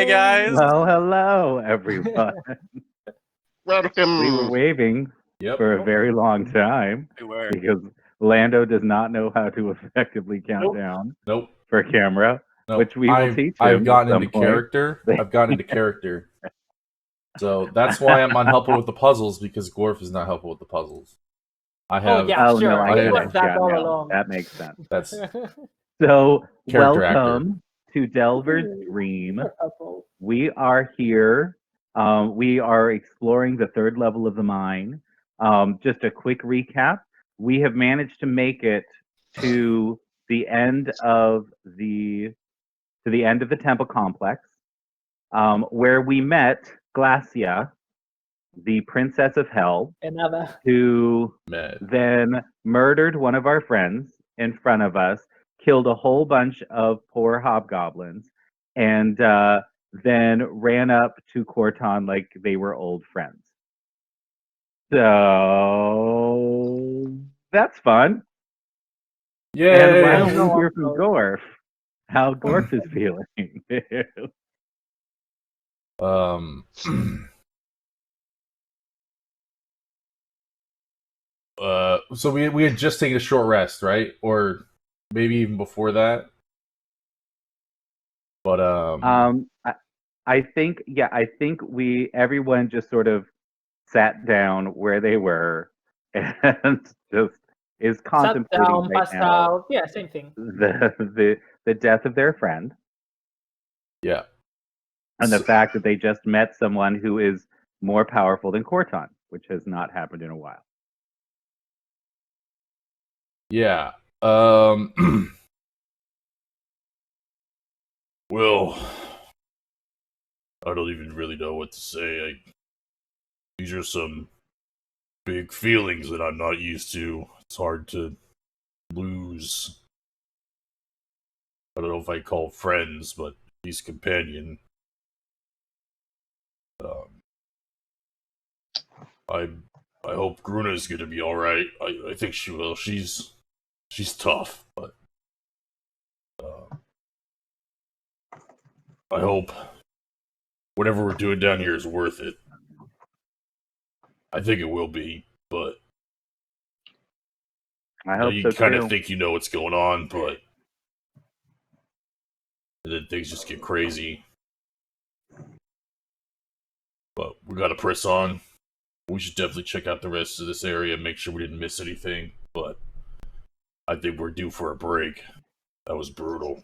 guys. Well, hello, everyone. Welcome. We were waving for a very long time We were. because Lando does not know how to effectively count down Nope. for camera, Nope. which we will teach him. I've gotten at some into point. character. I've gotten into character. So that's why I'm unhelpful with the puzzles, because Gorf is not helpful with the puzzles. I have. Oh, sure. no, I I get have- it. that Yeah, all no, along. that makes sense. That's So, Character welcome to Delver's Dream. Couple. We are here. We are exploring the third level of the mine. Just a quick recap. We have managed to make it to the end of the temple complex, where we met Glacia, the princess of hell, Another. who mad. then murdered one of our friends in front of us, killed a whole bunch of poor hobgoblins, and then ran up to Corton like they were old friends. So that's fun. Yeah. And why don't we hear from Gorf? How Gorf is feeling? So we had just taken a short rest, right? Or maybe even before that. But I think everyone just sort of sat down where they were and just is contemplating Sat down, right passed now out. Yeah, same thing. the death of their friend yeah. and the fact that they just met someone who is more powerful than Corton, which has not happened in a while. Yeah. Well, I don't even really know what to say. These are some big feelings that I'm not used to. It's hard to lose. I don't know if I call friends, but at least companion. I hope Gruna's gonna be all right. I think she will. She's tough, but I hope whatever we're doing down here is worth it. I think it will be, but I hope you so kind too. of think you know what's going on, but then things just get crazy. But we gotta press on. We should definitely check out the rest of this area, make sure we didn't miss anything. But I think we're due for a break. That was brutal.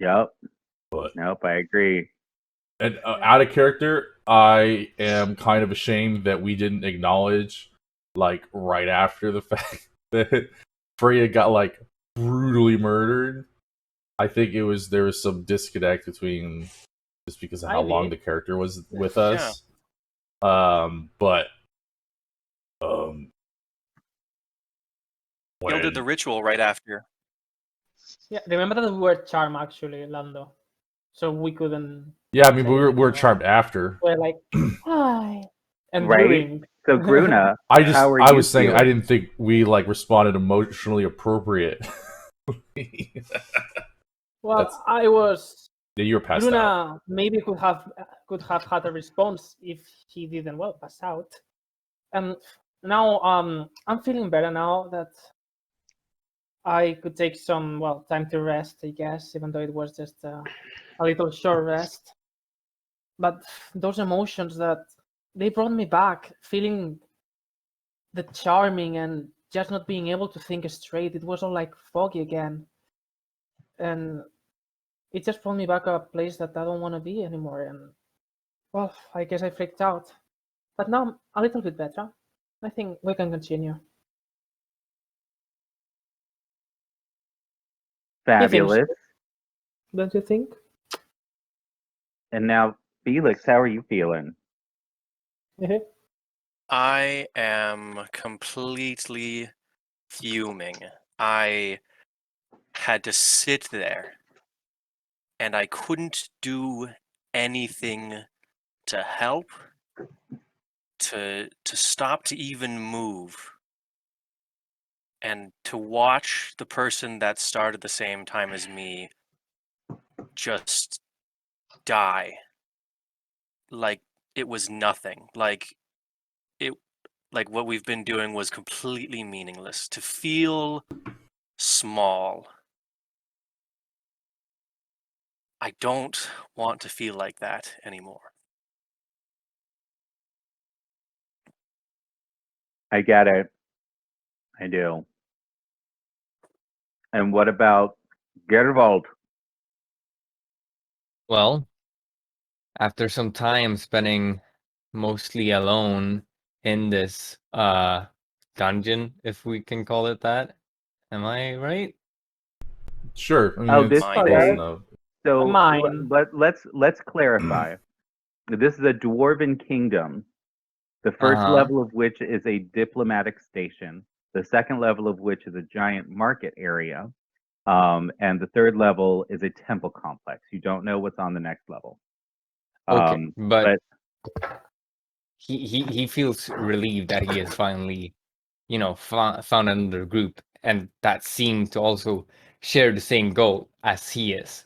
Yep. But nope, I agree. And out of character, I am kind of ashamed that we didn't acknowledge, like, right after the fact that Freya got, like, brutally murdered. I think there was some disconnect between just because of how long the character was with us. But Gil did the ritual right after. Yeah, remember that we were charmed actually, Lando. So we couldn't. Yeah, I mean, we were charmed after. We're like, hi. And right? during. So Gruna, I was saying I didn't think we like responded emotionally appropriate. Well, I was. Yeah, you were passed Gruna out. Maybe could have had a response if he didn't pass out. And now I'm feeling better now that I could take some time to rest, I guess, even though it was just a little short rest. But those emotions that they brought me back, feeling the charming and just not being able to think straight, it was all like foggy again. And it just brought me back a place that I don't want to be anymore. And well, I guess I freaked out. But now I'm a little bit better. I think we can continue. Fabulous. Don't you think? And now, Felix, how are you feeling? I am completely fuming. I had to sit there and I couldn't do anything to help, to stop, to even move. And to watch the person that started the same time as me just die. Like it was nothing. Like what we've been doing was completely meaningless. To feel small. I don't want to feel like that anymore. I get it. I do. And what about Gerwald? Well, after some time spending mostly alone in this dungeon, if we can call it that. Am I right? Sure. I mean, Oh, it's this mine. close way. enough. So Mine. let's clarify. This is a dwarven kingdom. The first Uh-huh. level of which is a diplomatic station. The second level of which is a giant market area. And the third level is a temple complex. You don't know what's on the next level. Okay, but but he feels relieved that he has finally, found another group, and that seem to also share the same goal as he is.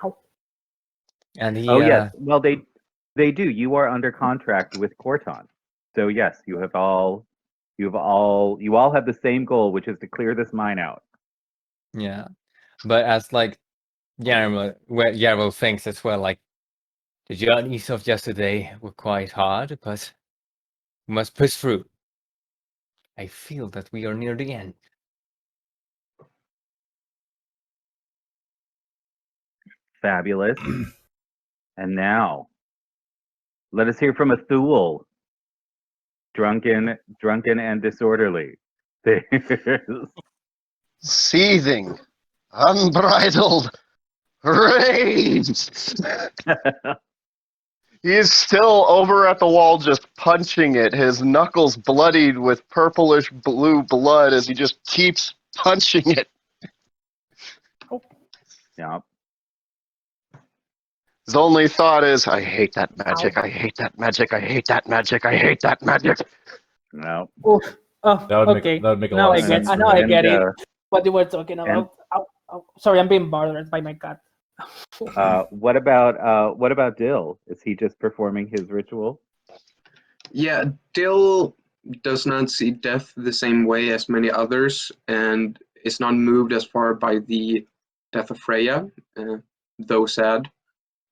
Ow. And he, oh yes, well they do. You are under contract with Corton, so yes, you all have the same goal, which is to clear this mine out. yeah, but as like Yarrow thinks as well, like the journeys of yesterday were quite hard, but we must push through. I feel that we are near the end. Fabulous. And now, let us hear from a Thule, drunken and disorderly. Seething, unbridled rage. He is still over at the wall just punching it, his knuckles bloodied with purplish blue blood as he just keeps punching it. Yeah. His only thought is, I hate that magic, Ow. I hate that magic, I hate that magic, I hate that magic. No. Oh, That would okay. make a Now lot I of get. sense. Now I for get him. it. What you were talking about. Ow. Sorry, I'm being bothered by my cat. What about Dill? Is he just performing his ritual? Yeah, Dill does not see death the same way as many others, and is not moved as far by the death of Freya, though sad.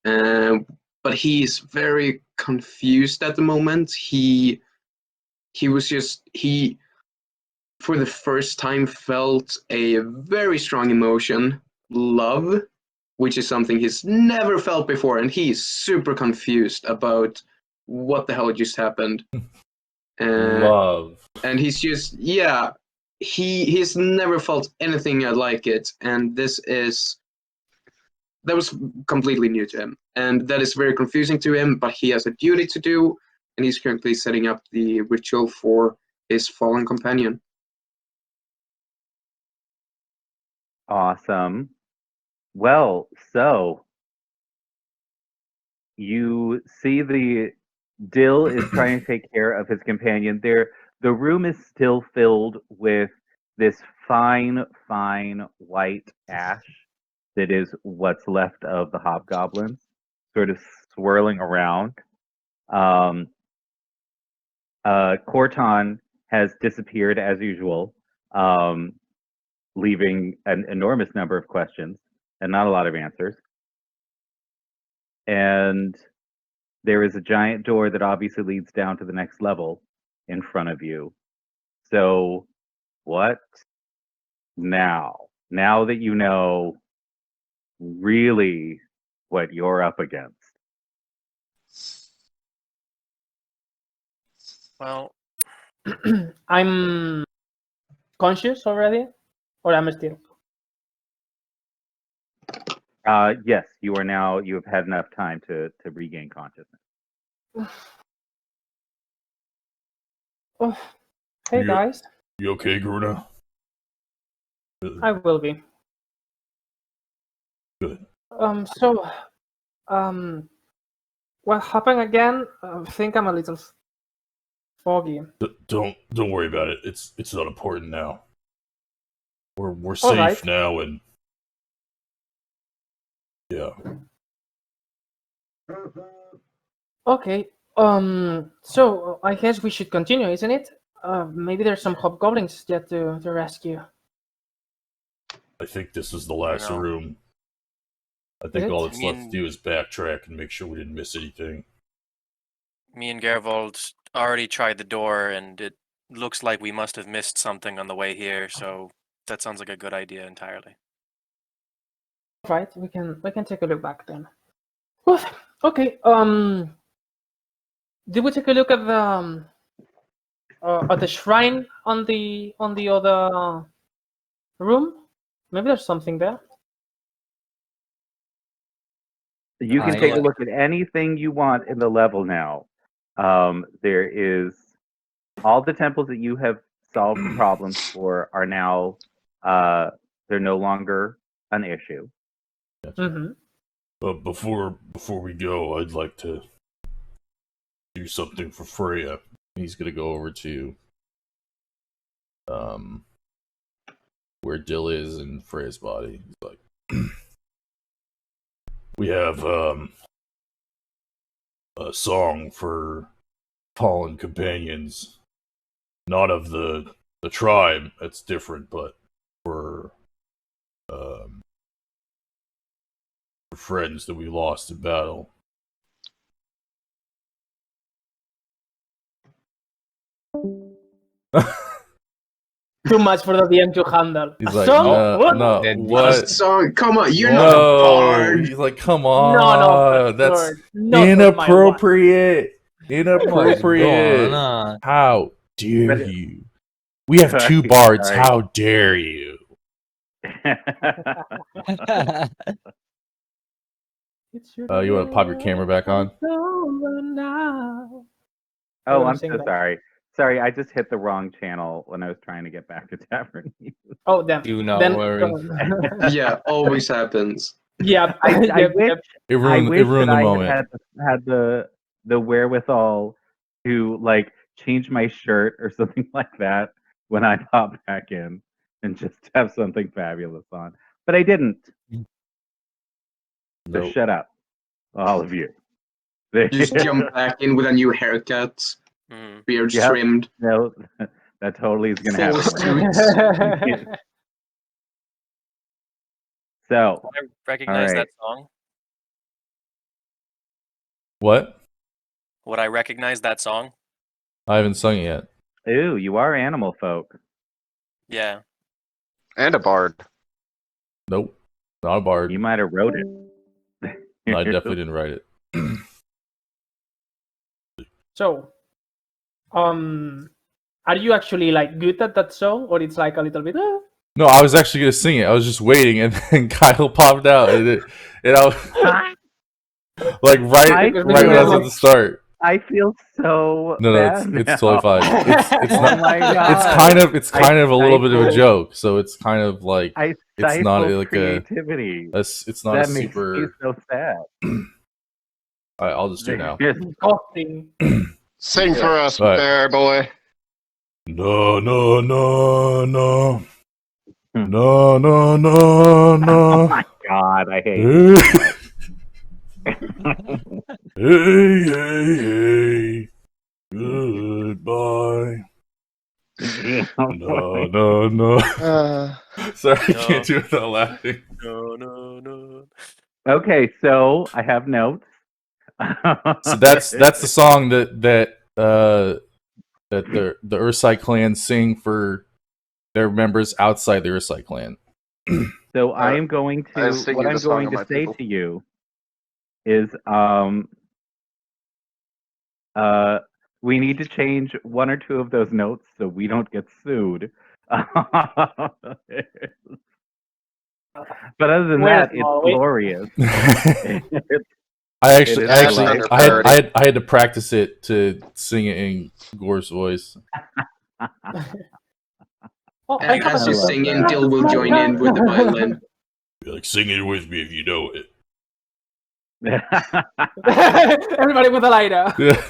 But he's very confused at the moment. He for the first time felt a very strong emotion, love, which is something he's never felt before, and he's super confused about what the hell just happened. Love. And he's just he's never felt anything like it, and that was completely new to him, and that is very confusing to him, but he has a duty to do, and he's currently setting up the ritual for his fallen companion. Awesome. Well, so you see the Dill is trying to take care of his companion. The room is still filled with this fine white ash that is what's left of the hobgoblins, sort of swirling around. Corton has disappeared as usual, leaving an enormous number of questions and not a lot of answers. And there is a giant door that obviously leads down to the next level in front of you. So, what now? Now that you know really what you're up against. Well, I'm conscious already, or I'm still. Yes, you are now. You have had enough time to regain consciousness. Oh, hey Yeah. guys, You okay, Gruna? I will be. Good. So, what happened again? I think I'm a little foggy. Don't worry about it. It's not important now. We're All safe right. now, and Yeah. Okay. So I guess we should continue, isn't it? Maybe there's some hobgoblins yet to rescue. I think this is the I don't last know. room. I think it? all that's Me left to and- do is backtrack and make sure we didn't miss anything. Me and Gervold already tried the door, and it looks like we must have missed something on the way here. So that sounds like a good idea entirely. Right. We can take a look back then. Whew. Okay. Did we take a look at the shrine on the other room? Maybe there's something there. You can take yeah. a look at anything you want in the level now. There is all the temples that you have solved problems for are now they're no longer an issue. Mm-hmm. But before we go, I'd like to do something for Freya. He's gonna go over to where Dill is and Freya's body. He's like, we have a song for fallen companions, not of the tribe. That's different, but for friends that we lost in battle. Too much for the DM to handle. He's A like, song? no, What? no, Then what? So come on, you're not a No, bard. he's like, come No, on, that's Lord, not with my inappropriate. What's going Inappropriate. on? How dare But- you? We have two Sorry, bards. sorry. How dare you? You want to pop your camera back on? Oh, I'm I'm saying so that. sorry. Sorry, I just hit the wrong channel when I was trying to get back to Tavern. Oh, damn. Do not Then, worry. Yeah, always happens. yeah. I Yep, wish yep. It I ruined, wish it ruined that the I moment. had the wherewithal to like change my shirt or something like that when I pop back in and just have something fabulous on. But I didn't. So Nope. shut up, all of you. You just jump back in with a new haircut, Mhm. beard Yep. trimmed, No, that totally is gonna full happen. suits. So, I recognize right. that song. What? Would I recognize that song? I haven't sung it yet. ooh, you are animal folk. Yeah. And a bard. Nope. Not a bard. You might have wrote it. No, I definitely didn't write it. So, are you actually like good at that song, or it's like a little bit? No, I was actually gonna sing it. I was just waiting, and then Kyle popped out, and I was like right when I was at the start. I feel so No, bad it's now. totally fine. It's Oh not. my It's God. kind of a little bit of a stifled- joke. So it's kind of like I it's not stifled like creativity. it's not That a makes me super. so sad. Alright, I'll just do it now. Coughing. Sing for us, Right. bear boy. No, no, no, no, Hmm. no, no, no, Oh no. my God, I hate it. Hey, hey, hey. Goodbye. No, no, no. Sorry, I No. can't do it without laughing. No, no, no. Okay, so I have notes. So that's the song that the Ursai clan sing for their members outside the Ursai clan. So I am going I to sing what you I'm the song going of to my say people. to you is we need to change one or two of those notes so we don't get sued. But other than Wait a that, it's small, wait. glorious. I actually, It is That's delightful. under I parody. had to practice it to sing it in Gore's voice. Oh, And have as a- you love sing in, that. Dill will join in with the violin. Be like, sing it with me if you know it. Everybody with a lighter. Yeah,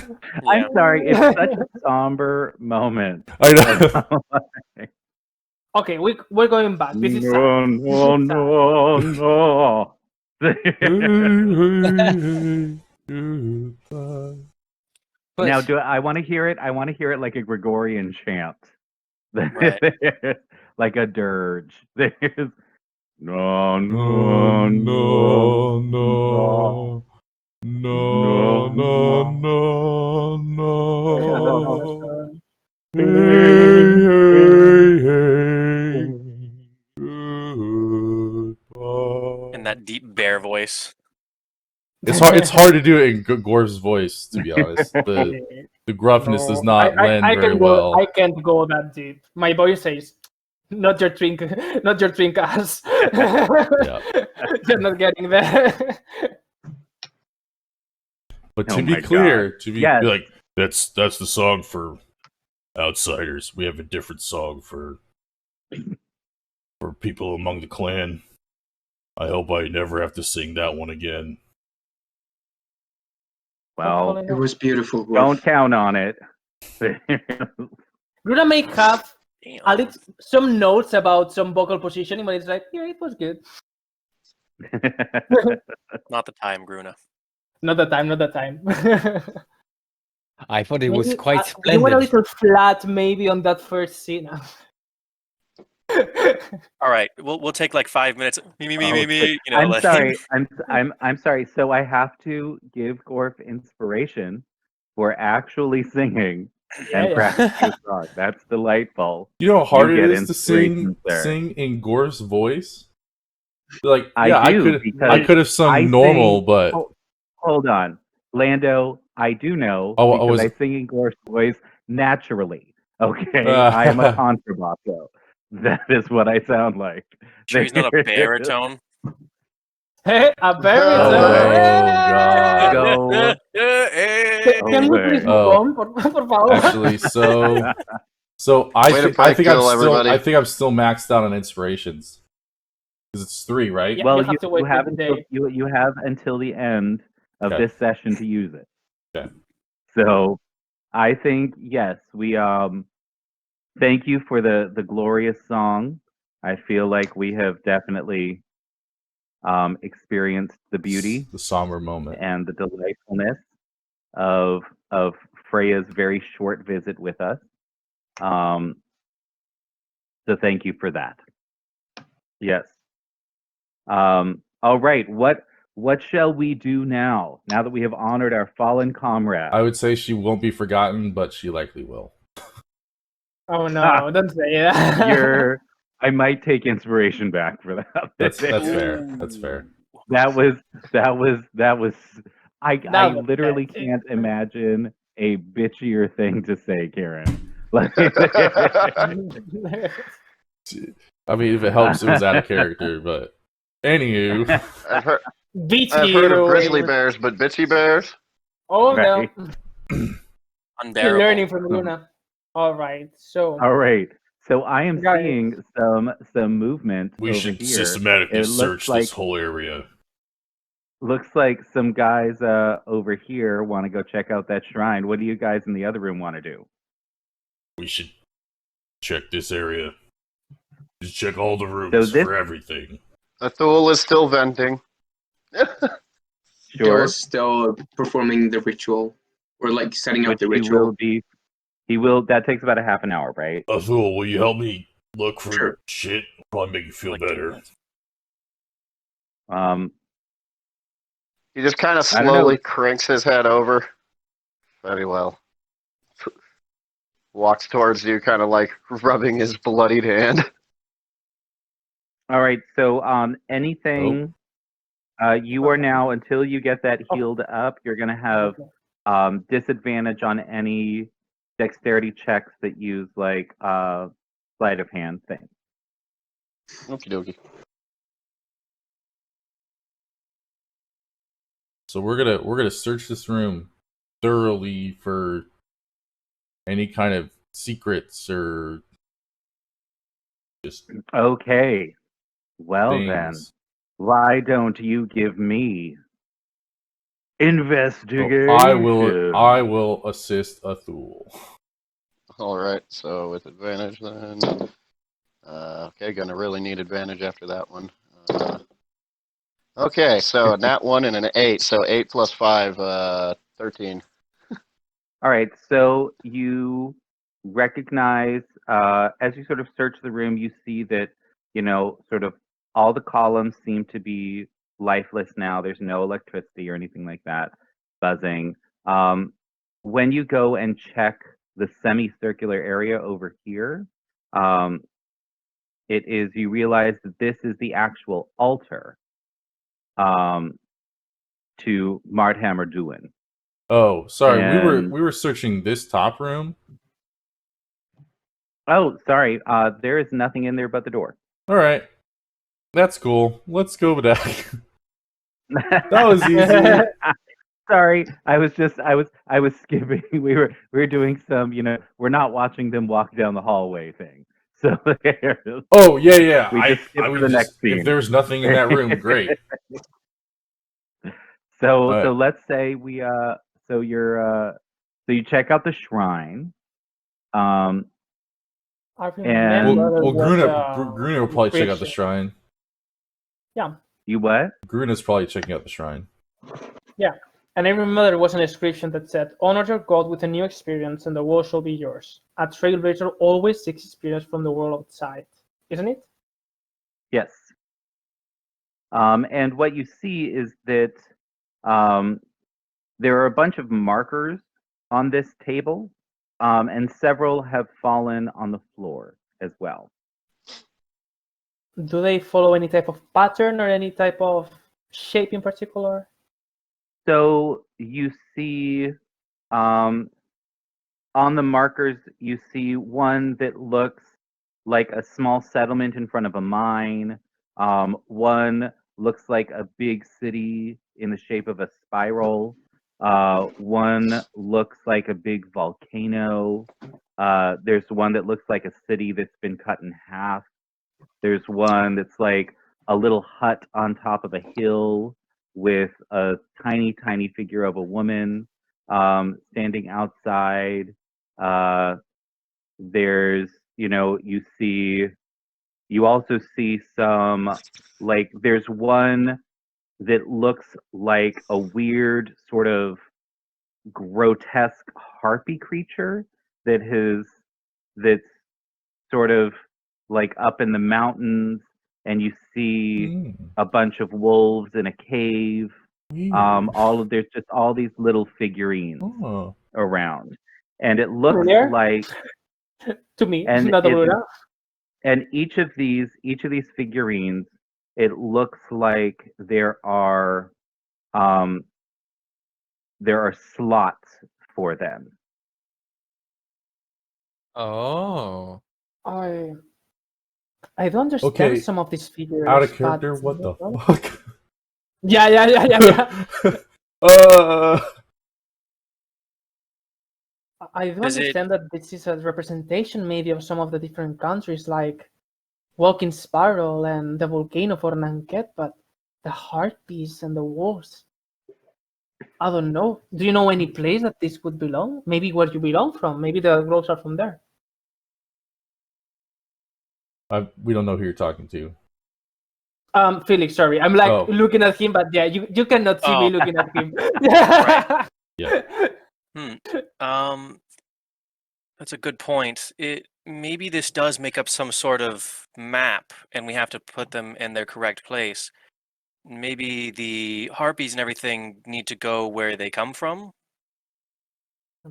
I'm Yeah. sorry, it's such a somber moment. I know. Okay, we're going back. This is sad. No, no, no, no. Now, But I want to hear it? I want to hear it like a Gregorian chant, Right. like a dirge. There's no, No, no, no, no, no, no, no, no, no, no. no. Hey, hey, goodbye. In that deep bear voice. It's hard. It's hard to do it in Gore's voice, to be honest. The gruffness does No, not lend I very can go. I well. can't go that deep. My voice says, "Not your drink, not your drink, ass." Yeah. You're not getting there. But Oh to be my clear, God. to be Yes. like that's the song for outsiders. We have a different song for people among the clan. I hope I never have to sing that one again. Well, It was beautiful. don't count on it. Luna may have Damn. some notes about some vocal positioning, but it's like, yeah, it was good. Not the time, Gruna. Not the time, not the time. I thought it was Maybe, quite you went a splendid. little flat, maybe on that first scene. All right, we'll take like 5 minutes. Me. You know, I'm like sorry. I'm sorry. So I have to give Gorf inspiration for actually singing and Yeah. practicing the song. That's delightful. You know how hard You it get is to sing inspiration, sir. in Gore's voice? Like, I yeah, do, I because could have sung I normal, sing. but Hold on, Lando. I do know Oh, I because was- I sing in Gorf's voice naturally. Okay, I am a contrabasso. That is what I sound like. sure he's not a baritone. Hey, a baritone. God. Go Can we please away. move Oh. on, por favor? Actually, so I Way to think break, Gil, everybody. I'm still maxed out on inspirations because it's 3, right? Yeah, Well, you have to wait have for the until day. you have until the end of Okay. this session to use it. Okay. So I think yes, we thank you for the glorious song. I feel like we have definitely experienced the beauty The somber moment. and the delightfulness of Freya's very short visit with us. So thank you for that. Yes. All right. What shall we do now? Now that we have honored our fallen comrade. I would say she won't be forgotten, but she likely will. Oh no, don't say that. I might take inspiration back for that. That's fair. That's fair. That was I That was literally pathetic. can't imagine a bitchier thing to say, Karen. Like, I mean, if it helps, it was out of character, but anywho. I've heard Beat I've heard of you. grizzly bears, but bitchy bears? Oh Right. no. Unbearable. Learning from Luna. All right. So all right. So I am Guys. seeing some movement We over should here. systematically It looks search like- this whole area. Looks like some guys over here want to go check out that shrine. What do you guys in the other room want to do? We should check this area. Just check all the rooms So this- for everything. Athul is still venting. Gil Sure. is still performing the ritual, or like setting up Which the he ritual. will be. He will. That takes about a half an hour, right? Azul, will you help me look for Sure. shit? Probably make you feel Like 2 better. minutes. He just kind of I don't know. slowly cranks his head over. Very well. Walks towards you, kind of like rubbing his bloodied hand. All right. So anything. You are now until you get that healed up. You're gonna have Okay. disadvantage on any dexterity checks that use like sleight of hand thing. Okie dokie. So we're gonna search this room thoroughly for any kind of secrets or just Okay. Well then, things. why don't you give me investigation? So I will assist Athul. All right, so with advantage then. Okay, gonna really need advantage after that one. Okay, so nat 1 and an 8. So 8 plus 5, 13. All right, so you recognize, as you sort of search the room, you see that, sort of all the columns seem to be lifeless now. There's no electricity or anything like that buzzing. When you go and check the semicircular area over here, you realize that this is the actual altar to Mardhammer Duin. Oh, sorry. And- We were searching this top room. Oh, sorry. There is nothing in there but the door. All right, that's cool. Let's go back. That was easy. Sorry, I was skipping. We were doing some, we're not watching them walk down the hallway thing. So Oh yeah. we just skipped to the next scene. If there's nothing in that room, great. So All right. let's say so you check out the shrine. I And- remember there Well, was Gruna will probably check out the inscription. shrine. Yeah, You what? Gruna's probably checking out the shrine. and I remember there was an inscription that said, "Honor your god with a new experience, and the world shall be yours. A trailblazer always seeks experience from the world outside." Isn't it? Yes. And what you see is that there are a bunch of markers on this table, and several have fallen on the floor as well. Do they follow any type of pattern or any type of shape in particular? So you see on the markers, you see one that looks like a small settlement in front of a mine. One looks like a big city in the shape of a spiral. One looks like a big volcano. There's one that looks like a city that's been cut in half. There's one that's like a little hut on top of a hill with a tiny, tiny figure of a woman standing outside. There's, you also see some, like, there's one that looks like a weird sort of grotesque harpy creature that's sort of like up in the mountains, and you see a bunch of wolves in a cave. There's just all these little figurines around, and it looks Familiar? like To me, And not it- enough. and each of these figurines, it looks like there are slots for them. Oh. I don't understand Okay, some of these figures. Out of character? but- What the fuck? Yeah. I do Does it- understand that this is a representation maybe of some of the different countries, like Walking Spiral and the volcano for Nanket, but the harpies and the wolves, I don't know. Do you know any place that this would belong? Maybe where you belong from. Maybe the groves are from there. We don't know who you're talking to. Felix, sorry. I'm like Oh. looking at him, but yeah, you cannot see me Oh. looking at him. That's a good point. Maybe this does make up some sort of map, and we have to put them in their correct place. Maybe the harpies and everything need to go where they come from. I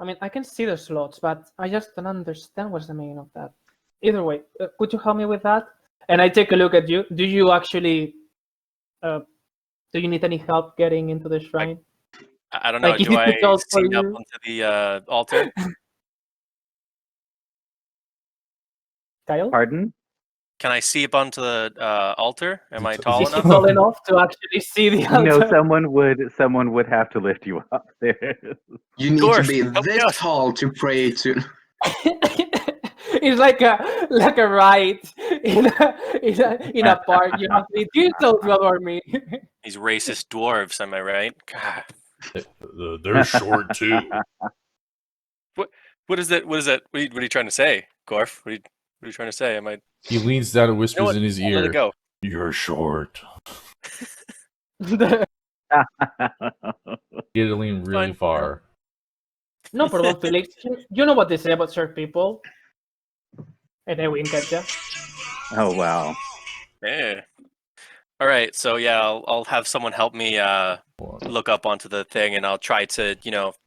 mean, I can see the slots, but I just don't understand what's the meaning of that. Either way, could you help me with that? And I take a look at you. Do you actually, do you need any help getting into the shrine? I don't know. Like, is Do it I difficult for sing up you? onto the altar? Kyle? Pardon? Can I see up onto the altar? Am I Is tall Is he enough? tall enough to actually see the No, altar? someone would have to lift you up there. You need to Gorf, be help me this out. tall to pray to. It's like a ride in a park. You have to be this tall to adore me. These racist dwarves, am I right? God. They're short too. What is that? What is that? What are you trying to say, Gorf? What are you trying to say? Am I? He leans down and You know whispers what? in his I'll let ear. it go. You're short. No, You had to lean really Fine. far. perdón, Felix. You know what they say about short people? And I wink at you. Oh wow. Yeah. All right, so yeah, I'll have someone help me look up onto the thing, and I'll try to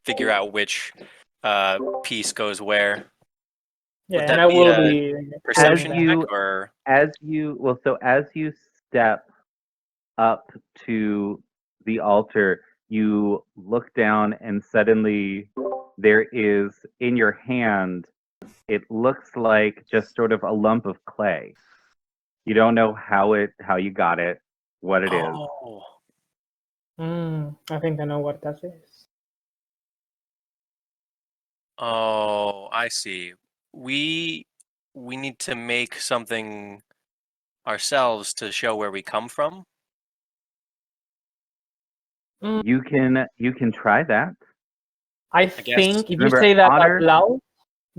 figure out which piece goes where. Yeah, Would and that I be will a be perception explaining you- check or? As you step up to the altar, you look down and suddenly there is in your hand, it looks like just sort of a lump of clay. You don't know how you got it, what it is. Oh. I think I know what that is. Oh, I see. We need to make something ourselves to show where we come from. You can try that. I guess- think if you Remember, say that honor- out loud,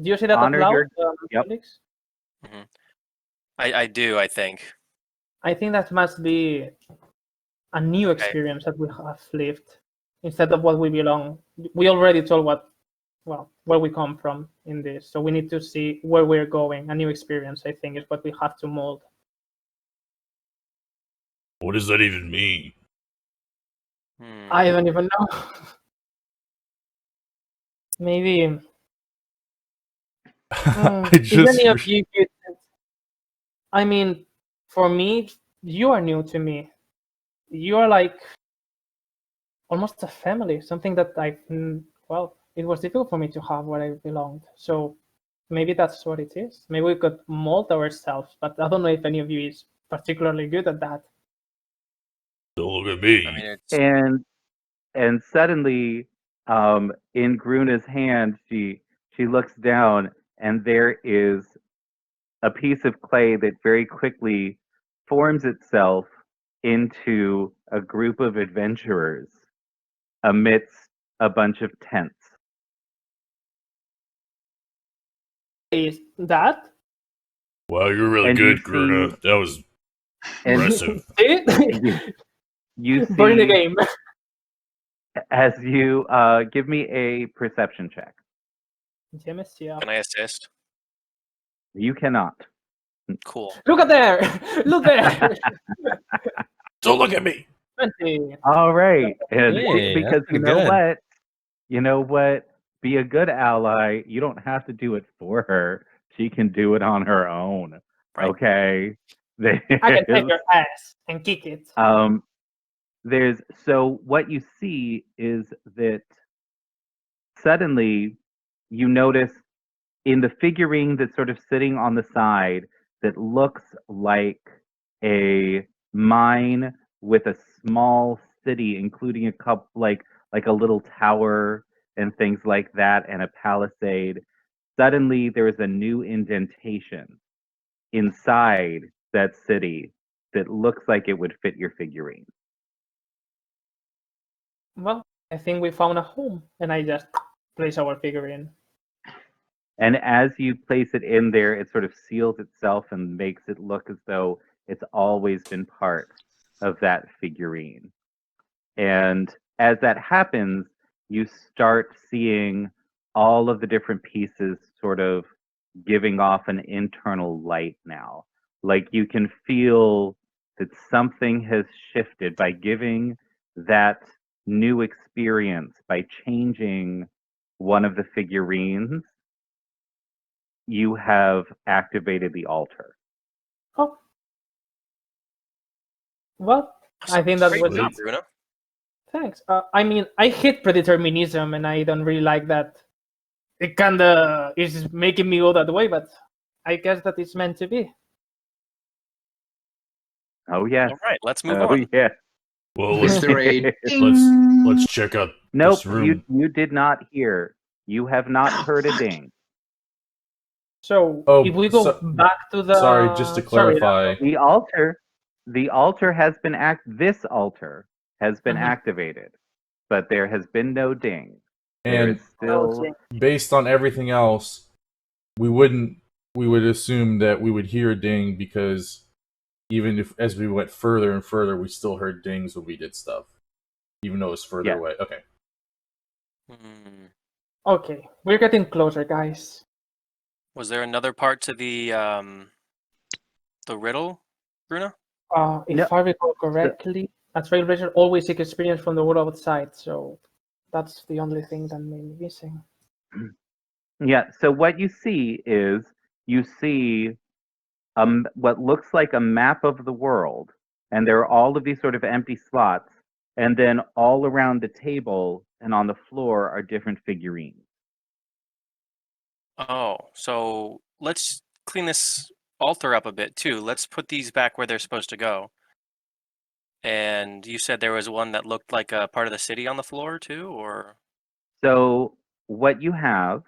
do you say that out honor loud, your- yep. Felix? I do, I think. I think that must be a new experience that we have lived instead of what we belong. We already told where we come from in this, so we need to see where we're going. A new experience, I think, is what we have to mold. What does that even mean? I don't even know. Maybe. I If just any of you could, I mean, for me, you are new to me. You are like almost a family, something that it was difficult for me to have where I belonged. So maybe that's what it is. Maybe we could mold ourselves, but I don't know if any of you is particularly good at that. Don't look at me. I mean, it's And suddenly, in Gruna's hand, she looks down, and there is a piece of clay that very quickly forms itself into a group of adventurers amidst a bunch of tents. Is that? Wow, you're really And good, you Gruna. see- That was And impressive. you Burn the see, game. as you give me a perception check. Damn it, yeah. can I assist? You cannot. Cool. Look at there! Look there! Don't look at me. 20. All right, and Hey, because that's you know what, be a good ally. You don't have to do it for her. She can do it on her own. Right. Okay. I can take your ass and kick it. So what you see is that suddenly you notice in the figurine that's sort of sitting on the side that looks like a mine with a small city, including a couple like a little tower and things like that, and a palisade. Suddenly there is a new indentation inside that city that looks like it would fit your figurine. Well, I think we found a home, and I just place our figurine. And as you place it in there, it sort of seals itself and makes it look as though it's always been part of that figurine. And as that happens, you start seeing all of the different pieces sort of giving off an internal light now. Like you can feel that something has shifted by giving that new experience, by changing one of the figurines. You have activated the altar. Oh. Well, I think that Great was job, it. Bruno. Thanks. I mean, I hate predeterminism, and I don't really like that. It kinda is making me go that way, but I guess that it's meant to be. Oh yes. All right, let's move Oh on. yeah. Well, Is there a let's check out Nope, this room. you did not hear. You have not heard a ding. So Oh, if we go so- back to the Sorry, just to clarify. The altar has been this altar has been activated, but there has been no ding. There And is still based on everything else, we would assume that we would hear a ding because even if as we went further and further, we still heard dings when we did stuff, even though it was further Yeah. away. Okay. Okay, we're getting closer, guys. Was there another part to the riddle, Bruna? If No. I recall correctly, a trailblazer always seek experience from the world outside, so that's the only thing that may be missing. Yeah. So what you see is what looks like a map of the world, and there are all of these sort of empty slots, and then all around the table and on the floor are different figurines. Oh, so let's clean this altar up a bit too. Let's put these back where they're supposed to go. And you said there was one that looked like a part of the city on the floor too, or? So what you have,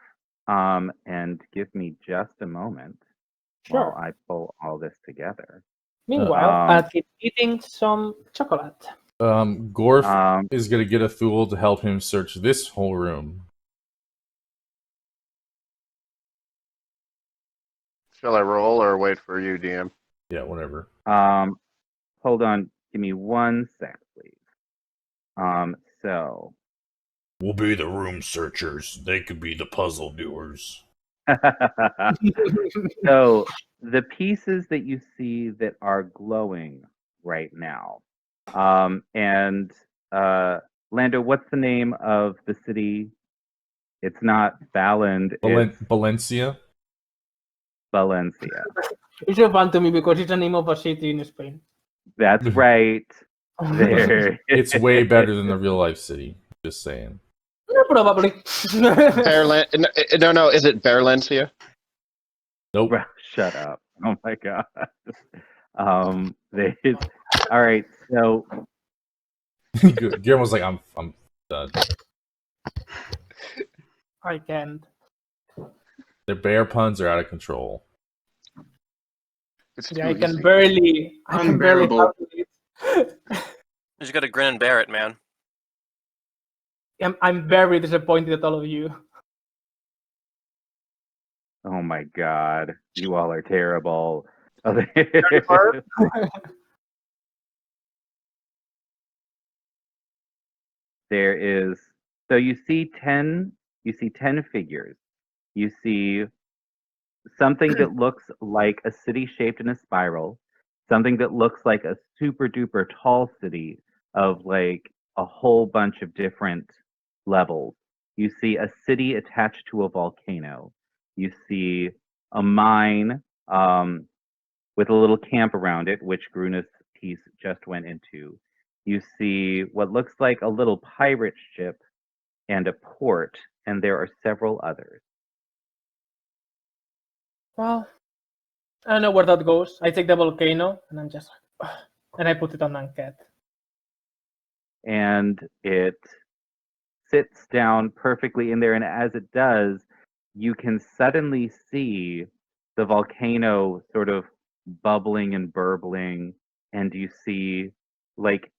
and give me just a moment while Sure. I pull all this together. Meanwhile, Um, keep eating some chocolate. Gorf Um, is gonna get a Thule to help him search this whole room. Shall I roll or wait for you, DM? Yeah, whatever. Hold on, give me 1 sec, please. So We'll be the room searchers. They could be the puzzle doers. so the pieces that you see that are glowing right now, and Lando, what's the name of the city? It's not Baland, it's Valencia. Valencia. It's so fun to me because it's the name of a city in Spain. That's right. There. It's way better than the real life city. Just saying. Probably. No, is it Berlencia? Nope. Bro, shut up. Oh my god. All right, so Guillermo's like, I'm done. I can't. The bear puns are out of control. It's Yeah, too I can easy. barely. Unbearable. Handle it. You just gotta grin and bear it, man. I'm very disappointed at all of you. oh my god, you all are terrible. There is so you see 10 figures. You see something that looks like a city shaped in a spiral, something that looks like a super duper tall city of like a whole bunch of different levels. You see a city attached to a volcano. You see a mine with a little camp around it, which Gruna's piece just went into. You see what looks like a little pirate ship and a port, and there are several others. Well, I don't know where that goes. I take the volcano and I'm just and I put it on Anket. And it sits down perfectly in there, and as it does, you can suddenly see the volcano sort of bubbling and burbling, and you see, like,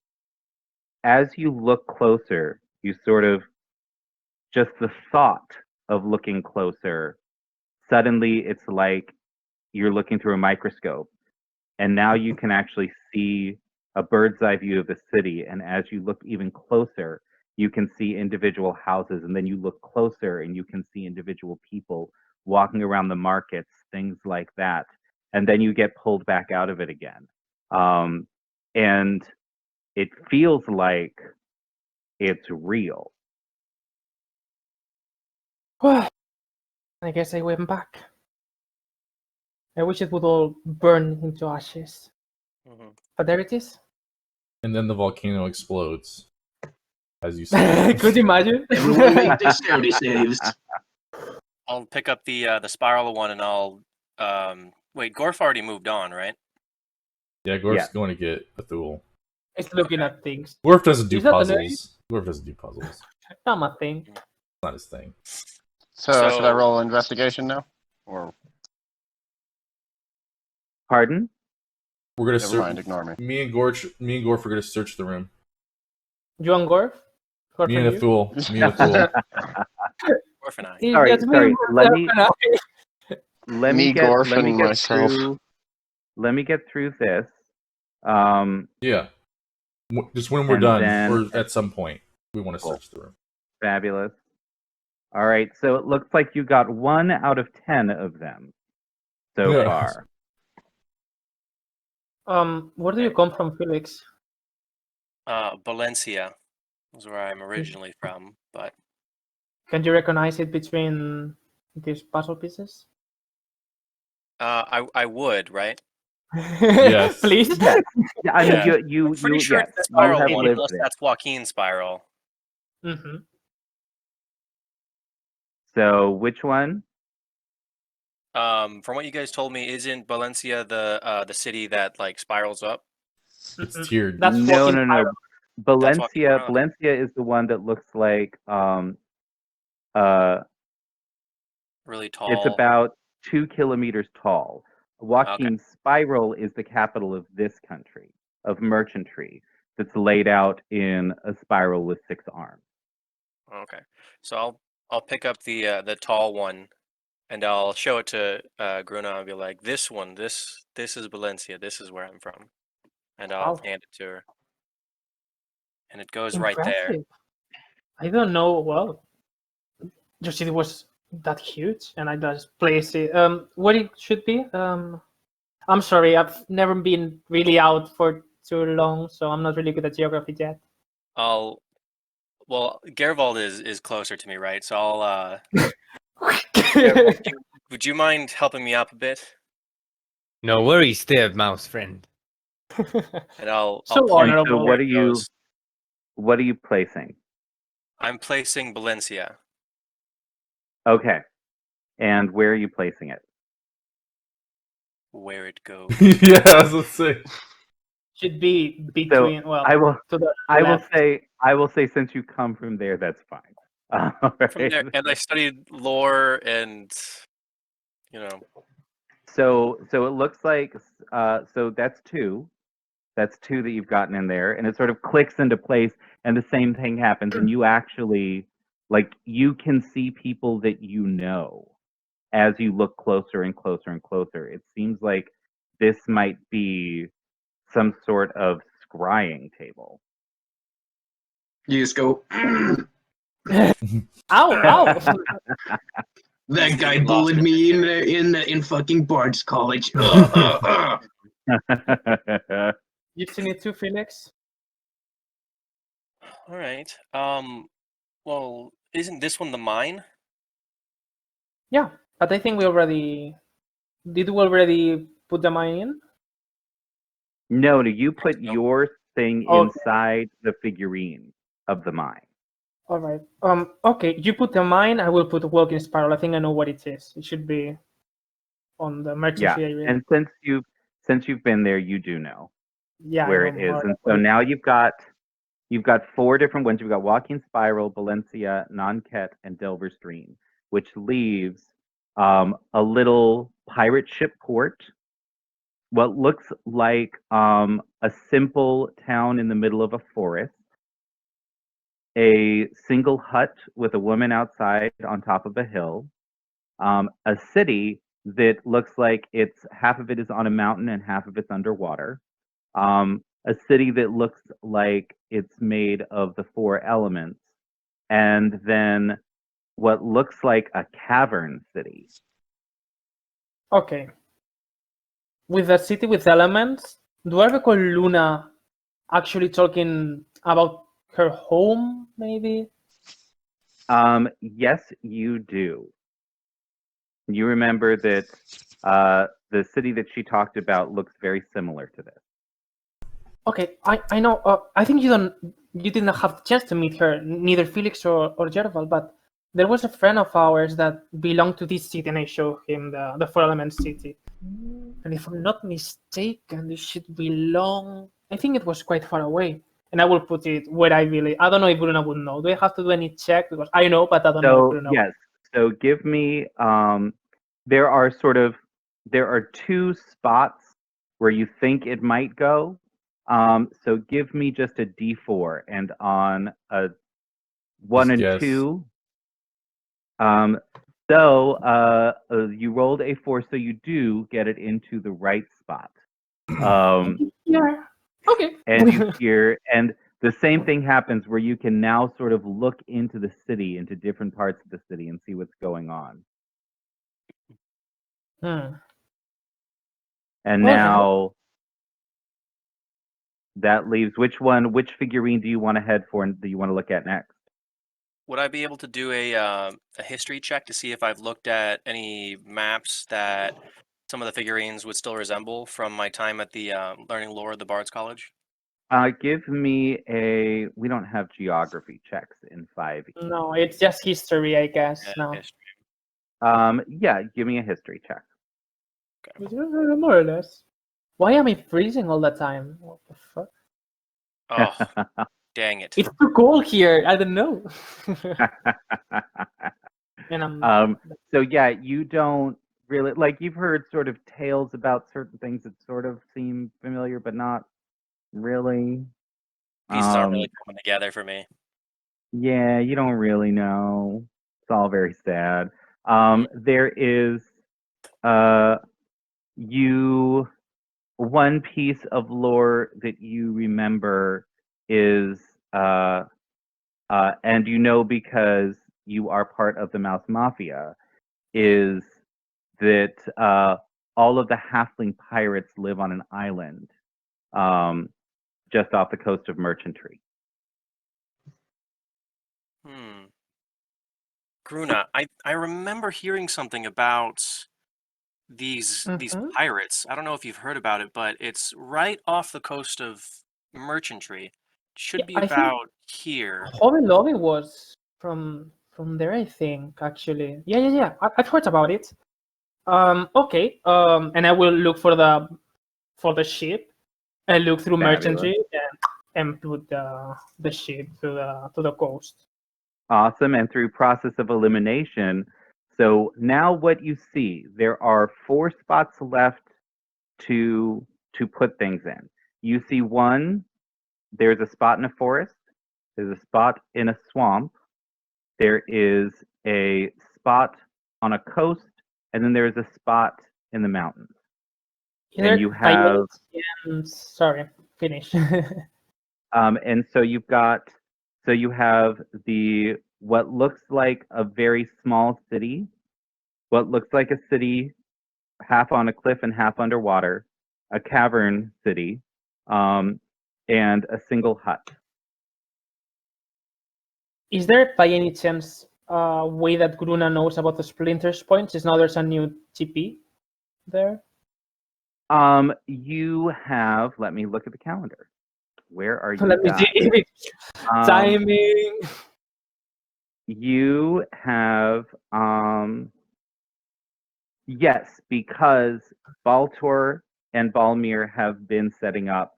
as you look closer, you sort of just the thought of looking closer, suddenly it's like you're looking through a microscope, and now you can actually see a bird's eye view of the city, and as you look even closer, you can see individual houses, and then you look closer and you can see individual people walking around the markets, things like that, and then you get pulled back out of it again. And it feels like it's real. Well, I guess I went back. I wish it would all burn into ashes. But there it is. And then the volcano explodes. As you say. Could you imagine? Everyone make dexterity saves. I'll pick up the spiral one and I'll wait. Gorf already moved on, right? Yeah, Gorf's Yeah. going to get a Thule. It's looking at things. Gorf doesn't do Is that the puzzles. Gorf doesn't do puzzles. Not my thing. It's not his thing. So should I So- roll investigation now? Or Pardon? We're gonna never mind, ignore me. Me and Gorf are gonna search the room. You and Gorf? Gorf Me and a you? Thule. Me and a Thule. Gorf and I. It's Sorry, just me, sorry, let myself, me- and I. Let me Me, get Gorf, let me and get myself. through. Let me get through this, Yeah. Just when we're And done, then- or at some point, we want to Cool. search the room. Fabulous. All right, so it looks like you got 1 out of 10 of them so Yeah. far. Where do you come from, Felix? Valencia is where I'm originally from, but Can you recognize it between these puzzle pieces? I would, right? Yes. Please. Yes. Yeah, I mean, Yeah. you I'm pretty sure yes, it's the you spiral have one, lived unless there. that's Joaquin's spiral. Mm-hmm. So which one? From what you guys told me, isn't Valencia the city that like spirals up? It's Mhm. tiered. That's No, fucking no, no. spiral. That's Joaquin Valencia. Morales. Valencia is the one that looks like Really tall. it's about 2 kilometers tall. Joaquin's spiral is the capital of this country, of merchantry, that's laid out in a spiral with 6 arms. Okay, so I'll pick up the tall one, and I'll show it to Gruna and be like, this one, this is Valencia. This is where I'm from, and I'll Wow. hand it to her, and it goes right there. Impressive. I don't know. Well, your city was that huge, and I just place it. Where it should be. I'm sorry, I've never been really out for too long, so I'm not really good at geography yet. Well, Gervald is closer to me, right? So I'll Gervald, would you mind helping me up a bit? No worries there, mouse friend. And I'll So point And so honorable. where it goes. what are you placing? I'm placing Valencia. Okay. And where are you placing it? Where it goes. Yeah, I was gonna say. Should be between. Well, I will to the I will left. say since you come from there, that's fine. All From right. there, and I studied lore and, you know. So it looks like so that's 2. That's 2 that you've gotten in there, and it sort of clicks into place, and the same thing happens, and you actually you can see people that you know as you look closer and closer and closer. It seems like this might be some sort of scrying table. You just go. Ow! That guy Lost bullied in me the in fucking Bard's College. You've seen it too, Felix? All right. Well, isn't this one the mine? Yeah, but I think we already. Did we already put the mine in? No, you put Nope. your thing Okay. inside the figurine of the mine. All right. Okay, you put the mine. I will put the walking spiral. I think I know what it is. It should be on the merchantry Yeah, area. and since you've been there, you do know Yeah, where I it know is, more and or so less. now you've got 4 different ones. You've got Walking Spiral, Valencia, Nanket, and Delver Stream, which leaves a little pirate ship port. What looks like a simple town in the middle of a forest. A single hut with a woman outside on top of a hill. A city that looks like it's half of it is on a mountain and half of it's underwater. A city that looks like it's made of the 4 elements, and then what looks like a cavern city. Okay. With the city with elements, do I recall Luna actually talking about her home, maybe? Yes, you do. You remember that the city that she talked about looks very similar to this. Okay, I know. I think you didn't have the chance to meet her, neither Felix or Gerval, but there was a friend of ours that belonged to this city, and I showed him the 4 Elements city. And if I'm not mistaken, this should belong. I think it was quite far away, and I will put it where I believe. I don't know if Bruna would know. Do I have to do any check? Because I know, but I don't know if So Bruna. yes, so give me. There are 2 spots where you think it might go. So give me just a D4, and on a 1 Just and guess. 2. So you rolled a 4, so you do get it into the right spot. Yeah. Okay. And you hear, and the same thing happens where you can now sort of look into the city, into different parts of the city, and see what's going on. Hmm. And Okay. now that leaves which figurine do you want to head for, and do you want to look at next? Would I be able to do a history check to see if I've looked at any maps that some of the figurines would still resemble from my time at the Learning Lore at the Bard's College? Give me a. We don't have geography checks in 5e. No, it's just history, I guess. Yeah, No. history. Yeah, give me a history check. More or less. Why am I freezing all the time? What the fuck? Oh, dang it. It's too cold here. I don't know. And I'm So yeah, you don't really like. You've heard sort of tales about certain things that sort of seem familiar, but not really. Pieces aren't really coming together for me. Yeah, you don't really know. It's all very sad. There is you one piece of lore that you remember is and you know because you are part of the Mouse Mafia, is that all of the halfling pirates live on an island just off the coast of Merchantry. Gruna, I remember hearing something about these pirates. I don't know if you've heard about it, but it's right off the coast of Merchantry. Should be I think about here. Hobby Lobby was from there, I think, actually. Yeah. I've heard about it. Okay. And I will look for the ship and look through Fabulous. merchantry and put the ship to the coast. Awesome. And through process of elimination, so now what you see, there are 4 spots left to put things in. You see one, there's a spot in a forest, there's a spot in a swamp, there is a spot on a coast, and then there's a spot in the mountains. And you have sorry, finish. and so you have the what looks like a very small city, what looks like a city half on a cliff and half underwater, a cavern city, and a single hut. Is there by any chance a way that Gruna knows about the splinters points? Is now there's a new TP there? You have, let me look at the calendar. Where are you Let me guys? see. Timing. You have, yes, because Baltor and Balmir have been setting up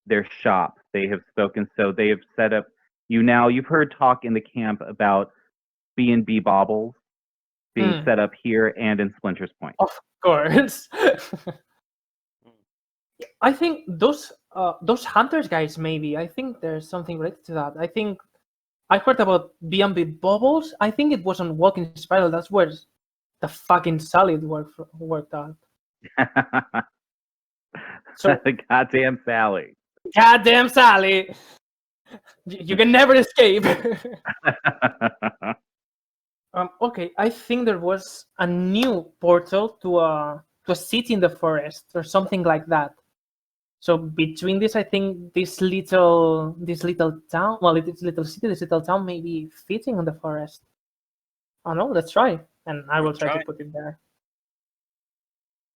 their shop. They have spoken, so they have set up. You've heard talk in the camp about B&B baubles being set up here and in Splinters Point. Of course. I think those hunters guys, maybe. I think there's something related to that. I think I heard about B&B bubbles. I think it was on Walking Spiral. That's where the fucking Salad worked out. So goddamn Sally. Goddamn Sally. You can never escape. Okay, I think there was a new portal to a city in the forest or something like that. So between this, I think this little town, well, it's little city, this little town may be fitting in the forest. Oh no, let's try, and I will try to put it there.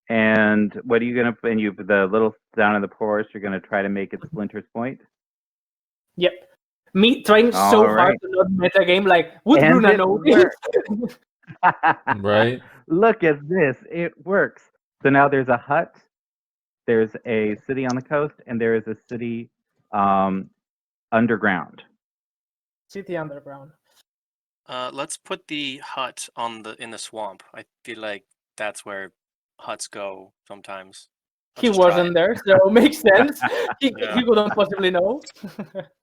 And what are you gonna? And you the little down in the forest, you're gonna try to make it Splinters Point. Yep. Me trying so hard to not meta game, like, would Bruna know this? Right. Look at this. It works. So now there's a hut, there's a city on the coast, and there is a city underground. City underground. Let's put the hut in the swamp. I feel like that's where huts go sometimes. He wasn't there, so it makes sense. He couldn't possibly know.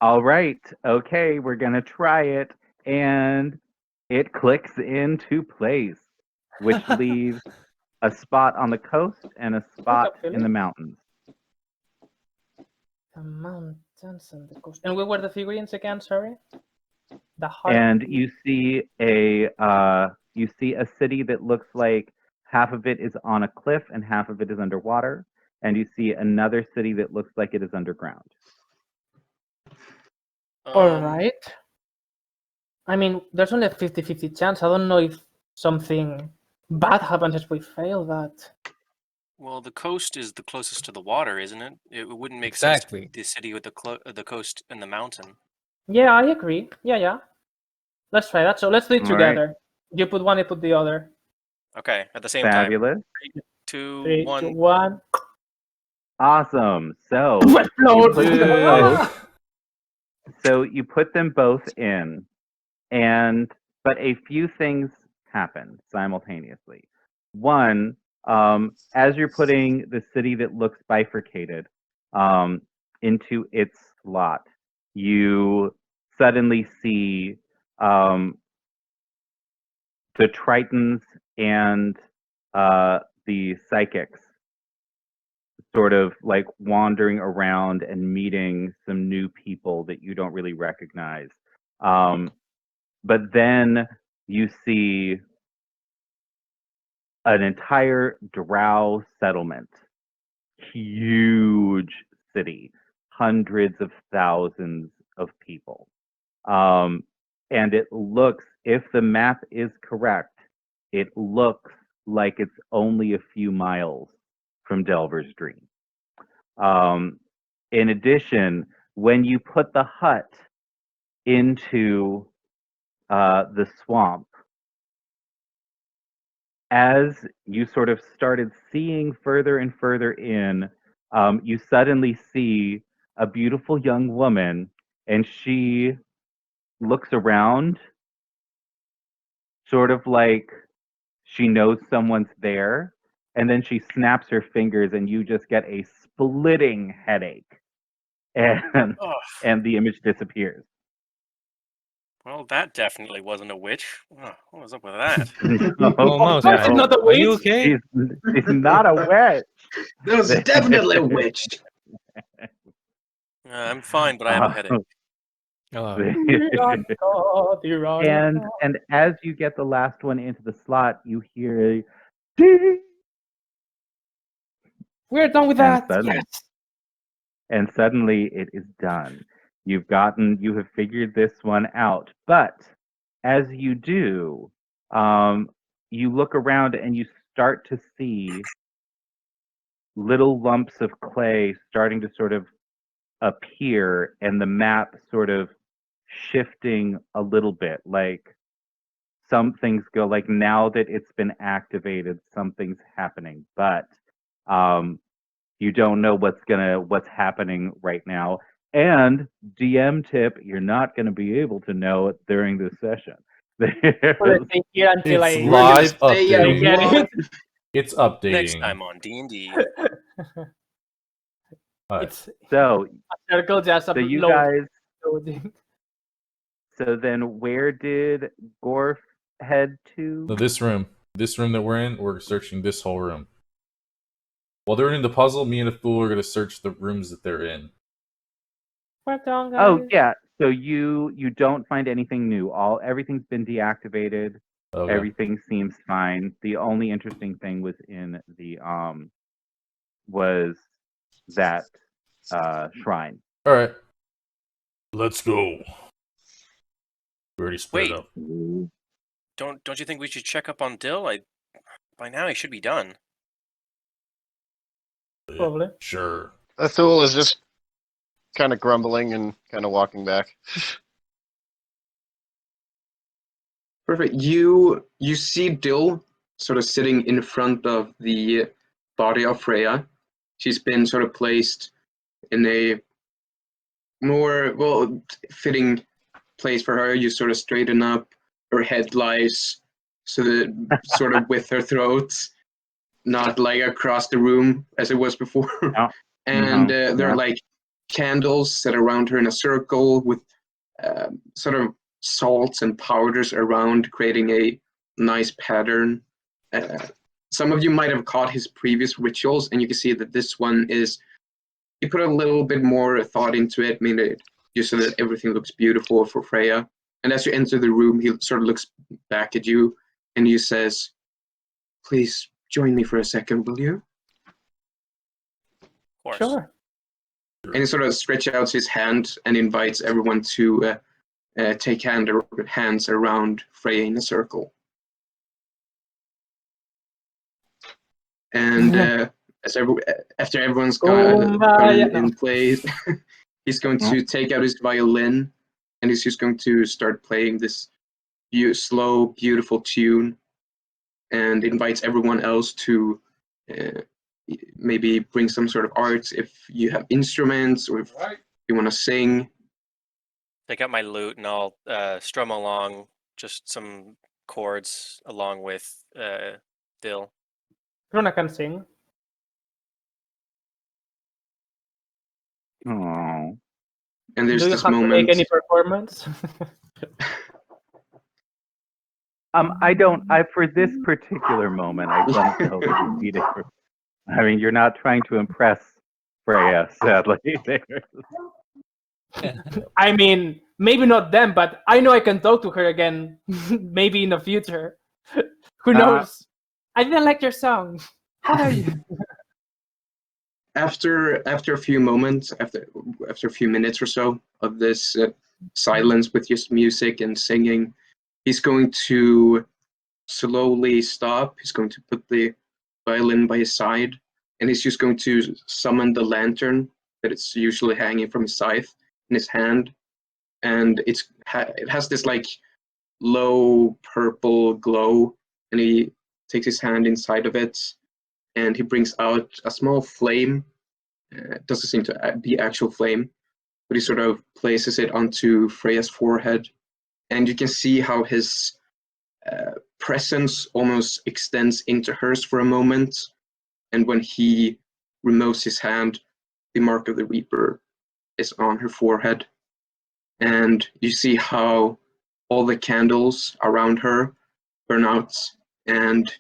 All right. Okay, we're going to try it. And it clicks into place, which leaves a spot on the coast and a spot in the mountains. The mountains and the coast. And what were the figurines again? Sorry. The heart. And you see a city that looks like half of it is on a cliff and half of it is underwater, and you see another city that looks like it is underground. All right. I mean, there's only a 50-50 chance. I don't know if something bad happens if we fail that. Well, the coast is the closest to the water, isn't it? It wouldn't make Exactly. sense to the city with the coast and the mountain. Yeah, I agree. Yeah. Let's try that. So let's do it All right. together. You put one, I put the other. Okay, at the same time. Fabulous. 2, 3, 1. 2, 1. Awesome. So Explode. you put them both. So you put them both in, but a few things happen simultaneously. One, as you're putting the city that looks bifurcated into its slot, you suddenly see the Tritons and the psychics sort of like wandering around and meeting some new people that you don't really recognize. But then you see an entire drow settlement, huge city, hundreds of thousands of people. And it looks, if the map is correct, it looks like it's only a few miles from Delver's Dream. In addition, when you put the hut into the swamp, as you sort of started seeing further and further in, you suddenly see a beautiful young woman, and she looks around, sort of like she knows someone's there, and then she snaps her fingers, and you just get a splitting headache, and the image disappears. Well, that definitely wasn't a witch. Oh, what was up with that? Almost. course it's not a Are you witch. okay? She's not a witch. That was definitely a witch. I'm fine, but I have a headache. Oh, and as you get the last one into the slot, you hear a ding, We're done with And that. suddenly- Yes. and suddenly it is done. You have figured this one out. But as you do, you look around and you start to see little lumps of clay starting to sort of appear, and the map sort of shifting a little bit. Like some things go, like now that it's been activated, something's happening, but you don't know what's happening right now. And DM tip, you're not going to be able to know it during this session. Well, let's stay here until It's I live stay at updating. get it. It's updating. Next time on D&D. Alright. It's So, a circle just so you upload- guys, loading. so then where did Gorf head to? No, this room that we're in, we're searching this whole room. While they're in the puzzle, me and the fool are going to search the rooms that they're in. We're done, guys. Oh yeah, so you don't find anything new. Everything's been deactivated. Okay. Everything seems fine. The only interesting thing was in the was that shrine. All right. Let's go. We already split Wait. up. Don't you think we should check up on Dill? By now he should be done. Probably. Sure. Athul is just kind of grumbling and kind of walking back. Perfect. You see Dill sort of sitting in front of the body of Freya. She's been sort of placed in a more fitting place for her. You sort of straighten up. Her head lies so that sort of with her throat, not like across the room as it was before. Yeah. And Mhm. there Yeah. are like candles set around her in a circle with sort of salts and powders around, creating a nice pattern. Some of you might have caught his previous rituals, and you can see that this one is you put a little bit more thought into it, made it just so that everything looks beautiful for Freya. And as you enter the room, he sort of looks back at you and he says, "Please join me for a second, will you?" Of course. Sure. And he sort of stretches out his hand and invites everyone to take hands around Freya in a circle. And after everyone's gone in place, he's going to take out his violin and he's just going to start playing this slow, beautiful tune and invites everyone else to maybe bring some sort of art if you have instruments or if you want to sing. Take out my lute and I'll strum along just some chords along with Dill. Runa can sing. Oh. And there's Do you this have moment. to make any performance? I don't. For this particular moment, I don't know that you need it. I mean, you're not trying to impress Freya, sadly. I mean, maybe not them, but I know I can talk to her again. Maybe in the future. Who knows? I didn't like your song. How are you? After a few moments, after a few minutes or so of this silence with just music and singing, he's going to slowly stop. He's going to put the violin by his side, and he's just going to summon the lantern that it's usually hanging from his scythe in his hand, and it has this like low purple glow, and he takes his hand inside of it, and he brings out a small flame. It doesn't seem to be actual flame, but he sort of places it onto Freya's forehead, and you can see how his presence almost extends into hers for a moment, and when he removes his hand, the mark of the Reaper is on her forehead, and you see how all the candles around her burn out, and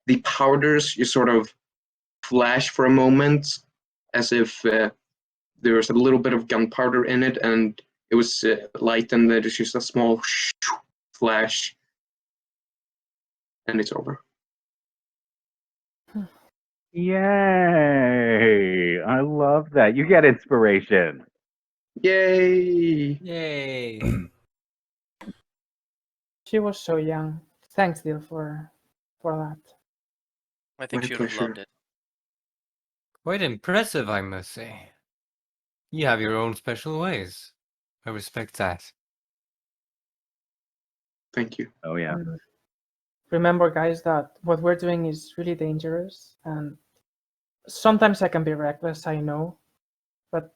the powders you sort of flash for a moment as if there was a little bit of gunpowder in it, and it was light, and there's just a small flash, and it's over. Yay! I love that. You get inspiration. Yay! Yay! She was so young. Thanks, Dill, for that. I think My she would have pleasure. loved it. Quite impressive, I must say. You have your own special ways. I respect that. Thank you. Oh yeah. Remember, guys, that what we're doing is really dangerous, and sometimes I can be reckless, I know, but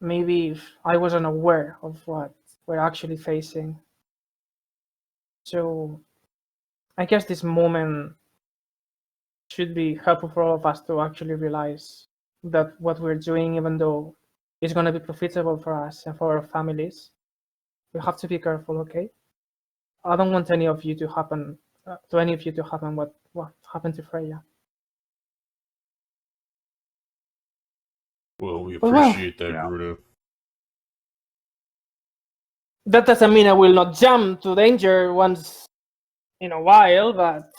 maybe if I wasn't aware of what we're actually facing. So I guess this moment should be helpful for all of us to actually realize that what we're doing, even though it's going to be profitable for us and for our families, we have to be careful, okay? I don't want any of you to happen what happened to Freya. Well, we Well, appreciate that, yeah. Gruda. That doesn't mean I will not jump to danger once in a while, but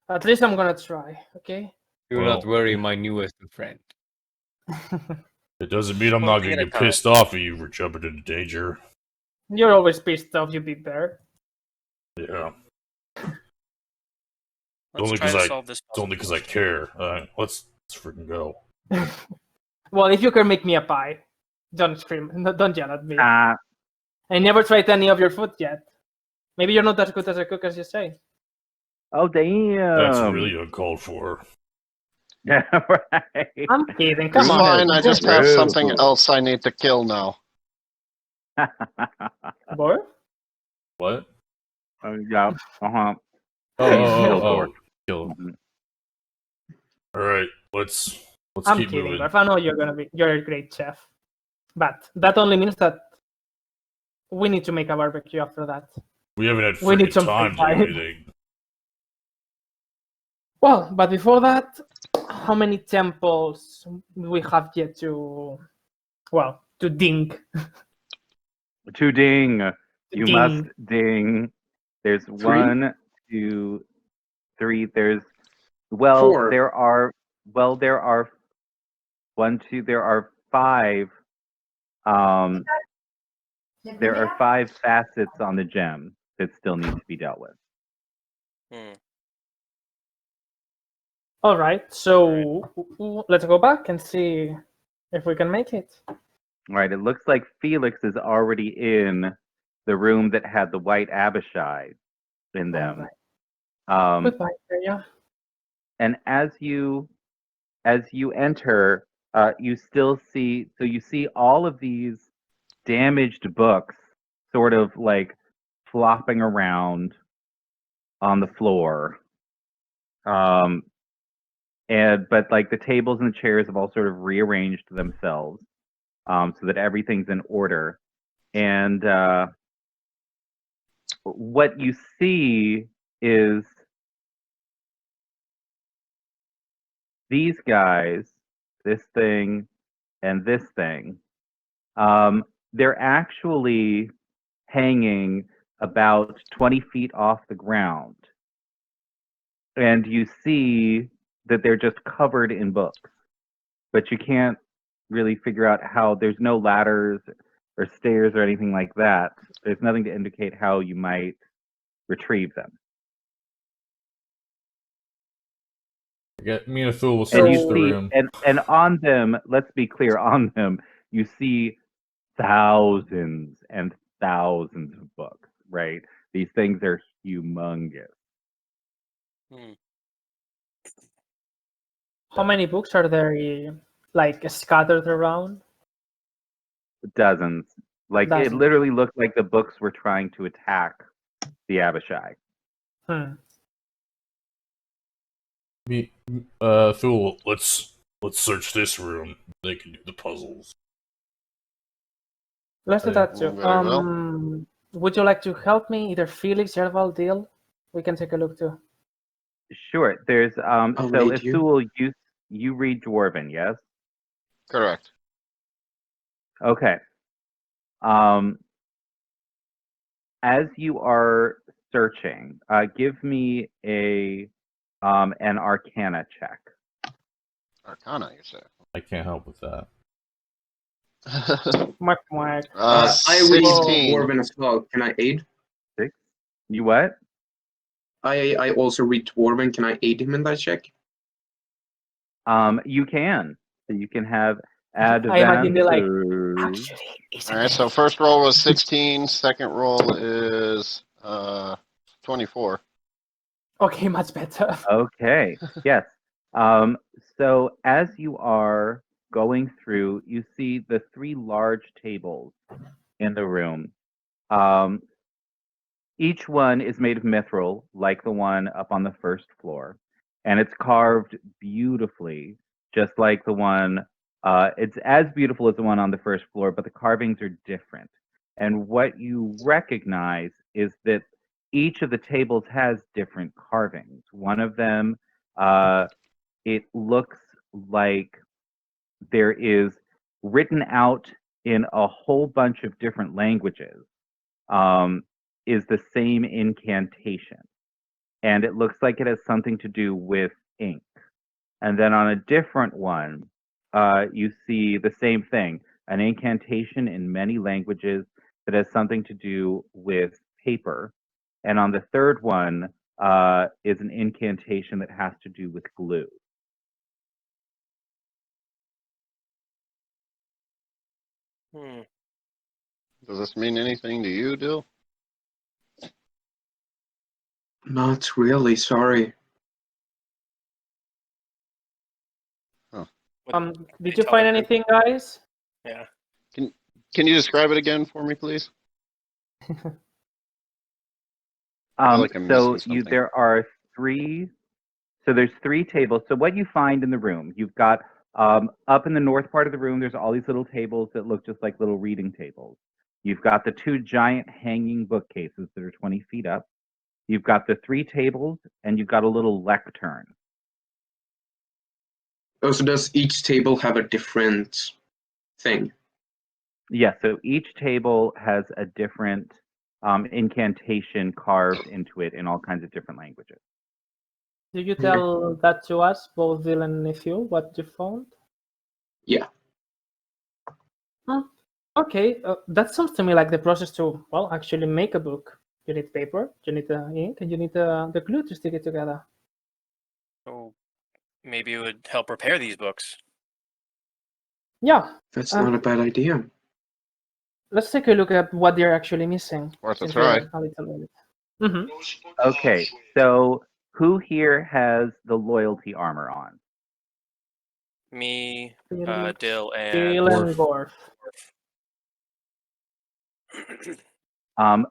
at least I'm gonna try, okay? Do not worry, my newest friend. It doesn't mean I'm One not thing gonna at a get time. pissed off at you for jumping into danger. You're always pissed off, you big bear. Yeah. Let's Only try 'cause to solve this. It's only because I care. Let's freaking go. Well, if you can make me a pie, don't scream, don't yell at me. Ah, I never tried any of your food yet. Maybe you're not as good as a cook as you say. oh damn. That's really uncalled for. Yeah, right. I'm kidding, It's come on. fine. I just have True. something else I need to kill now. Boy? What? Yeah. Uh-huh. Oh. Kill him. Mhm. Alright, let's I'm keep kidding, moving. Garf. I know you're a great chef. But that only means that we need to make a barbecue after that. We haven't had We need freaking some time to free do time. anything. Well, but before that, how many temples we have yet to ding? To ding. You Ding. must ding. There's 1, 2, 3. There Four. are 1, 2. There are 5. There are 5 facets on the gem that still need to be dealt with. Hmm. All right, so let's go back and see if we can make it. Right. It looks like Felix is already in the room that had the white Abishai in them. Goodbye, Freya. And as you enter, you still see. So you see all of these damaged books, sort of like flopping around on the floor. But like the tables and the chairs have all sort of rearranged themselves, so that everything's in order. And what you see is these guys, this thing, and this thing. They're actually hanging about 20 feet off the ground. And you see that they're just covered in books. But you can't really figure out how. There's no ladders or stairs or anything like that. There's nothing to indicate how you might retrieve them. Me and Thule will And search you the see, room. and on them, let's be clear, on them, you see thousands and thousands of books, right? These things are humongous. Hmm. How many books are there, like scattered around? Dozens. Like, it Dozens. literally looked like the books were trying to attack the Abishai. Thule, let's search this room. They can do the puzzles. Let's do that too. Very well. Would you like to help me, either Felix, Jerval, Dil? We can take a look too. Sure. There's I'll so read if you. Thule, you read Dwarven, yes? Correct. Okay. As you are searching, give me an Arcana check. Arcana, you say? I can't help with that. Mark, Mark. I read 16. Dwarven as well. Can I aid? 6. You what? I also read Dwarven. Can I aid him in that check? You can. So you can have I imagine they're like, advantage. actually, it's All right, so first roll was 16. Second roll is 24. okay, much better. Okay. Yes. So as you are going through, you see the 3 large tables in the room. Each one is made of mithril, like the one up on the first floor, and it's carved beautifully, just like the one. It's as beautiful as the one on the first floor, but the carvings are different. And what you recognize is that each of the tables has different carvings. One of them, it looks like there is written out in a whole bunch of different languages. Is the same incantation. And it looks like it has something to do with ink. And then on a different one, you see the same thing, an incantation in many languages that has something to do with paper. And on the third one is an incantation that has to do with glue. Hmm. Does this mean anything to you, Dill? Not really. Sorry. What Did they you tell find the group? anything, guys? Yeah. Can you describe it again for me, please? I feel like I'm So missing something. there are 3. So there's 3 tables. So what you find in the room, you've got up in the north part of the room, there's all these little tables that look just like little reading tables. You've got the 2 giant hanging bookcases that are 20 feet up. You've got the 3 tables, and you've got a little lectern. Oh, so does each table have a different thing? Yeah, so each table has a different incantation carved into it in all kinds of different languages. Did you tell that to us, both Dylan and Nephew, what you found? Yeah. Okay, that sounds to me like the process to, well, actually make a book. You need paper, you need ink, and you need the glue to stick it together. So maybe it would help prepare these books. Yeah, That's Um, not a bad idea. let's take a look at what they're actually missing. Worth a since try. we're a little late. Mhm. Okay, so who here has the loyalty armor on? Me, Felix, Dill, and Dylan, Gorf. Gorf.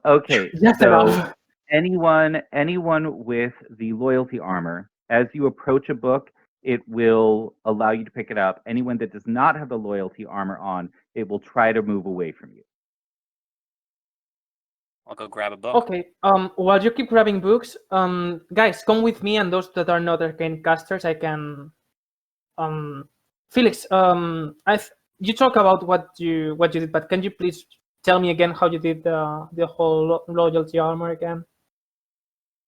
Okay, Yes, so enough. anyone with the loyalty armor, as you approach a book, it will allow you to pick it up. Anyone that does not have the loyalty armor on, it will try to move away from you. I'll go grab a book. Okay. While you keep grabbing books, guys, come with me, and those that are not arcane casters, I can. Felix, you talk about what you did, but can you please tell me again how you did the whole loyalty armor again?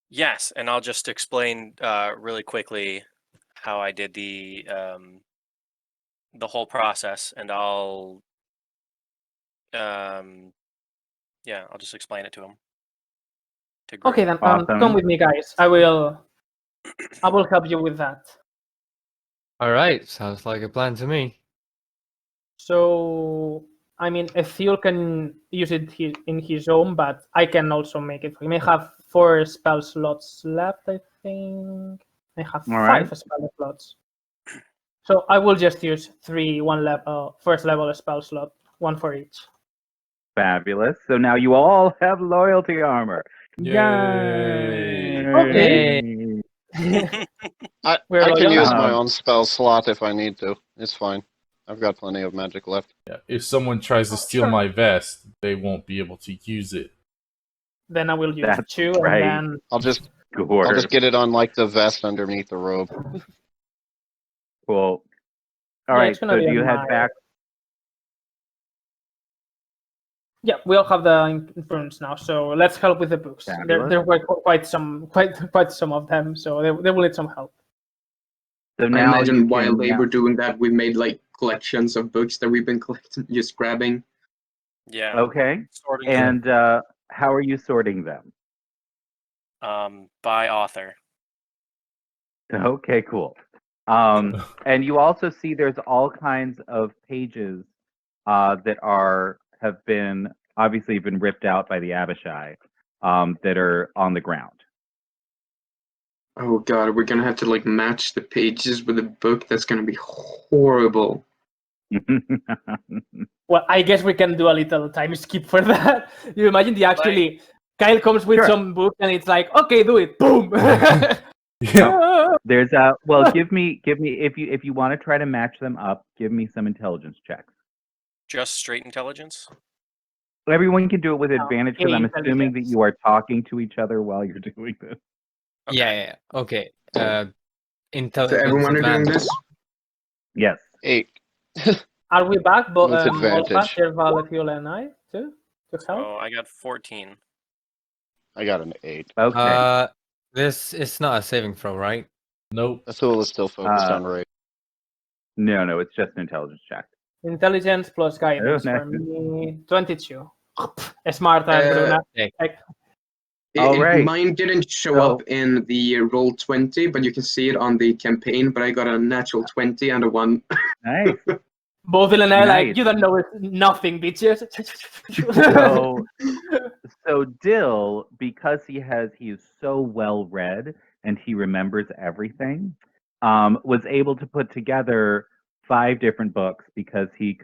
Yes, and I'll just explain really quickly how I did the whole process, and I'll I'll just explain it to him. To Gru. Okay, then Awesome. come with me, guys. I will help you with that. All right, sounds like a plan to me. So, I mean, Ethiel can use it in his own, but I can also make it. We may have 4 spell slots left, I think. I have All 5 right. spell slots. So I will just use 3 first level spell slot, 1 for each. Fabulous. So now you all have loyalty armor. Yay. Okay. I We're can loyal. use my Um, own spell slot if I need to. It's fine. I've got plenty of magic left. Yeah, if someone tries to steal Sure. my vest, they won't be able to use it. Then I will use That's 2, right. and then I'll just Gorf. get it on like the vest underneath the robe. Cool. All Yeah, right. it's gonna So be do you on head my- back? yeah, we all have the influence now. So let's help with the books. Fabulous. There were quite some of them, so they will need some help. So I now you imagine while can they now- were doing that, we made like collections of books that we've been collecting, just grabbing. Yeah. Okay. Sorting them, And how are you sorting them? by author. Okay, cool. And you also see there's all kinds of pages that have been obviously been ripped out by the Abishai that are on the ground. Oh god, we're gonna have to like match the pages with a book. That's gonna be horrible. Well, I guess we can do a little time skip for that. You imagine actually Kyle comes with Sure. some book and it's like, okay, do it, boom. Yeah. There's well, give me if you want to try to match them up, give me some intelligence checks. Just straight intelligence. Everyone can do it with advantage because I'm intelligence. assuming that you are talking to each other while you're doing this. Okay. Yeah. Okay. So Intelligence everyone are doing advantage. this? Yes. 8. Are we back? But With all of us, advantage. Derval, Fiola, and I, too, to help? Oh, I got 14. I got an 8. Okay. This is not a saving throw, right? Nope. Athul is still focused on rage. No, it's just an intelligence check. Intelligence plus guidance Oh, for nice. me, 22. Smarter, Uh, Bruna. Okay. Like, All right. Mine didn't show So- up in the roll 20, but you can see it on the campaign. But I got a natural 20 and a 1. Nice. both Dylan and I, like, Nice. you don't know nothing, bitches. So Dill, because he is so well read and he remembers everything, was able to put together 5 different books because he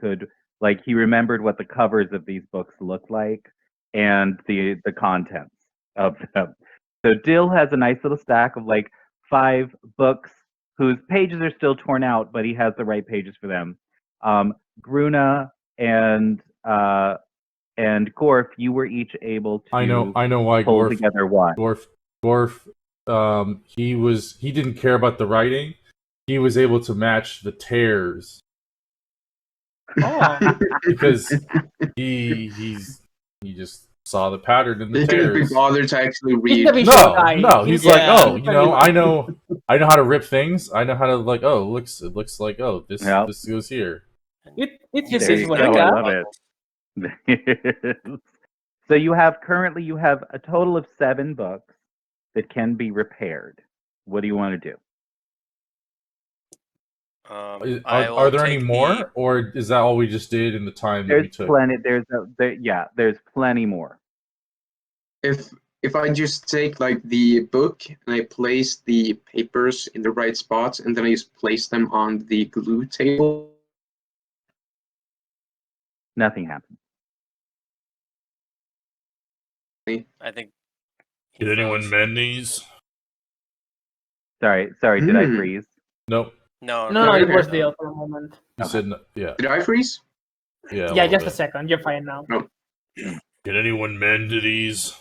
remembered what the covers of these books looked like and the contents of them. So Dill has a nice little stack of like 5 books whose pages are still torn out, but he has the right pages for them. Gruna and Gorf, you were each able to I know why pull Gorf together what? he didn't care about the writing. he was able to match the tears Oh, because he just saw the pattern in the He couldn't be tears. bothered to actually he's the read. visual No, guy. no, he's like, Yeah. oh, I know how to rip things. I know how to like, oh, it looks like, oh, this Yep. this goes here. It's You his There see you visual, go. that I yeah. love it. So you have a total of 7 books that can be repaired. What do you want to do? I Are will there any take more, or is that all we just did in the time that we There's took? plenty. There's plenty more. If I just take like the book and I place the papers in the right spots and then I just place them on the glue table. Nothing happened. I think. he Did anyone froze. mend these? Sorry. Did I Hmm. freeze? Nope. No, No, it Okay. was Dale for a moment. You Okay. said no, yeah. Did I freeze? Yeah. Yeah, little just a bit. second. You're fine now. Did anyone mend these?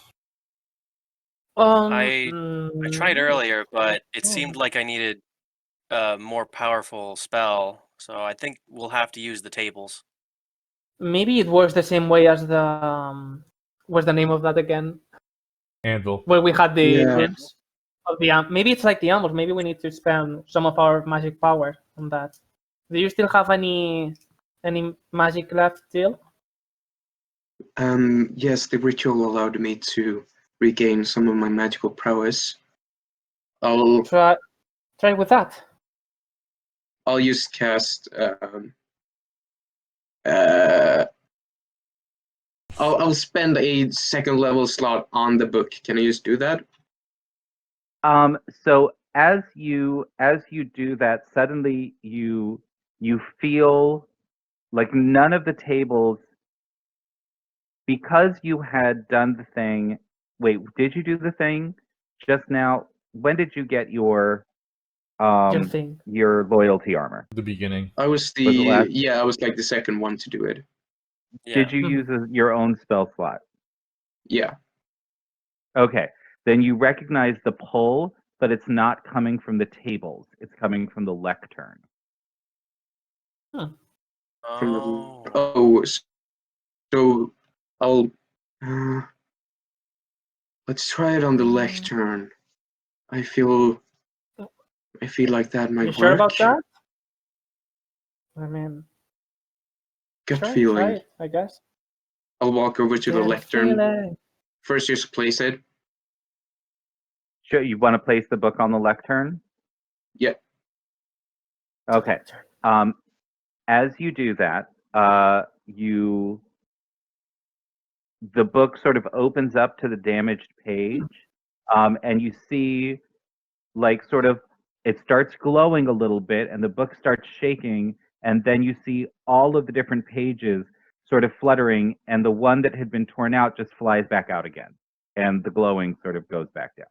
I tried No. earlier, but it seemed Oh. like I needed a more powerful spell, so I think we'll have to use the tables. Maybe it works the same way as the what's the name of that again? Anvil. Where we had the Yeah. ribs of the maybe it's like the ambush. Maybe we need to spend some of our magic power on that. Do you still have any magic left still? Yes, the ritual allowed me to regain some of my magical prowess. I'll Try with that. just cast I'll spend a second level slot on the book. Can I just do that? So as you do that, suddenly you feel like none of the tables, because you had done the thing. Wait, did you do the thing just now? When did you get your Your thing. your loyalty armor? The beginning. I was Was it last? I was like the second one to do it. Yeah. Did you use your own spell slot? Yeah. Okay, then you recognize the pull, but it's not coming from the tables. It's coming from the lectern. From Oh. the so I'll let's try it on the lectern. I feel like that might You work. sure about that? I mean, Gut try feeling. it, I guess. I'll walk over to the Good lectern. feeling. First, just place it. Sure, you want to place the book on the lectern? Yeah. Okay. As you do that, the book sort of opens up to the damaged page, and you see, like, sort of, it starts glowing a little bit, and the book starts shaking, and then you see all of the different pages sort of fluttering, and the one that had been torn out just flies back out again, and the glowing sort of goes back down.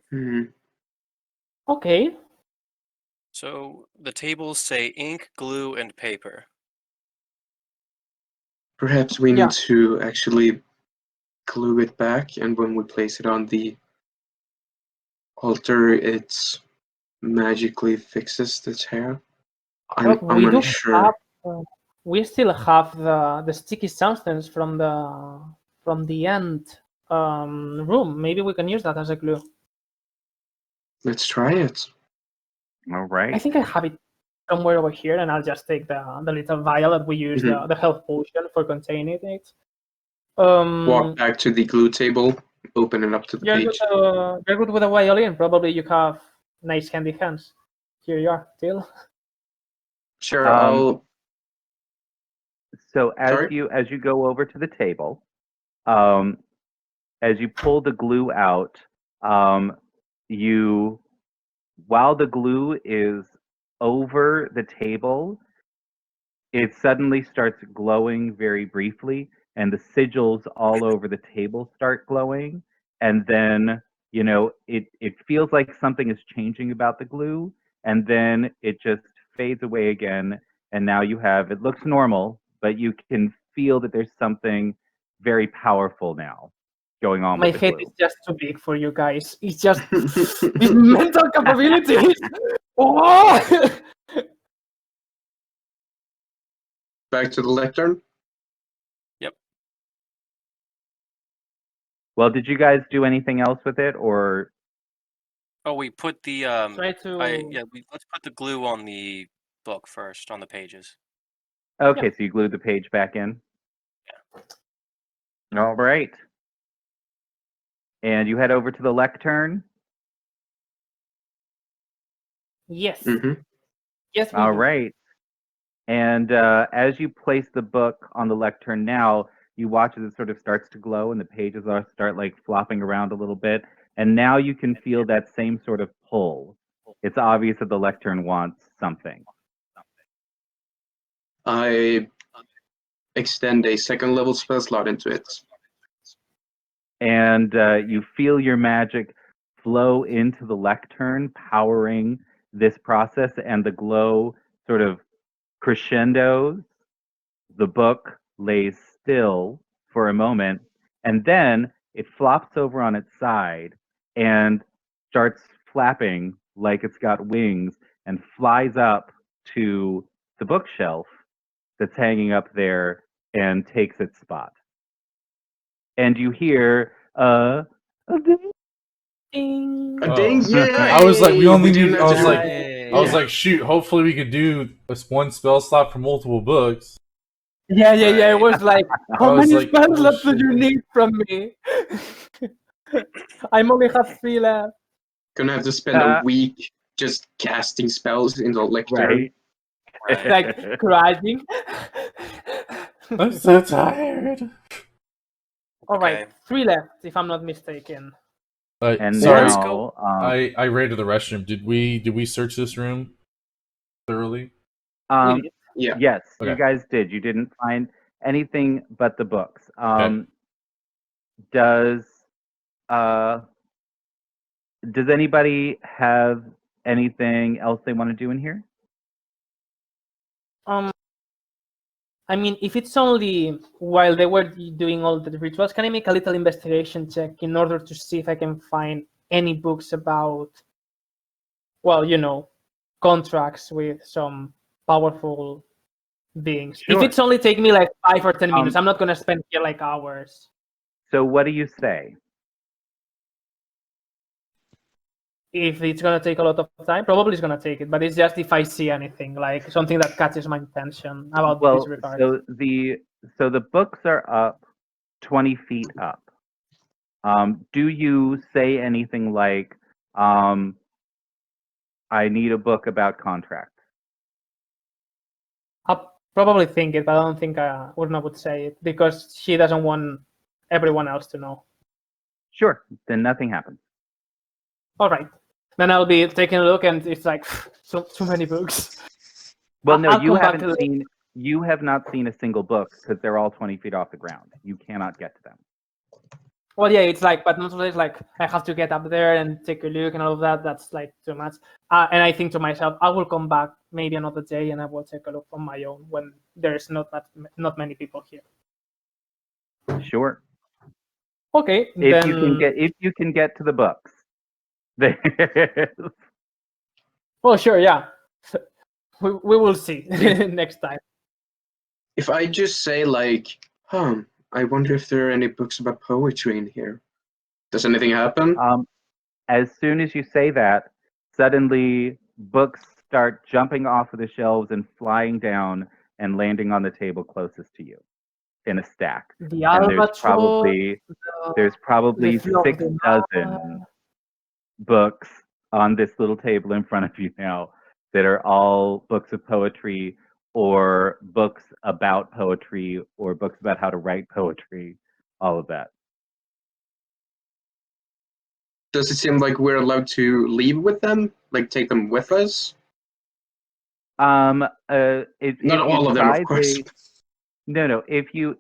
Hmm. Okay. So the tables say ink, glue, and paper. Perhaps we Yeah. need to actually glue it back, and when we place it on the altar, it magically fixes the tear. I'm we do unsure. have. We still have the sticky substance from the end room. Maybe we can use that as a glue. Let's try it. All right. I think I have it somewhere over here, and I'll just take the little vial that we use, the health potion for containing it. Walk back to the glue table, open it up to the page. You're good with a violin. Probably you have nice handy hands. Here you are, Till. Sure, So as Sorry? you go over to the table, as you pull the glue out, while the glue is over the table, it suddenly starts glowing very briefly, and the sigils all over the table start glowing, and then it feels like something is changing about the glue, and then it just fades away again, and now it looks normal, but you can feel that there's something very powerful now going on My with the head glue. is just too big for you guys. It's just these mental capabilities. Oh! Back to the lectern. Well, did you guys do anything else with it, or Oh, we put the Try to. let's put the glue on the book first, on the pages. okay? So you glued the page back in. All right. And you head over to the lectern. Yes. Hmm. Yes. We All do. right. And as you place the book on the lectern now, you watch as it sort of starts to glow and the pages start like flopping around a little bit. And now you can feel that same sort of pull. It's obvious that the lectern wants something. I extend a second level spell slot into it. And you feel your magic flow into the lectern, powering this process, and the glow sort of crescendos. The book lays still for a moment, and then it flops over on its side and starts flapping like it's got wings and flies up to the bookshelf that's hanging up there and takes its spot. And you hear a ding. Ding. A ding! Oh. Yay! I was like, we only didn't need. have to do it. Yay. I was like, shoot. Hopefully, we could do this one spell slot for multiple books. Yeah. It Right. was like, I how was many like, spell oh, slots do shit. you need from me? I only have 3 left. Gonna have to spend a week just casting spells in the lectern. Right. Like crying. I'm so tired. All right, Okay. 3 left, if I'm not mistaken. And Sorry, now, I ran to the restroom. Did we search this room thoroughly? We did. Yeah. yes, you Okay. guys did. You didn't find anything but the books. Okay. Does does anybody have anything else they want to do in here? I mean, if it's only while they were doing all the rituals, can I make a little investigation check in order to see if I can find any books about, well, contracts with some powerful beings? Sure. If it's only take me like 5 or 10 minutes, I'm not gonna spend here like hours. So what do you say? If it's gonna take a lot of time, probably it's gonna take it. But it's just if I see anything, like something that catches my attention about Well, this regard. so the books are up 20 feet up. Do you say anything like, I need a book about contracts? I'll probably think it, but I don't think Urna would say it because she doesn't want everyone else to know. Sure, then nothing happens. All right. Then I'll be taking a look, and it's like too many books. Well, no, I'll you come back haven't to seen. You have not seen a single book because they're all 20 feet off the ground. You cannot get to them. Well, yeah, it's like, but not always like I have to get up there and take a look and all of that. That's like too much. And I think to myself, I will come back maybe another day and I will take a look on my own when there's not many people here. Sure. Okay, If then. you can get to the books. Well, sure, yeah. We will see next time. If I just say like, I wonder if there are any books about poetry in here. Does anything happen? As soon as you say that, suddenly books start jumping off of the shelves and flying down and landing on the table closest to you in a stack. The And albatross. there's probably the flow of 6 the dozen books on this little table in front of you now that are all books of poetry or books about poetry or books about how to write poetry, all of that. Does it seem like we're allowed to leave with them? Like take them with us? Not Not all of them, of course. No. If you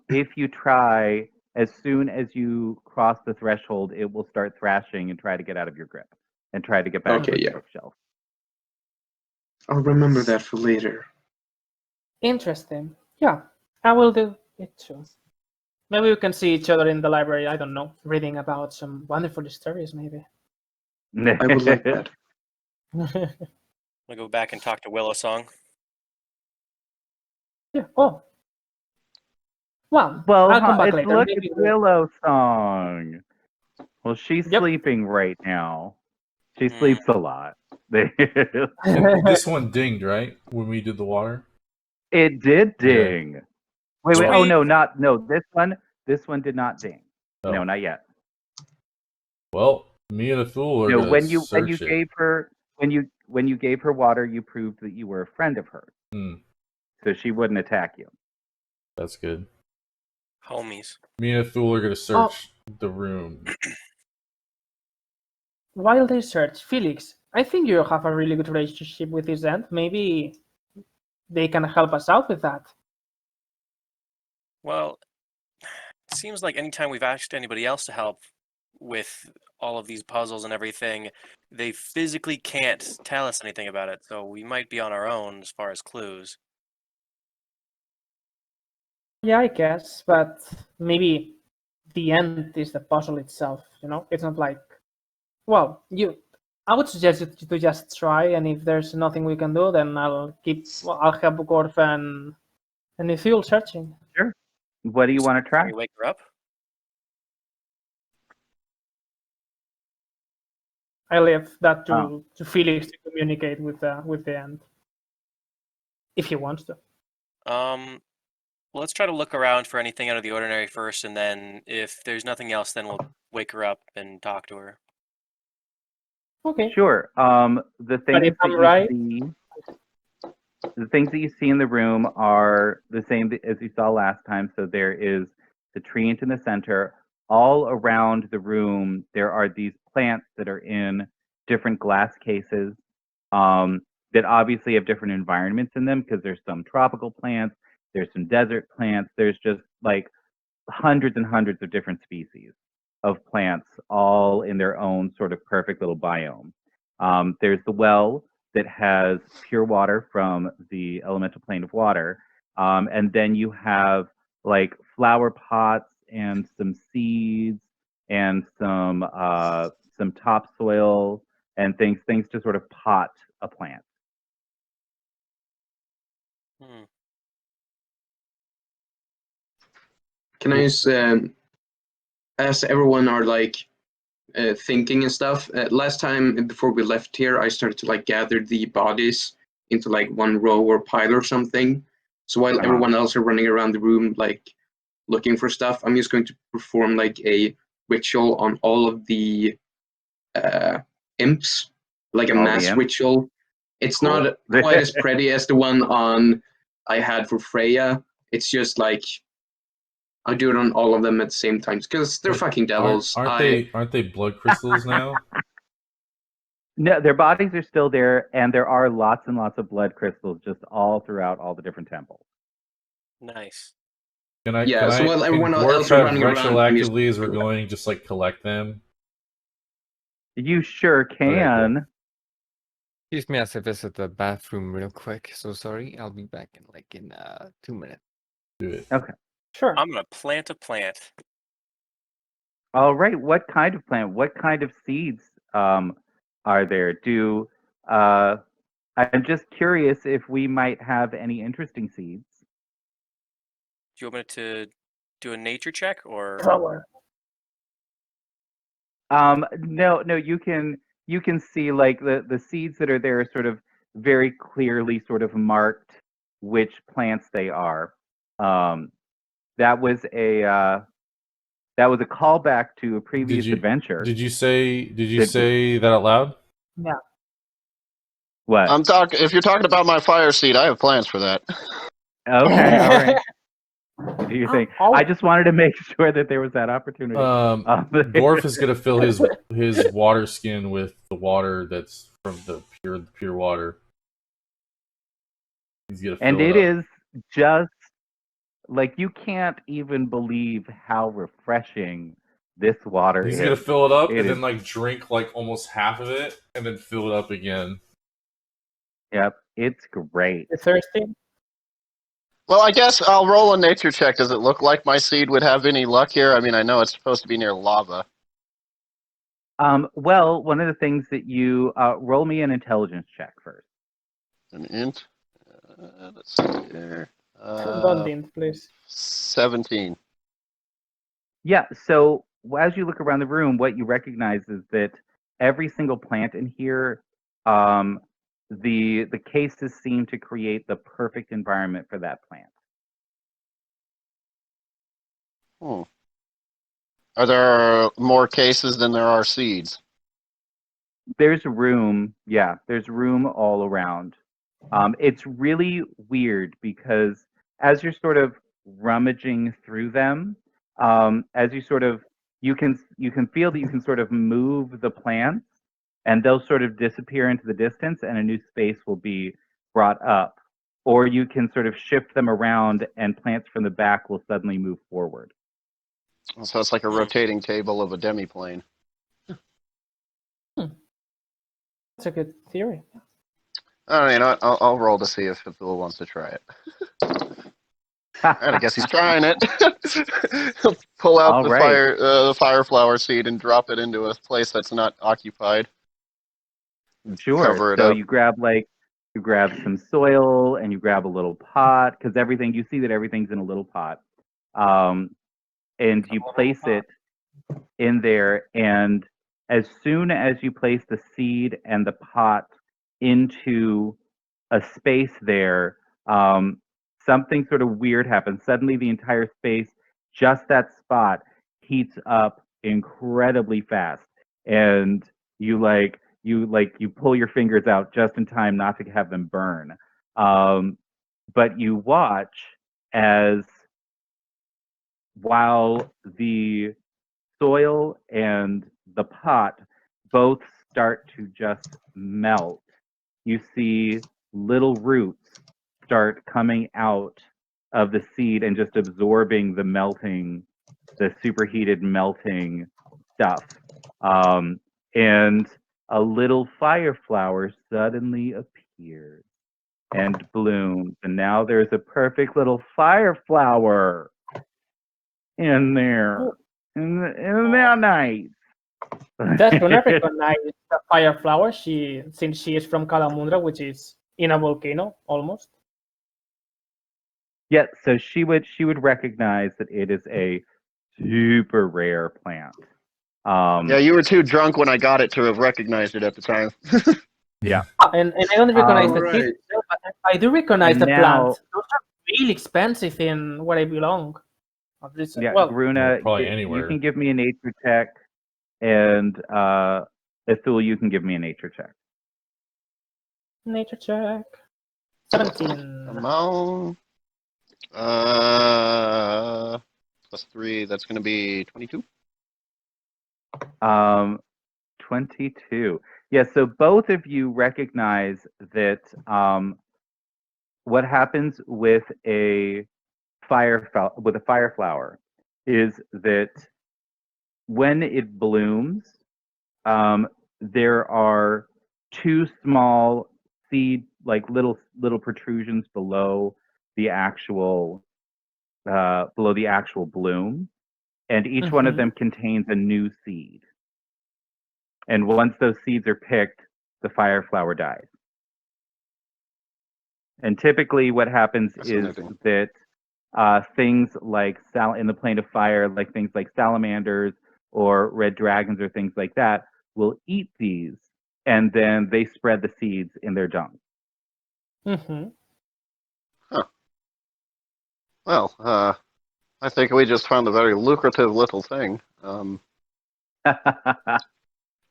try, as soon as you cross the threshold, it will start thrashing and try to get out of your grip and try to get back to the bookshelf. I'll remember that for later. Interesting. Yeah, I will do it too. Maybe we can see each other in the library. I don't know, reading about some wonderful stories, maybe. I would like that. I'll go back and talk to Willow Song. Yeah. Oh. Well, Well, I'll come back it's later. look, Maybe it's Willow Song. Well, she's Yep. sleeping right now. She Hmm. sleeps a lot. And this one dinged, right? When we did the water? It did Okay. ding. Wait. Should Oh we- no. This one did not ding. Oh. No, not yet. Well, me and Athul are No, gonna when you search it. gave her when you gave her water, you proved that you were a friend of hers, so she wouldn't attack you. That's good. Homies. Me and Athul are gonna search the room. While they search, Felix, I think you have a really good relationship with this end. Maybe they can help us out with that. Well, it seems like anytime we've asked anybody else to help with all of these puzzles and everything, they physically can't tell us anything about it. So we might be on our own as far as clues. Yeah, I guess, but maybe the end is the puzzle itself. You know, it's not like, well, I would suggest you to just try, and if there's nothing we can do, then I'll help Gorf and Ithil searching. Sure. What do you want to Can try? we wake her up? I leave that to Felix to communicate with the end, if he wants to. Well, let's try to look around for anything out of the ordinary first, and then if there's nothing else, then we'll wake her up and talk to her. Okay. Sure. The But things if that I'm you right, see, the things that you see in the room are the same as you saw last time. So there is the tree in the center. All around the room, there are these plants that are in different glass cases that obviously have different environments in them because there's some tropical plants, there's some desert plants, there's just like hundreds and hundreds of different species of plants, all in their own sort of perfect little biome. There's the well that has pure water from the elemental plane of water. And then you have like flower pots and some seeds and some topsoil and things to sort of pot a plant. Hmm. Can I just, as everyone are like thinking and stuff, last time before we left here, I started to like gather the bodies into like one row or pile or something. So while everyone else are running around the room like looking for stuff, I'm just going to perform like a ritual on all of the imps, like a All the mass imps? ritual. It's Cool. not quite as pretty as the one I had for Freya. It's just like I do it on all of them at the same time because they're fucking devils. Aren't they blood crystals now? No, their bodies are still there, and there are lots and lots of blood crystals just all throughout all the different temples. Nice. Can I? Yeah, Can so while everyone Dwarf else are have running around, I'm just- retroactively as we're going, just like collect them? You sure can. Excuse me as I visit the bathroom real quick. So sorry. I'll be back in 2 minutes. Do it. Okay. sure. I'm gonna plant a plant. All right. What kind of plant? What kind of seeds are there? I'm just curious if we might have any interesting seeds. Do you want me to do a nature check or? Flower. No, you can see like the seeds that are there are sort of very clearly sort of marked which plants they are. That was a callback to a previous adventure. Did you say that out loud? Yeah. What? If you're talking about my fire seed, I have plans for that. Okay, all right. Do you think? Oh. I just wanted to make sure that there was that opportunity. Gorf is gonna fill his water skin with the water that's from the pure water. He's gonna fill and it it up. is just like you can't even believe how refreshing this water He's is. gonna fill it up It and is- then like drink like almost half of it and then fill it up again. Yep, it's great. You thirsty? Well, I guess I'll roll a nature check. Does it look like my seed would have any luck here? I mean, I know it's supposed to be near lava. Well, one of the things that you roll me an intelligence check first. An int. Let's see here. Don't int, please. 17. Yeah. So as you look around the room, what you recognize is that every single plant in here, the cases seem to create the perfect environment for that plant. Hmm. Are there more cases than there are seeds? There's room. Yeah, there's room all around. It's really weird because as you're sort of rummaging through them, as you sort of you can feel that you can sort of move the plants, and they'll sort of disappear into the distance, and a new space will be brought up. Or you can sort of shift them around, and plants from the back will suddenly move forward. So it's like a rotating table of a demiplane. That's a good theory. I mean, I'll roll to see if Bill wants to try it. Alright, I guess he's trying it. He'll pull out All the right. fire flower seed and drop it into a place that's not occupied. Sure. Cover it So up. you grab some soil and you grab a little pot because you see that everything's in a little pot, and you place it in there. And as soon as you place the seed and the pot into a space there, something sort of weird happens. Suddenly, the entire space, just that spot, heats up incredibly fast, and you pull your fingers out just in time not to have them burn. But you watch as while the soil and the pot both start to just melt, you see little roots start coming out of the seed and just absorbing the superheated melting stuff. And a little fire flower suddenly appears and blooms. And now there's a perfect little fire flower in there. Isn't that nice? That's when I recognize the fire flower. Since she is from Calamundra, which is in a volcano almost. Yeah, so she would recognize that it is a super rare plant. Yeah, you were too drunk when I got it to have recognized it at the time. Yeah. And I don't recognize the seed, Right. but I do recognize And the now- plant. Those are really expensive in where I belong. At least, Yeah, well, Gruna, probably you anywhere. can give me a nature check, and Ithul, you can give me a nature check. nature check. 17. Come on. Plus 3, that's going to be 22. 22. Yeah, so both of you recognize that what happens with a fire flower is that when it blooms, there are two small seed, like little protrusions below the actual bloom, and each one of them contains a new seed. And once those seeds are picked, the fire flower dies. And typically, what happens is that things like in the plane of fire, like things like salamanders or red dragons or things like that, will eat these, and then they spread the seeds in their dung. Huh. Well, I think we just found a very lucrative little thing.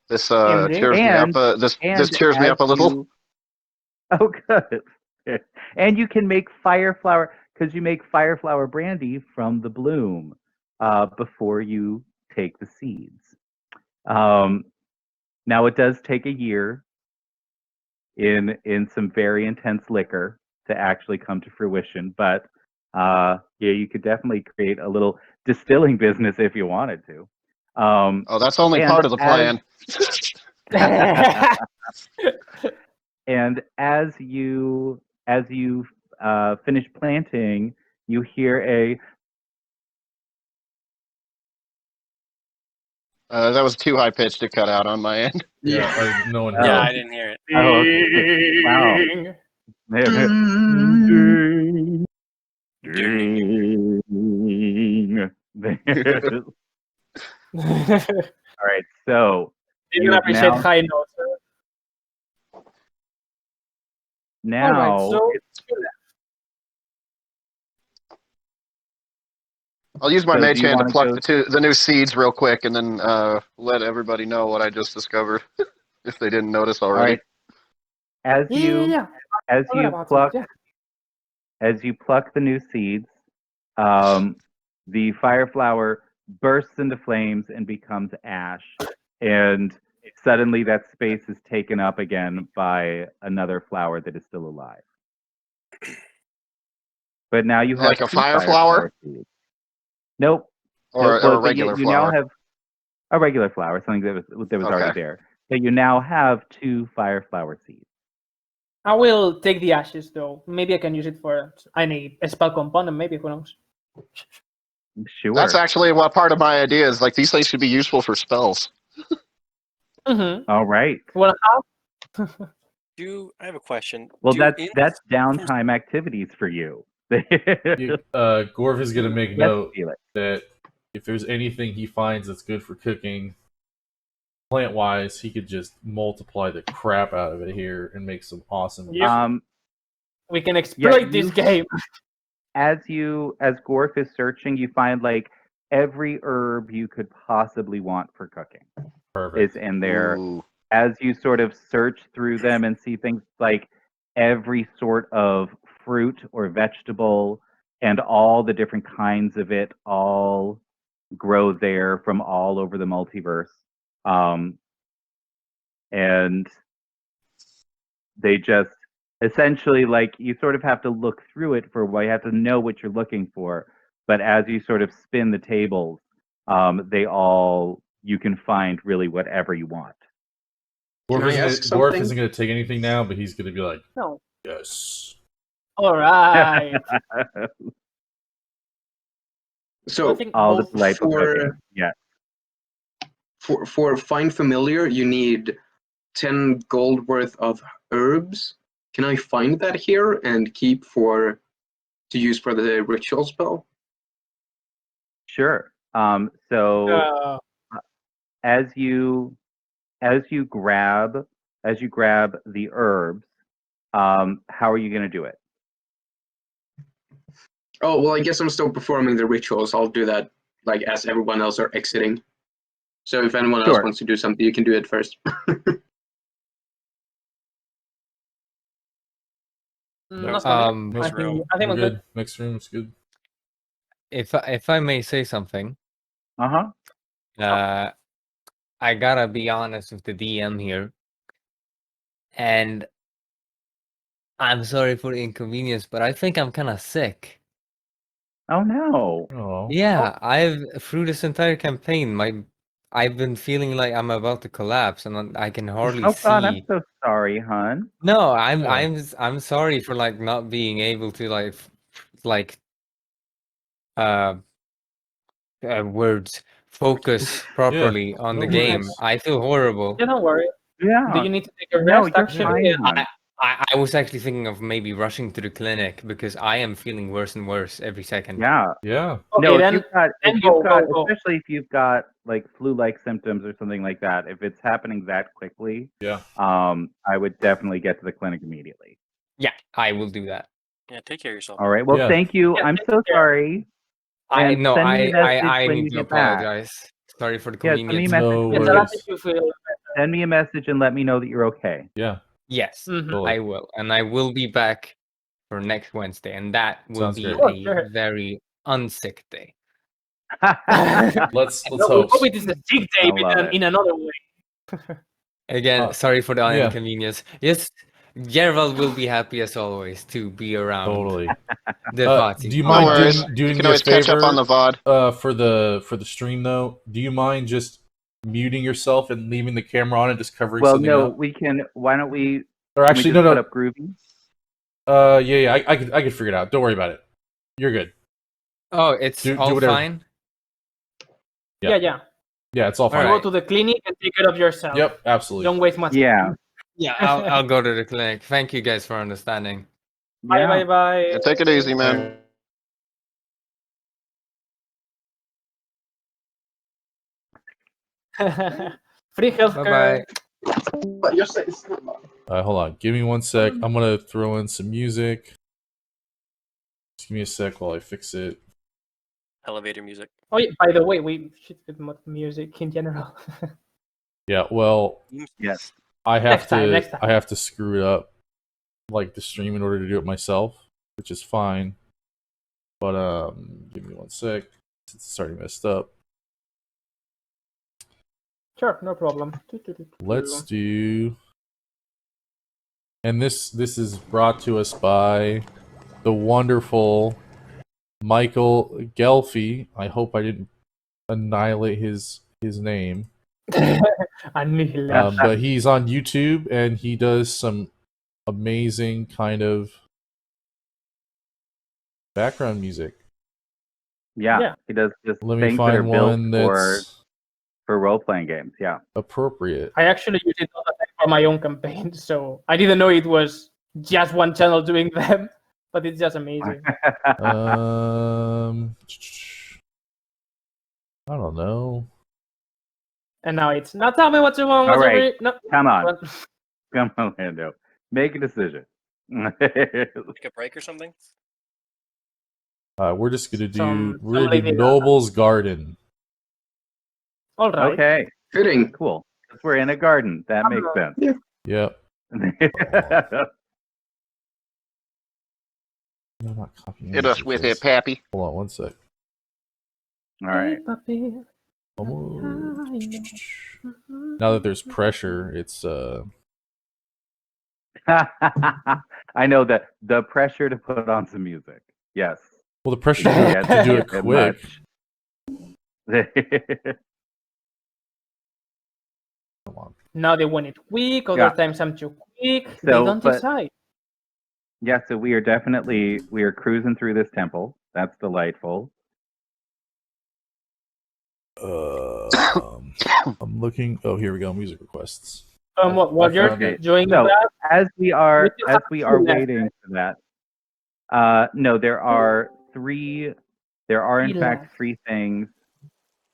This cheers me up. This cheers me up a little. Oh, good. And you can make fire flower, because you make fire flower brandy from the bloom before you take the seeds. Now, it does take a year in some very intense liquor to actually come to fruition, but yeah, you could definitely create a little distilling business if you wanted to. Oh, that's only part of the plan. And as you finish planting, you hear a That was too high pitched to cut out on my end. Yeah, no one heard Yeah, Oh. I didn't hear it. Oh, okay. Wow. Ding. All right, so You you can have appreciate now, high notes. now All right, so I'll use my So mage do you hand to wanna pluck go- the new seeds real quick, and then let everybody know what I just discovered, if they didn't notice all already. right. As yeah. as Forgot you about it, pluck yeah. as you pluck the new seeds, the fire flower bursts into flames and becomes ash, and suddenly that space is taken up again by another flower that is still alive. But now you have Like a two fire fire flower? seeds. Nope. Or, Nope. or a But regular you flower? now have a regular flower, something that was already Okay. there. But you now have two fire flower seeds. I will take the ashes though. Maybe I can use it for any spell component. Maybe, who knows? Sure. That's actually what part of my idea is. Like, these things should be useful for spells. Mm-hmm. All right. Well, how? I have a question. Well, Do that's downtime activities for you. Gorv is gonna make Yes, note Felix. that if there's anything he finds that's good for cooking, plant-wise, he could just multiply the crap out of it here and make some awesome. Yeah. We can exploit this game. As Gorf is searching, you find like every herb you could possibly want for cooking Perfect. is in there. Ooh. As you sort of search through them and see things like every sort of fruit or vegetable and all the different kinds of it all grow there from all over the multiverse. And they just essentially, like, you sort of have to look through it for what you have to know what you're looking for. But as you sort of spin the tables, you can find really whatever you want. Can I ask Gorf something? isn't gonna take anything now, but he's gonna be like, No. yes. All right. So I think All the both delightful cooking. Yeah. for Find Familiar, you need 10 gold worth of herbs. Can I find that here and keep to use for the ritual spell? Sure. So as you grab the herbs, how are you going to do it? Oh, well, I guess I'm still performing the rituals. I'll do that like as everyone else are exiting. So if anyone else Sure. wants to do something, you can do it first. Not No, I next think, room. I think We're we're good. good. Next room's good. If I may say something, Uh-huh. I gotta be honest with the DM here, and I'm sorry for the inconvenience, but I think I'm kind of sick. Oh no. Oh. Yeah, through this entire campaign, I've been feeling like I'm about to collapse, and I can hardly Oh God, I'm see. so sorry, hon. No, Yeah. I'm sorry for like not being able to like words focus properly on no the game. worries. I feel horrible. Yeah, don't worry. Do Yeah. you need to take a No, rest? you're Actually, fine, hon. I was actually thinking of maybe rushing to the clinic because I am feeling worse and worse every second. Yeah. Yeah. okay, No, then if go, you've got, go, go. especially if you've got like flu-like symptoms or something like that, if it's happening that quickly, Yeah. I would definitely get to the clinic immediately. Yeah, I will do that. Yeah, take care of yourself. All right. Well, Yeah. thank you. Yeah, I'm take so care. sorry. And send me a message I when need you to get back. apologize. Sorry for the Yeah, send me a convenience. message. No Yeah, when tell you- us worries. if you feel Send me a message and let me know that you're okay. Yeah. Yes, Mhm. Totally. I will, and I will be back for next Wednesday, and that will Sounds be great. Oh, a sure. very unsick day. Let's No, hope. hope it is a sick day, I but love then it. in another way. Again, sorry for the yeah. inconvenience. Yes, Gerald will be happy as always to be around Totally. the Do party. you No mind worries. doing You can me a always catch up favor? on the VOD. For the stream though, do you mind just muting yourself and leaving the camera on and just covering Well, something no, up? we can. Why don't we? Or Can we actually, just no, put no. up Groovy? Yeah. I could figure it out. Don't worry about it. You're good. Oh, it's Do all whatever. fine. Yeah. Yeah. Yeah, it's all fine. All right. Go to the clinic and take care of yourself. Yep, absolutely. Don't waste much Yeah. time. Yeah, I'll go to the clinic. Thank you guys for understanding. Bye. Yeah, take it easy, man. Free healthcare. Bye-bye. Hold on. Give me 1 sec. I'm gonna throw in some music. Just give me a sec while I fix it. Elevator music. Oh, yeah, by the way, we should put more music in general. Yeah, well, Yes. I have Next time. I have to screw it up, like the stream, in order to do it myself, which is fine. But give me 1 sec. It's already messed up. Sure, no problem. Let's do. And this is brought to us by the wonderful Michael Gelfi. I hope I didn't annihilate his name. Annihilation. But he's on YouTube and he does some amazing kind of background music. Yeah. He does just Let me things that are find built one that's for role playing games. Yeah. appropriate. I actually use it all the time for my own campaign, so I didn't know it was just one channel doing them, but it's just amazing. I don't know. And now it's now tell me what you want. All right. No. Come on. Come on, Lando. Make a decision. Take a break or something. We're just gonna do somebody did that. Noble's Garden. All right. Okay. Fitting. Cool. Because we're in a garden. That makes sense. Yep. I'm not copying Hit us with it, this. Pappy. Hold on 1 sec. All right. Now that there's pressure, it's I know that the pressure to put on some music. Yes. well, the pressure Yeah, to do it bit quick. much. Come on. Now they want it quick. Other Yeah. times I'm too quick. So, they don't but- decide. Yeah, so we are cruising through this temple. That's delightful. I'm looking. Oh, here we go. Music requests. While you're Okay. doing So that, as we are We still have two left, waiting for that, no, there are in Three fact left. 3 things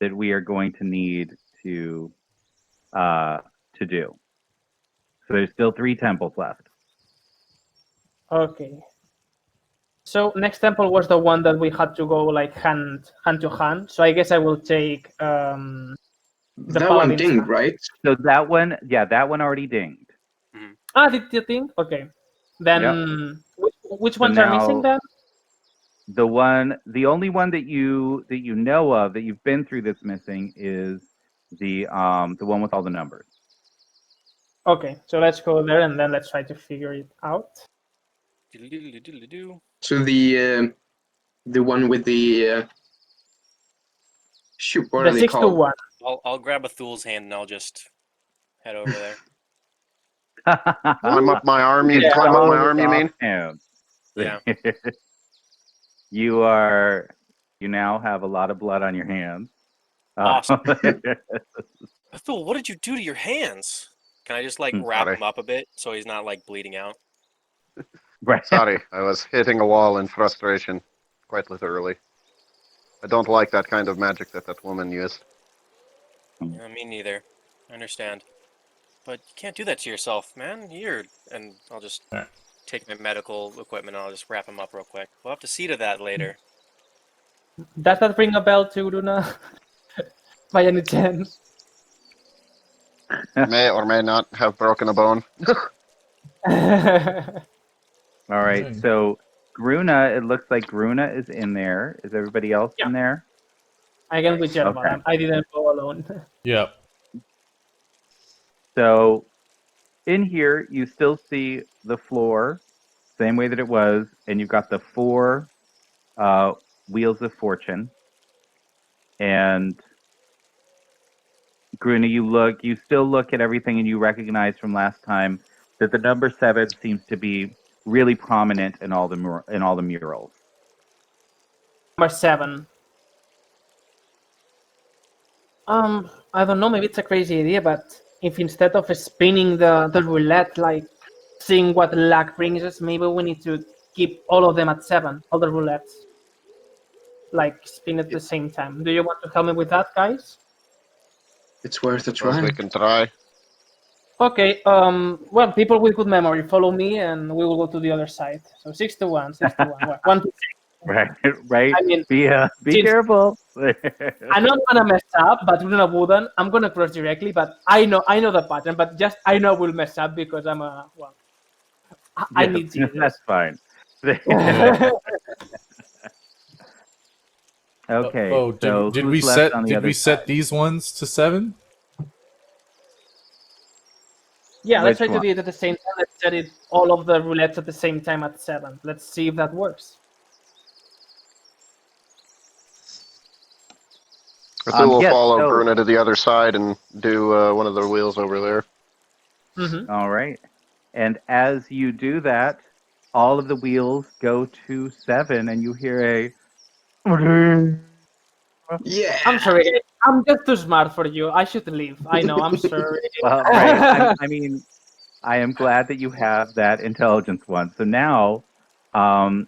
that we are going to need to do. So there's still 3 temples left. okay. So next temple was the one that we had to go like hand to hand. So I guess I will take That one paladin's dinged, hand. right? So that one already dinged. Ah, did you think? Okay. Then which ones are missing now- then? The only one that you know of that you've been through that's missing is the one with all the numbers. Okay, so let's go there and then let's try to figure it out. Diddle-diddle-diddle-doo. So the one with the shoot, what The are they 6 to called? 1. I'll grab a Thul's hand and I'll just head over there. Climb up my arm, you Yeah. climb up my arm, you mean? Yeah. You now have a lot of blood on your hands. Awesome. Thul, what did you do to your hands? Can I just like wrap Sorry. him up a bit so he's not like bleeding out? Right. Sorry, I was hitting a wall in frustration, quite literally. I don't like that kind of magic that woman used. Yeah, me neither. I understand. But you can't do that to yourself, man. And I'll just Alright. take my medical equipment and I'll just wrap him up real quick. We'll have to see to that later. Does that ring a bell to Runa? By any chance? May or may not have broken a bone. All right. Okay. So Gruna, it looks like Gruna is in there. Is everybody else in there? Again with Jelva. Okay. I didn't go alone. Yep. So in here, you still see the floor, same way that it was, and you've got the 4 wheels of fortune. And Gruna, you still look at everything and you recognize from last time that the number 7 seems to be really prominent in all the murals. Number 7. I don't know, maybe it's a crazy idea, but if instead of spinning the roulette, like seeing what luck brings us, maybe we need to keep all of them at 7, all the roulettes. Like spin at the same time. Do you want to help me with that, guys? It's worth a Suppose try. we can try. Okay, well, people with good memory, follow me and we will go to the other side. So 6 to 1, 6 to 1. 1 to 6. Right, right. I mean, be since- careful. I'm not gonna mess up, but Luna wouldn't. I'm gonna cross directly, but I know the pattern, but just I know we'll mess up because I'm a well. I Yeah, need Jesus. That's fine. Okay. Oh, so did who's we left set on the did other we set side? these ones to 7? Yeah, let's Which try to one? do it at the same time. Let's set it all of the roulettes at the same time at 7. Let's see if that works. I think we'll yes, follow so- Bruna to the other side and do one of the wheels over there. Mm-hmm. All right. And as you do that, all of the wheels go to 7, and you hear a. Yeah. I'm sorry. I'm just too smart for you. I should leave. I know. I'm sorry. Well, right. I mean, I am glad that you have that intelligence one. So now, now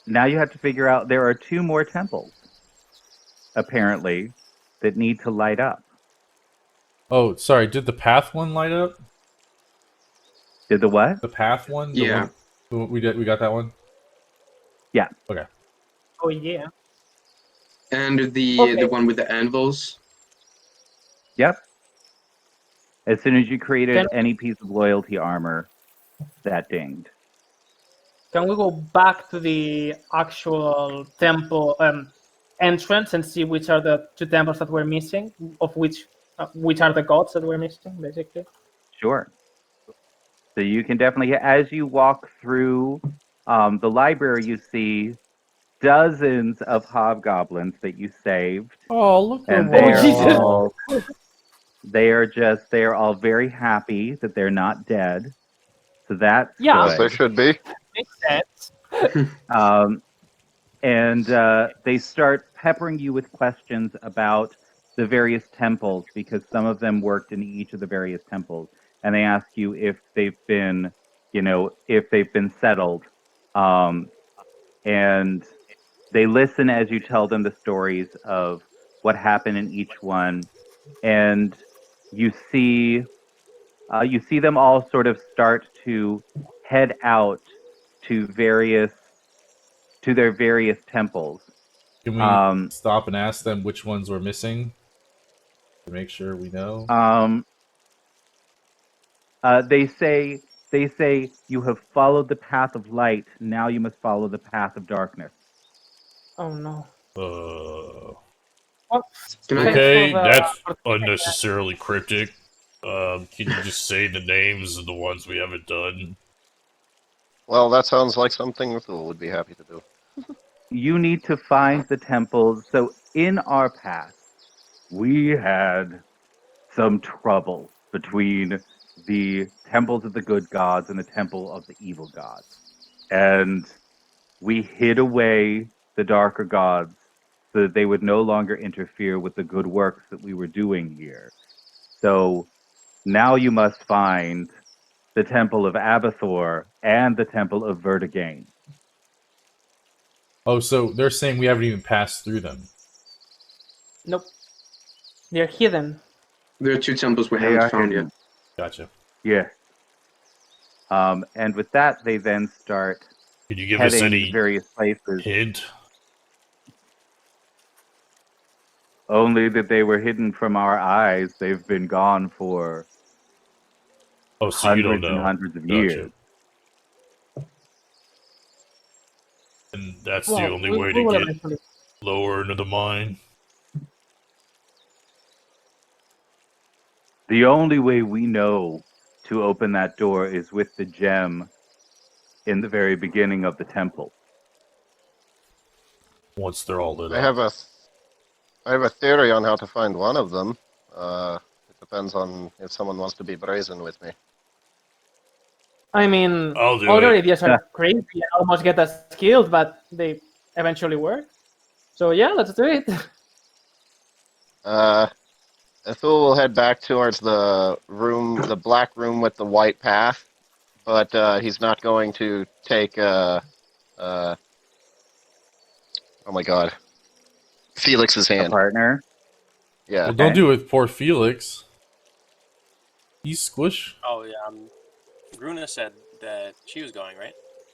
you have to figure out there are 2 more temples, apparently, that need to light up. Oh, sorry. Did the path one light up? Did the what? The path one? Yeah. We got that one? Yeah. Okay. Oh yeah. And the Okay. one with the anvils. Yep. As soon as you created Can- any piece of loyalty armor, that dinged. Can we go back to the actual temple entrance and see which are the 2 temples that we're missing? Of which are the gods that we're missing, basically? Sure. So you can definitely, as you walk through the library, you see dozens of hobgoblins that you saved, Oh, look at and them they are Jesus. all they are all very happy that they're not dead. So that's Yeah. As they good. should be. Makes sense. And they start peppering you with questions about the various temples, because some of them worked in each of the various temples, and they ask you if they've been, if they've been settled, and they listen as you tell them the stories of what happened in each one, and you see them all sort of start to head out to their various temples. Can we stop and ask them which ones we're missing to make sure we know? They say you have followed the path of light. Now you must follow the path of darkness. Oh no. Well, Can I- thanks Okay, for that's for- unnecessarily cryptic. Can you just say the names of the ones we haven't done? Well, that sounds like something Thule would be happy to do. You need to find the temples. So in our past, we had some trouble between the temples of the good gods and the temple of the evil gods. And we hid away the darker gods so that they would no longer interfere with the good works that we were doing here. So now you must find the temple of Abathor and the temple of Vertigane. Oh, so they're saying we haven't even passed through them. Nope. They're hidden. There are 2 temples we They haven't are found hidden. yet. Gotcha. Yes. And with that, they then start Can you give us heading any to various places. hint? Only that they were hidden from our eyes. They've been gone for Oh, so you don't hundreds and know. hundreds of Gotcha. years. And that's Well, the only we way to will get eventually. lower into the mine? The only way we know to open that door is with the gem in the very beginning of the temple. Once they're all lit I up. have a theory on how to find one of them. It depends on if someone wants to be brazen with me. I mean, I'll do other it. ideas are crazy and almost get us killed, but they eventually work. So yeah, let's do it. Ethel will head back towards the room, the black room with the white path, but he's not going to take. Oh my God, Felix's A hand. partner. Yeah. Well, don't Okay. do it with poor Felix. He's squish. Oh yeah, Gruna said that she was going, right?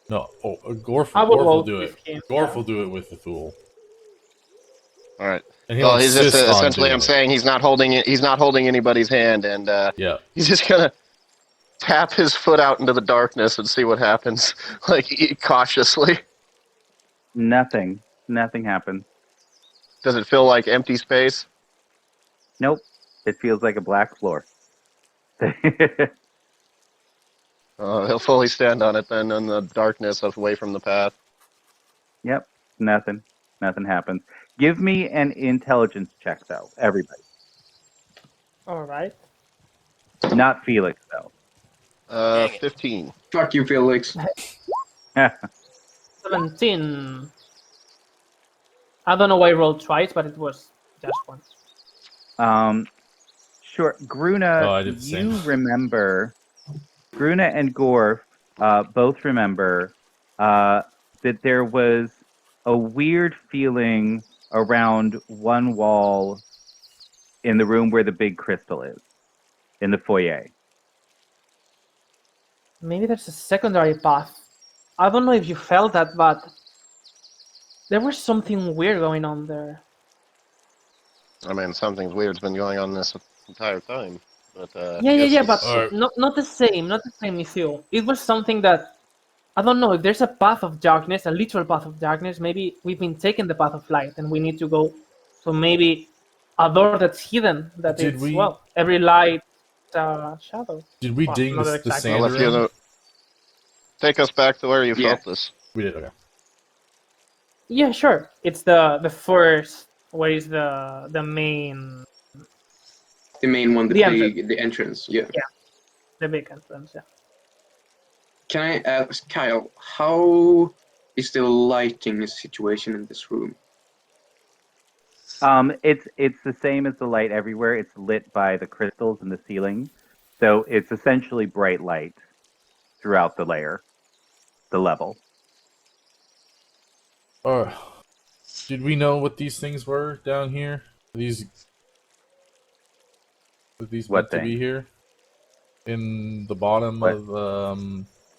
No, Gorf I will will vote do with it. him. Gorf Yeah. will do it with the Thule. All right. And he'll Well, he's just insist on essentially. doing I'm it. saying he's not holding it. He's not holding anybody's hand, and Yeah. he's just gonna tap his foot out into the darkness and see what happens, like cautiously. Nothing. Nothing happens. Does it feel like empty space? Nope. It feels like a black floor. He'll fully stand on it then in the darkness away from the path. Yep. Nothing. Nothing happens. Give me an intelligence check, though. Everybody. All right. Not Felix, though. Dang it. 15. Fuck you, Felix. 17. I don't know why I rolled twice, but it was just once. Sure. Gruna, Oh, I did the you same. remember. Gruna and Gorf both remember that there was a weird feeling around one wall in the room where the big crystal is, in the foyer. Maybe there's a secondary path. I don't know if you felt that, but there was something weird going on there. I mean, something weird's been going on this entire time. But Yeah, but Alright. not the same, not the same with you. It was something that I don't know if there's a path of darkness, a literal path of darkness. Maybe we've been taking the path of light, and we need to go to maybe a door that's hidden. That Did it's we- every light shadow. Did we Well, ding not the exactly. sand Well, if you around? know, take us back to where you Yeah. felt this. We did, okay. Yeah, sure. It's the first. Where is the main The main one, The entrance. the entrance. Yeah. the big entrance? Yeah. Can I ask Kyle, how is the lighting situation in this room? It's the same as the light everywhere. It's lit by the crystals in the ceiling, so it's essentially bright light throughout the level. Did we know what these things were down here? Are these What meant to be thing? here? In the bottom What? of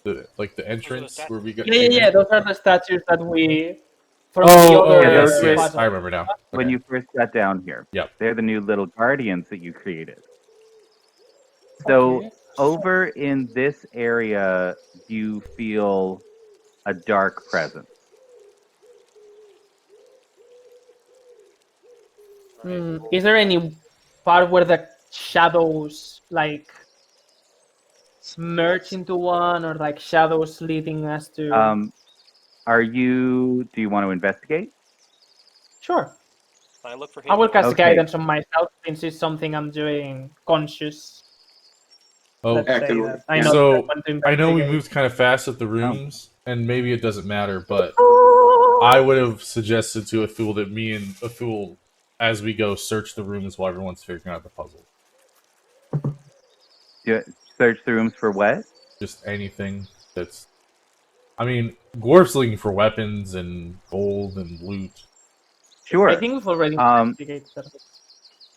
the entrance where we got Yeah. Those are the statues that we from the Oh, other. yeah, those were- puzzle. I remember now. When Okay. you first got down here. Yep. They're the new little guardians that you created. So Okay. over in this area, you feel a dark presence. Is there any part where the shadows like merge into one, or like shadows leading us to? Do you want to investigate? Sure. Can I look for I will hidden cast Okay. guidance on myself since it's something I'm doing conscious. Oh, Let's say Actively. that. I know. So, that I want to I know we investigate. moved kind of fast at the rooms, and maybe it doesn't matter, but I would have suggested to Athul that me and Athul, as we go, search the rooms while everyone's figuring out the puzzle. Search the rooms for what? Just anything that's... I mean, Gorf's looking for weapons and gold and loot. Sure. I think we've already Um, investigated that.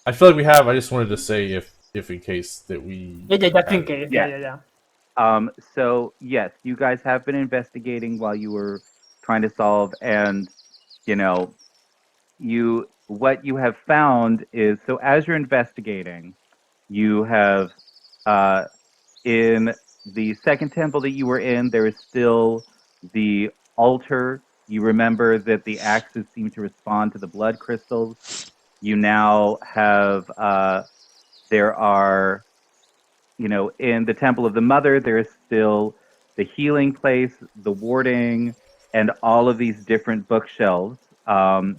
I feel like we have. I just wanted to say if in case that we... Yeah, just in case. Yeah. Yeah. So yes, you guys have been investigating while you were trying to solve, and what you have found is, so as you're investigating, you have in the second temple that you were in, there is still the altar. You remember that the axes seem to respond to the blood crystals. You now have there are, in the Temple of the Mother, there is still the healing place, the warding, and all of these different bookshelves. There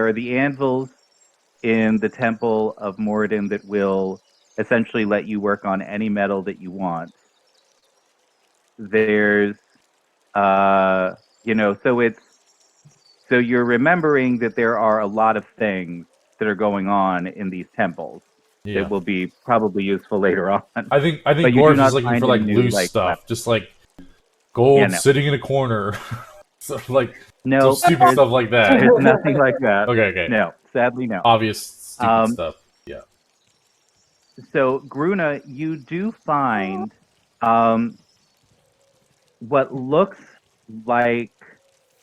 are the anvils in the Temple of Moradin that will essentially let you work on any metal that you want. There's, so you're remembering that there are a lot of things that are going on in these temples Yeah. that will be probably useful later on. I think But you do Gorf not is looking find for like any new, loose like, stuff, weapons. just like gold Yeah, no. sitting in a corner, so, like No, some stupid stuff like that. it's nothing like that. Okay. No, sadly, no. Obvious stupid Um, stuff. Yeah. So, Gruna, you do find what looks like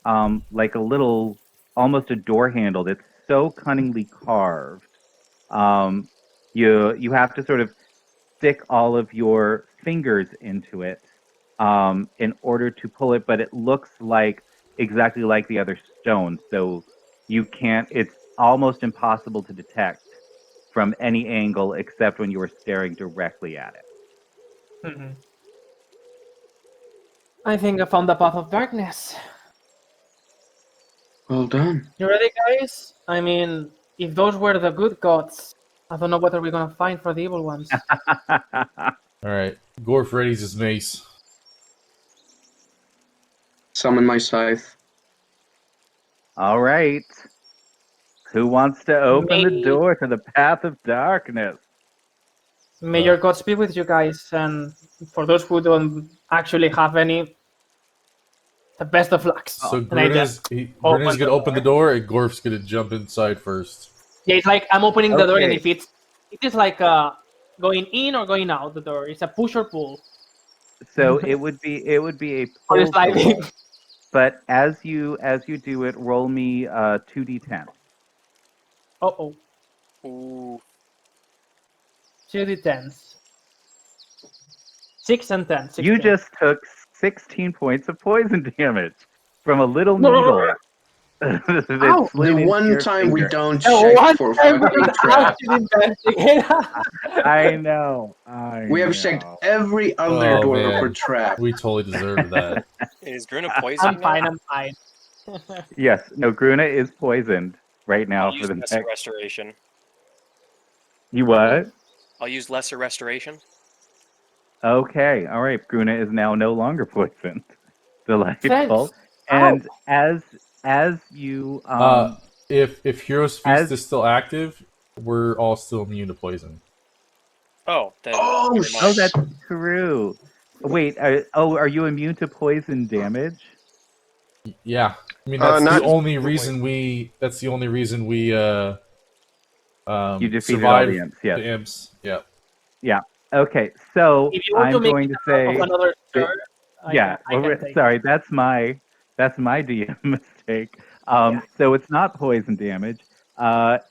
a little, almost a door handle that's so cunningly carved. You have to sort of stick all of your fingers into it in order to pull it, but it looks like exactly like the other stones. So you can't. It's almost impossible to detect from any angle except when you are staring directly at it. Mhm. I think I found the path of darkness. Well done. You ready, guys? I mean, if those were the good gods, I don't know what are we gonna find for the evil ones. All right. Gorf readies his mace. Summon my scythe. All right. Who wants to open the May- door to the path of darkness? May your gods be with you guys, and for those who don't actually have any, the best of lucks. So And I just Gruna's gonna open the door, and Gorf's gonna jump inside first. Yeah, it's like I'm opening the door, and Okay. if it is like going in or going out the door. It's a push or pull. So it would be a Or pull it's like tool, but as you do it, roll me 2d10. oh, Ooh. 2d10s. 6 and 10. 16. You just took 16 points of poison damage from a little needle. that Ow! slid The into one your time we finger. don't The check one for time we fucking don't trap. actually investigate. I know. We have checked every other Oh, door man. for trap. We totally deserved that. Is Gruna poisoned? I'm fine. Yes. No, Gruna is poisoned right now I'll for use the lesser next. restoration. You what? I'll use lesser restoration. Okay. All right. Gruna is now no longer poisoned. Delightful. Thanks. And as you If Hero's Feast as- is still active, we're all still immune to poison. Oh, then Oh, never oh, mind. that's true. Wait. Are you immune to poison damage? Yeah, I mean that's not- the only reason we. That's the only reason we. You defeated survived all the imps. Yes. the imps. Yeah. Okay. So If you want I'm to make going it to a part say. of another that- turn, Yeah. I can take Sorry. That's my DM mistake. So it's not poison damage.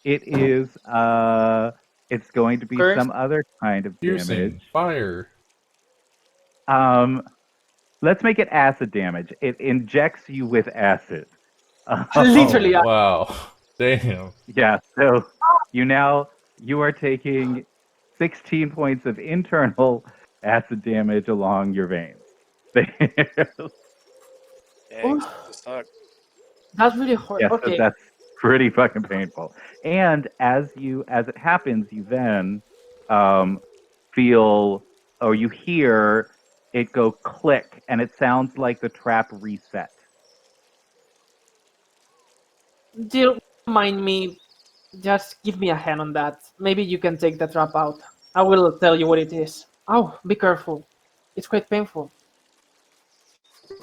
It is. It's going to be Curse? some other kind of Piercing, damage. fire. Let's make it acid damage. It injects you with acid. Literally, Oh, wow. Damn. Yeah. So you are taking 16 points of internal acid damage along your veins. Dang, Oof. this suck. That's really hard. Yes, Okay. that's pretty fucking painful. And as it happens, you then feel or you hear it go click, and it sounds like the trap reset. Don't mind me. Just give me a hand on that. Maybe you can take the trap out. I will tell you what it is. Oh, be careful. It's quite painful.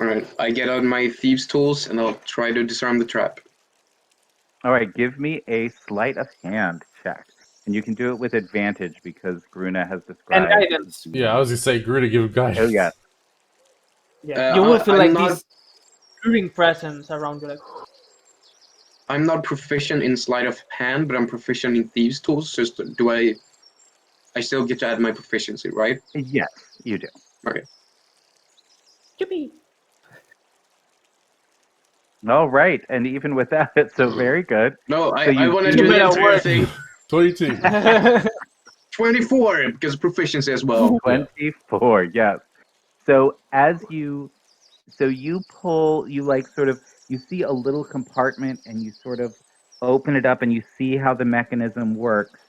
Alright, I get out my thieves' tools and I'll try to disarm the trap. All right, give me a sleight of hand check, and you can do it with advantage because Gruna has described. And guidance. Yeah, I was gonna say, Gruda, give him guidance. Oh yeah. Yeah, you will feel I'm like not- this stirring presence around you. Like, I'm not proficient in sleight of hand, but I'm proficient in thieves' tools. So I still get to add my proficiency, right? Yes, you do. yippee. All right, and even with that, it's so very good. No, So I you want to do do the better entire work. thing. 22. 24 because proficiency as well. 24, yes. So as you pull, you see a little compartment and you sort of open it up and you see how the mechanism works.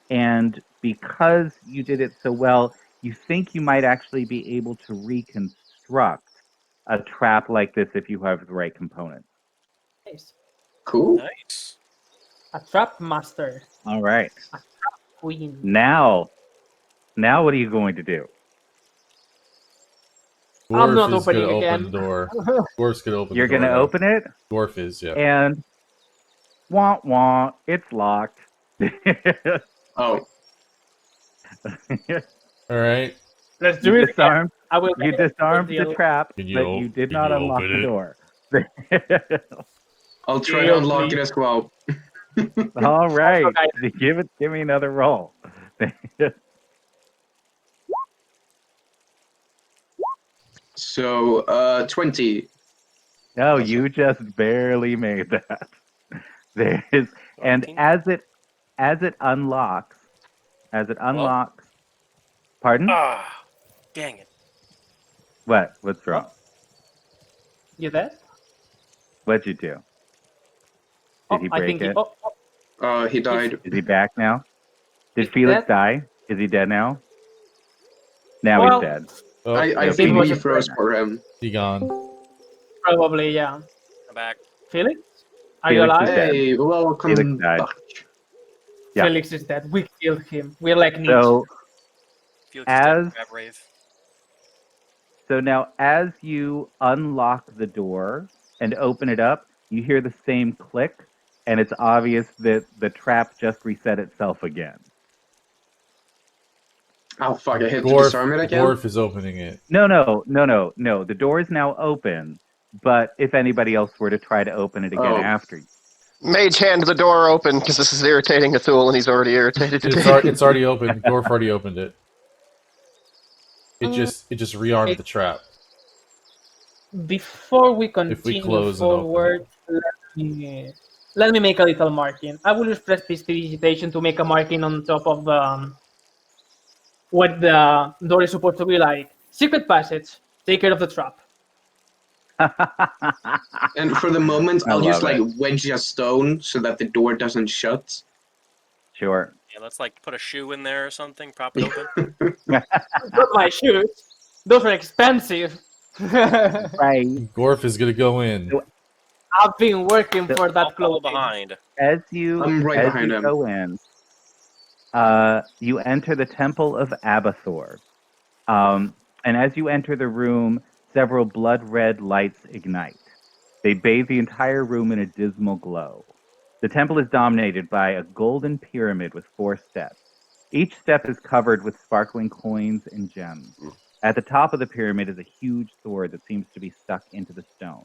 And because you did it so well, you think you might actually be able to reconstruct a trap like this if you have the right components. Nice. Cool. Nice. A trap master. All right. Queen. Now what are you going to do? I'm Dwarf not is gonna opening open again. the door. Dwarf's gonna open You're the door. going to now. open it, Dwarf is, yeah. and wah wah, it's locked. Oh, All right. Let's do You it again. disarmed. I will You make a disarmed the deal. trap, Can but you did can not you unlock open the it? door. I'll try to Deal, unlock please. it as well. All right, guys- give me another roll. So, 20. No, you just barely made that. There's and 19? as it unlocks, pardon? Ah, dang it. What's wrong? You dead? What'd you do? Did he I break think it? He died. Is he back now? Did He's Felix dead. die? Is he dead now? Now Well, he's dead. Oh, I Yeah, think Felix we is froze dead. for him. he gone. probably, yeah. I'm back. Felix? Are you Felix is alive? dead. Hey, welcome Felix died. back. Yeah. Felix is dead. We killed him. We're like Nietzsche. So Felix is dead. Crab Rave. now as you unlock the door and open it up, you hear the same click, and it's obvious that the trap just reset itself again. Oh, fuck, I hit to disarm it again? Dwarf is opening it. No. The door is now open, but if anybody else were to try to open it again Oh. after you. Mage hand the door open because this is irritating Athul and he's already irritated today. It's already open. Dwarf already opened it. It just rearmed the trap. Before we continue close and open forward, let me make a little marking. I will use prestidigitation to make a marking on top of what the door is supposed to be like. Secret passage. Take care of the trap. And for the moment, I I'll just love like it. wedge a stone so that the door doesn't shut. Sure. Yeah, let's like put a shoe in there or something. Prop it open. Not my shoes. Those are expensive. Right. Dwarf is gonna go in. I've been working for I'll that follow clothing. behind. As you I'm right as behind you him. go in, you enter the Temple of Abathor. And as you enter the room, several blood-red lights ignite. They bathe the entire room in a dismal glow. The temple is dominated by a golden pyramid with 4 steps. Each step is covered with sparkling coins and gems. At the top of the pyramid is a huge sword that seems to be stuck into the stone.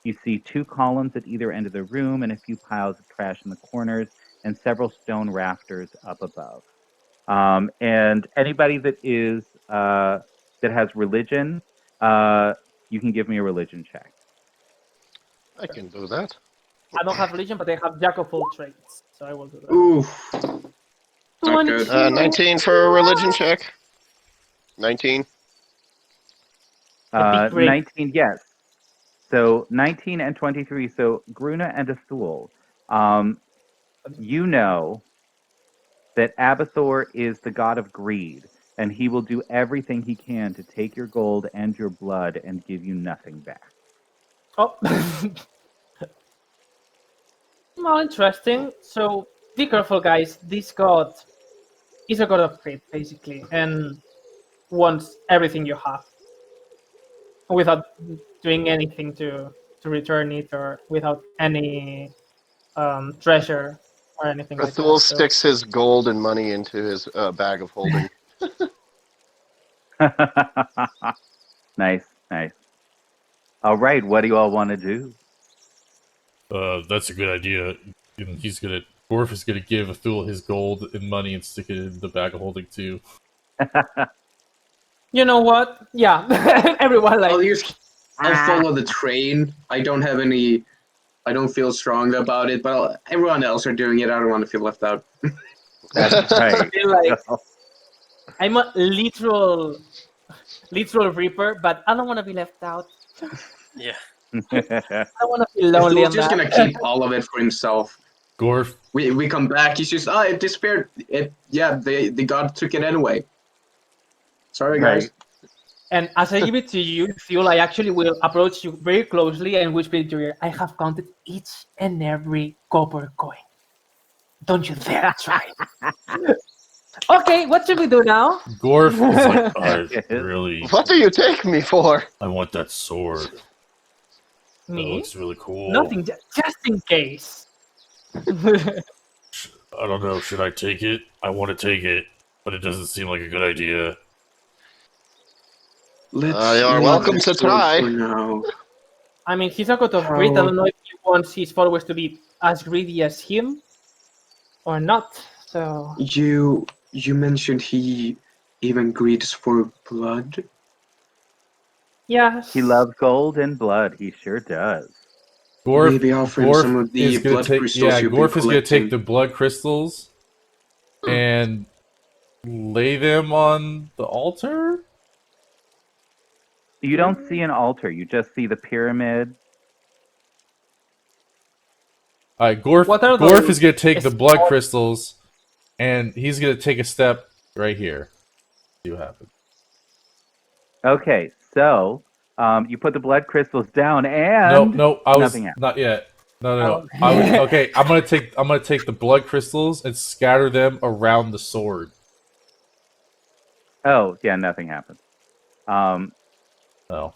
You see 2 columns at either end of the room and a few piles of trash in the corners and several stone rafters up above. And anybody that is that has religion, you can give me a religion check. I can do that. I don't have religion, but I have jack of all trades, so I will do that. Oof. Not good. 19 for a religion check. 19. A big break. 19, yes. So 19 and 23. So Gruna and Athul, you know that Abathor is the god of greed, and he will do everything he can to take your gold and your blood and give you nothing back. Oh. Well, interesting. So be careful, guys. This god is a god of greed, basically, and wants everything you have without doing anything to return it, or without any treasure or anything like that. Athul So, sticks his gold and money into his bag of holding. Nice. All right, what do you all want to do? That's a good idea. And Dwarf is gonna give Athul his gold and money and stick it in the bag of holding too. you know what? Yeah, everyone like. I'll follow the train. I don't feel strong about it, but everyone else are doing it. I don't want to feel left out. That's right. feel like I'm a literal reaper, but I don't want to be left out. Yeah. I want to feel lonely. He's just gonna keep all of it for himself. Dwarf We come back. He's just it disappeared. The god took it anyway. Sorry, guys. Right. And as I give it to you, Thule, I actually will approach you very closely and whisper into your ear, I have counted each and every copper coin. Don't you dare try. Okay, what should we do now? Gorf is like, I really, What do you take me for? I want that sword. That Me? looks really cool. Nothing, just in case. I don't know. Should I take it? I want to take it, but it doesn't seem like a good idea. Let's. You're welcome to try. For now. I mean, he's a god of greed. I don't know if he wants his followers to be as greedy as him or not. So You mentioned he even greeds for blood. yes, He loves gold and blood. He sure does. Gorf, Maybe offer him some of the is gonna blood take, crystals you've been Gorf is gonna take collecting. the blood crystals and lay them on the altar. You don't see an altar. You just see the pyramid. All right, Gorf. What are Gorf those is gonna take the blood small- crystals, and he's gonna take a step right here. See what happens. Okay, so you put the blood crystals down, and No, I was nothing happened. not yet. No. Oh. I was, okay, I'm gonna take the blood crystals and scatter them around the sword. Oh, yeah, nothing happened. No,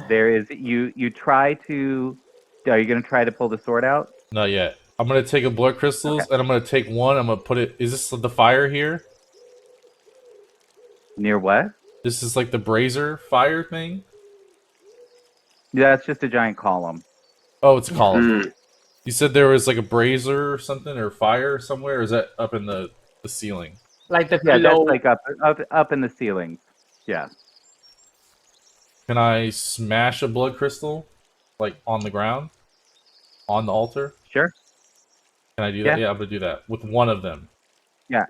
There is you try to. Are you gonna try to pull the sword out? not yet. I'm gonna take a blood crystals and I'm gonna take one. I'm gonna put it. Is this the fire here? Near what? This is like the brazier fire thing. Yeah, that's just a giant column. Oh, it's a column. Mm. You said there was like a brazier or something or fire somewhere. Or is that up in the ceiling? like the Yeah, glow. that's like up in the ceilings. Yeah. Can I smash a blood crystal, like on the ground, on the altar? Sure. Can I do that? Yeah. Yeah, I'm gonna do that with one of them. Yeah.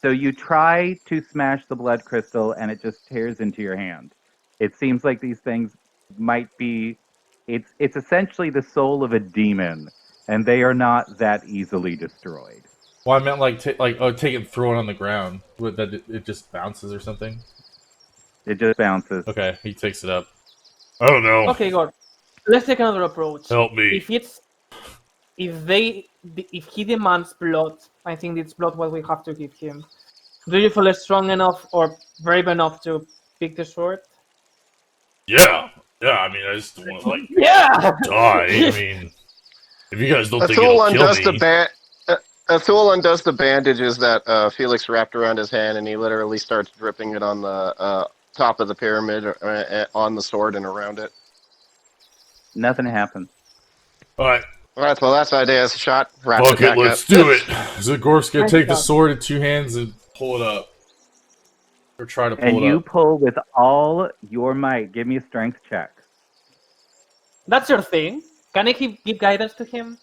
So you try to smash the blood crystal, and it just tears into your hand. It seems like these things might be. It's essentially the soul of a demon, and they are not that easily destroyed. Well, I meant like take it and throw it on the ground. With that, it just bounces or something. It just bounces. Okay, he takes it up. I don't know. Okay, God. Let's take another approach. Help me. If he demands blood, I think it's blood what we have to give him. Do you feel strong enough or brave enough to pick the sword? Yeah. I mean, I just don't want to like Yeah. die. I mean, if you guys don't think Athul it'll undoes kill me, Athul undoes the bandages that Felix wrapped around his hand, and he literally starts dripping it on the top of the pyramid, on the sword and around it. Nothing happens. all right, All right, well, that's Idea's shot. Wrap fuck it it, back let's up. do it. Zagorf's gonna Nice take the job. sword in two hands and pull it up, or try to pull And it you up. pull with all your might. Give me a strength check. That's your thing. Can I give guidance to him?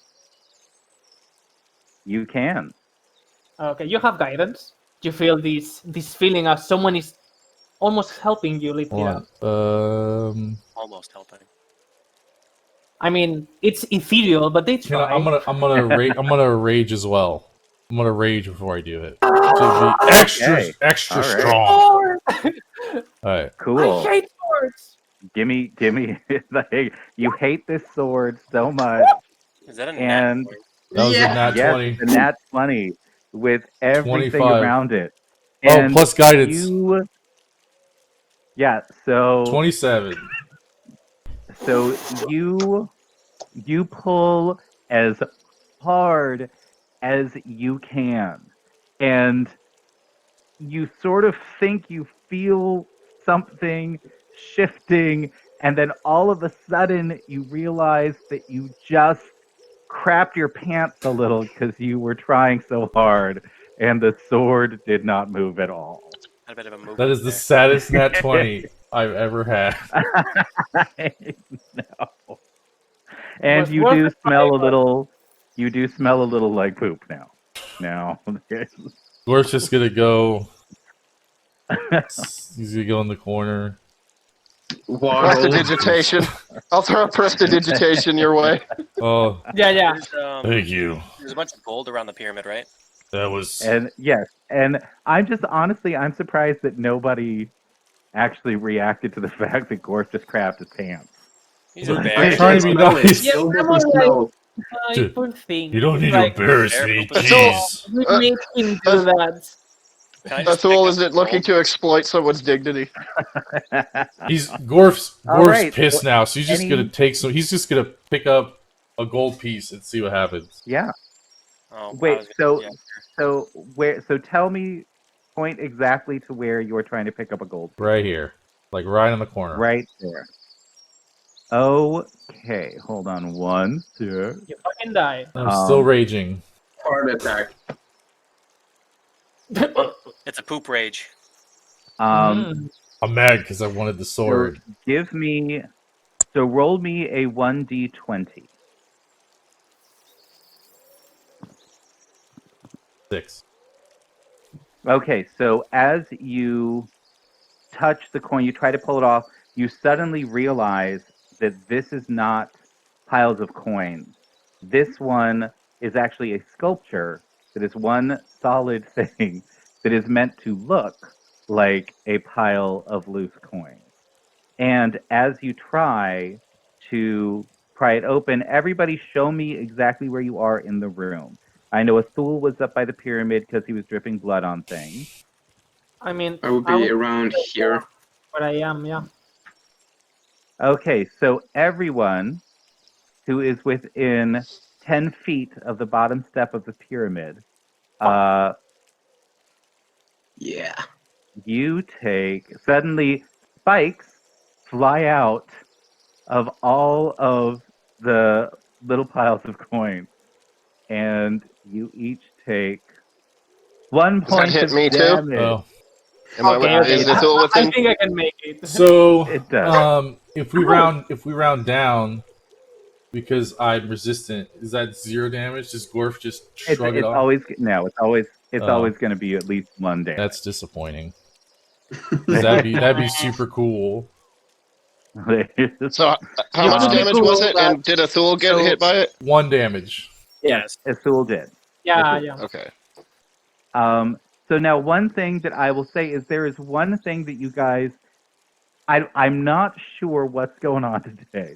You can. Okay, you have guidance. You feel this feeling as someone is almost helping you lift it Hold up. on. Almost helping. I mean, it's ethereal, but they try. I'm gonna rage as well. I'm gonna rage before I do it. To be Okay. extra All right. strong. Sword! All right. Cool. I hate swords. Give me. Like, you hate this sword so much. Is that a And- nat? That was a nat Yes, 20. and that's funny with everything 25. around it. Oh, And plus guidance. Yeah. So 27. So you pull as hard as you can, and you sort of think you feel something shifting, and then all of a sudden you realize that you just crapped your pants a little because you were trying so hard, and the sword did not move at all. Had a bit of a movement That is the there. saddest nat 20 I've ever had. No. And Was you worth do the smell a fight, little. You do smell a little like poop now. Now. Dwarf's just gonna go. He's gonna go in the corner. Waddle. Prestidigitation. I'll throw prestidigitation your way. Oh, Yeah. There's, thank you. There's a bunch of gold around the pyramid, right? That was. And yes, and I'm surprised that nobody actually reacted to the fact that Gorf just crapped his pants. He's a I'm bear. trying to be Smell it. nice. Yeah, Still I'm doesn't alright. smell. Dude, Poor thing. You don't need Like, to embarrass Bear me. poop is Jeez. we made him do that. Can I just pick Athul up isn't the looking gold? to exploit someone's dignity. Gorf's All right, pissed so now, so he's just any- gonna take some. He's just gonna pick up a gold piece and see what happens. Yeah. Oh, I Wait. was So gonna- yeah. so tell me, point exactly to where you're trying to pick up a gold. Right here, like right in the corner. Right there. Okay. Hold on one sec. You fucking die. I'm still raging. Heart attack. It's a poop rage. Um. I'm mad because I wanted the sword. So roll me a 1d20. 6. Okay, so as you touch the coin, you try to pull it off, you suddenly realize that this is not piles of coins. This one is actually a sculpture that is one solid thing that is meant to look like a pile of loose coins. And as you try to pry it open, everybody show me exactly where you are in the room. I know Athul was up by the pyramid because he was dripping blood on things. I mean, I would be around here. Where I am, yeah. Okay, so everyone who is within 10 feet of the bottom step of the pyramid, Yeah. you take, suddenly spikes fly out of all of the little piles of coins, and you each take 1 Does that point hit of me too? damage. Oh, Is Athul I within? think I can make it. so It does. if we round down, because I'm resistant, is that 0 damage? Does Gorf just shrug it It's off? always it's Oh. always going to be at least 1 damage. That's disappointing. 'Cause that'd be super cool. So, how much Um, damage was it? And did Athul get hit by it? 1 damage. Yes. Athul did. Yeah, yeah. Okay. So now one thing that I will say is there is one thing that you guys, I'm not sure what's going on today,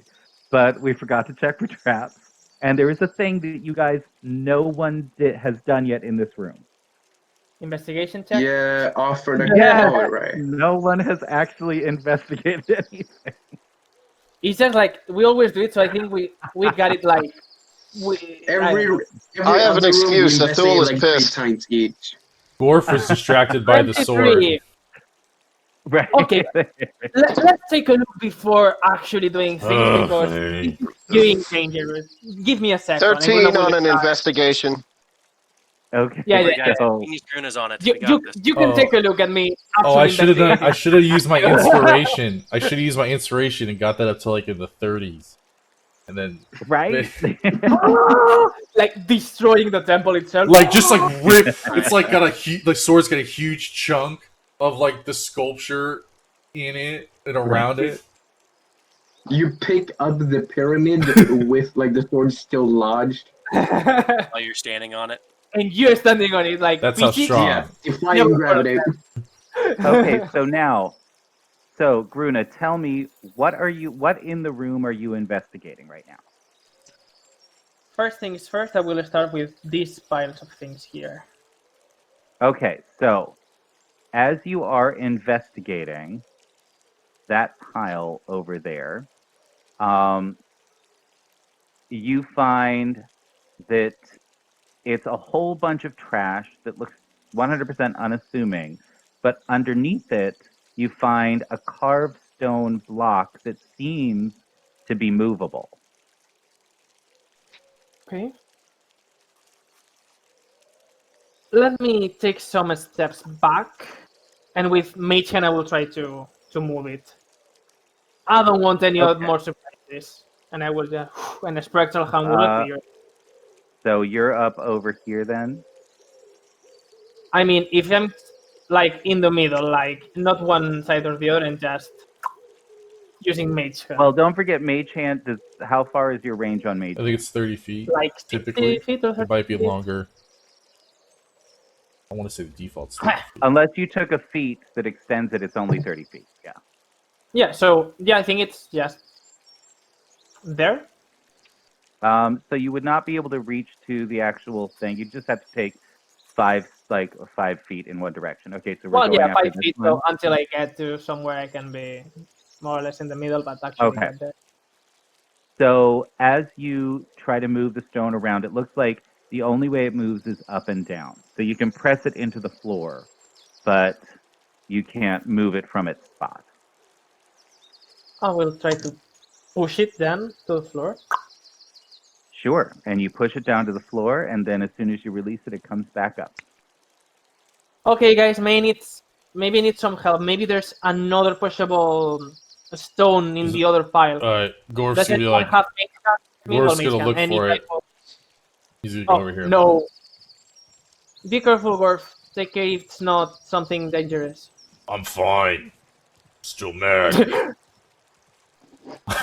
but we forgot to check for traps. And there is a thing that you guys, no one has done yet in this room. Investigation check? Yeah, offer the Yeah. oh, right. No one has actually investigated anything. It's just like, we always do it, so I think we got it like... Every I have an other room we excuse. Athul investigate is like 3 pissed. times each. Gorf was distracted by the sword. 23. Right. Okay. Let's take a look before actually doing things because Okay. it's getting dangerous. Give me a second. 13 on an investigation. Okay. Yeah, Hey, guys, So, He's Gruna's on it. You, We got this. you can Oh. take a look at me. Oh, I actually should have done. I investigating. should have used my inspiration. I should have used my inspiration and got that up to like in the 30s, and then right? Like destroying the temple itself. like just like rip. It's like got the sword's got a huge chunk of like the sculpture in it and around it. You pick up the pyramid with like the sword still lodged. While you're standing on it. And you're standing on it like That's how physics- strong. Yeah, defying gravity. Okay, so now, Gruna, tell me, what in the room are you investigating right now? First things first, I will start with these piles of things here. Okay, so as you are investigating that pile over there, you find that it's a whole bunch of trash that looks 100% unassuming, but underneath it, you find a carved stone block that seems to be movable. Okay. Let me take some steps back, and with Mage Hand, I will try to move it. I don't want any Okay. more surprises, and I will just and a spectral hand will appear. So you're up over here then? I mean, if I'm like in the middle, like not one side or the other, and just using Mage Hand. Well, don't forget Mage Hand. How far is your range on Mage I think it's 30 feet. like 60 typically. feet or It might be 30 feet. longer. I want to say the default's 30 feet. Unless you took a feat that extends it, it's only 30 feet. Yeah. Yeah, so yeah, I think it's just there. So you would not be able to reach to the actual thing. You just have to take 5 feet in one direction. Okay, so we're Well, going yeah, after 5 this feet. one. So until I get to somewhere, I can be more or less in the middle, but actually Okay. get there. So as you try to move the stone around, it looks like the only way it moves is up and down. So you can press it into the floor, but you can't move it from its spot. I will try to push it then to the floor. Sure. And you push it down to the floor, and then as soon as you release it, it comes back up. Okay, guys, maybe need some help. Maybe there's another pushable stone in Is the it- other pile. Gorf's Does gonna be anyone like, have Mage Hand? Gorf's Mage gonna Hand, look any for it. type of- He's gonna go Oh, over here. no. Be careful, Gorf. Take care if it's not something dangerous. I'm fine. Still mad.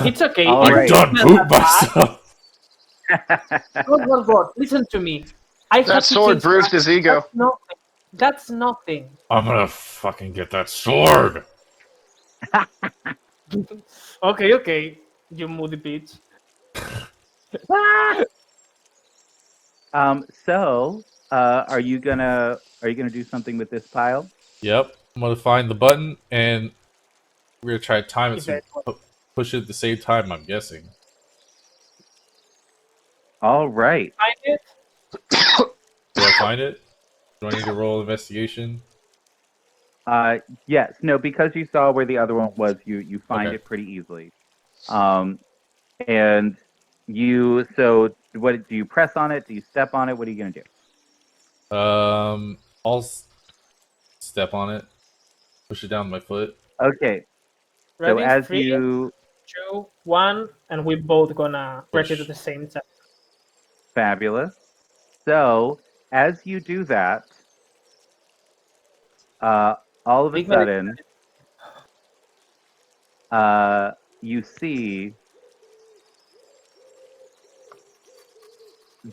It's okay. All I right. done It's pooped not bad. myself. God, listen to me. I had That to sword change bruised his ego. That's nothing. That's nothing. I'm gonna fucking get that sword. Okay, you moody bitch. So, are you gonna do something with this pile? Yep. I'm gonna find the button and we're gonna try to time it If so there's we push it at the same time. I'm guessing. All right. Find it. Do I find it? Do I need to roll investigation? Yes. No, because you saw where the other one was, you find Okay. it pretty easily. And so what do you press on it? Do you step on it? What are you gonna do? I'll step on it, push it down with my foot. Okay. So Ready? as 3, you 2, 1, and we both gonna press it Push. at the same time. fabulous. So as you do that, all of a Big medic- sudden, you see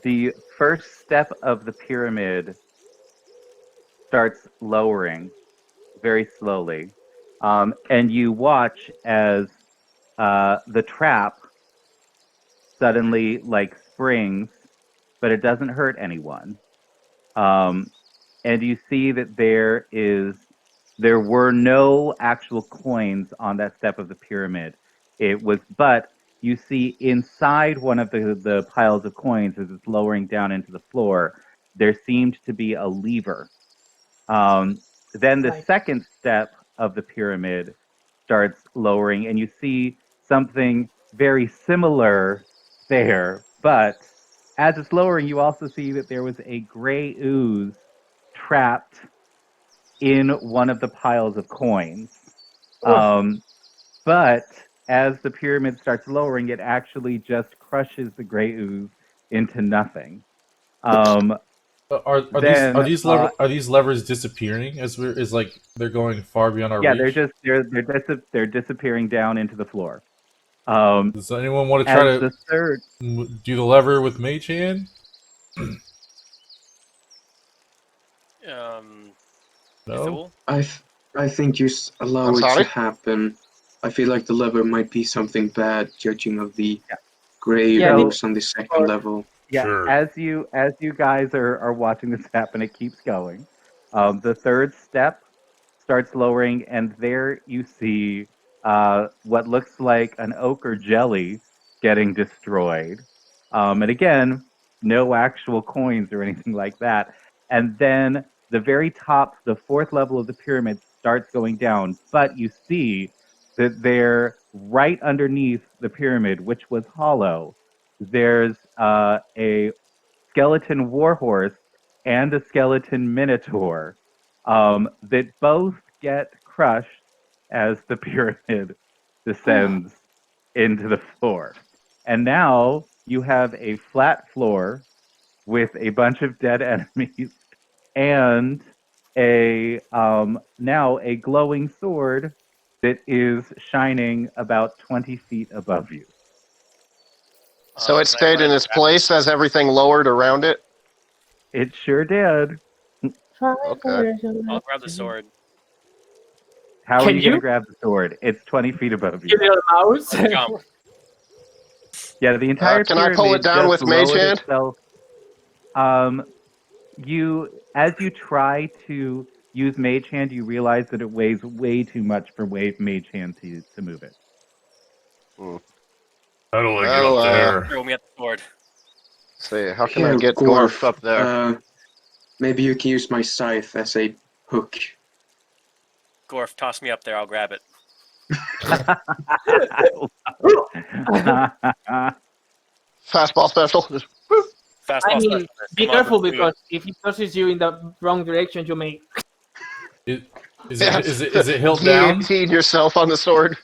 the first step of the pyramid starts lowering very slowly, and you watch as the trap suddenly springs, but it doesn't hurt anyone. And you see that there were no actual coins on that step of the pyramid. But you see inside one of the piles of coins as it's lowering down into the floor, there seemed to be a lever. Then the Right. second step of the pyramid starts lowering, and you see something very similar there. But as it's lowering, you also see that there was a gray ooze trapped in one of the piles of coins. But as the pyramid starts lowering, it actually just crushes the gray ooze into nothing. Are Then, these levers disappearing as they're going far beyond our yeah, reach? they're disappearing down into the floor. Does anyone want to try As to the third, do the lever with Mage Hand? No. Ithul? I think just allow I'm it sorry? to happen. I feel like the lever might be something bad, judging of the Yeah. gray Yeah, rose on the second level. yeah, Sure. as you guys are watching this happen, it keeps going. The third step starts lowering, and there you see what looks like an ochre jelly getting destroyed. And again, no actual coins or anything like that. And then the very top, the fourth level of the pyramid starts going down, but you see that there, right underneath the pyramid, which was hollow, there's a skeleton warhorse and a skeleton minotaur that both get crushed as the pyramid descends into the floor. And now you have a flat floor with a bunch of dead enemies and now a glowing sword that is shining about 20 feet above you. So it Can I stayed run in and its grab it? place as everything lowered around it? It sure did. Okay. I'll grab the sword. How are Can you going to you? grab the sword? It's 20 feet above you. Give me a mouse. Jump. Yeah, the entire Can I pull pyramid it down just with Mage lowered Hand? itself. As you try to use Mage Hand, you realize that it weighs way too much for Mage Hand to move it. How do I get Well, up there? Throw me at the sword. See, how can I Here, get Gorf up there? Maybe you can use my scythe as a hook. Gorf, toss me up there. I'll grab it. Fastball special. Fastball I mean, specialist. be Come on, careful let's do it. because if he tosses you in the wrong direction, you may. Is it hilt down? Guillotine yourself on the sword.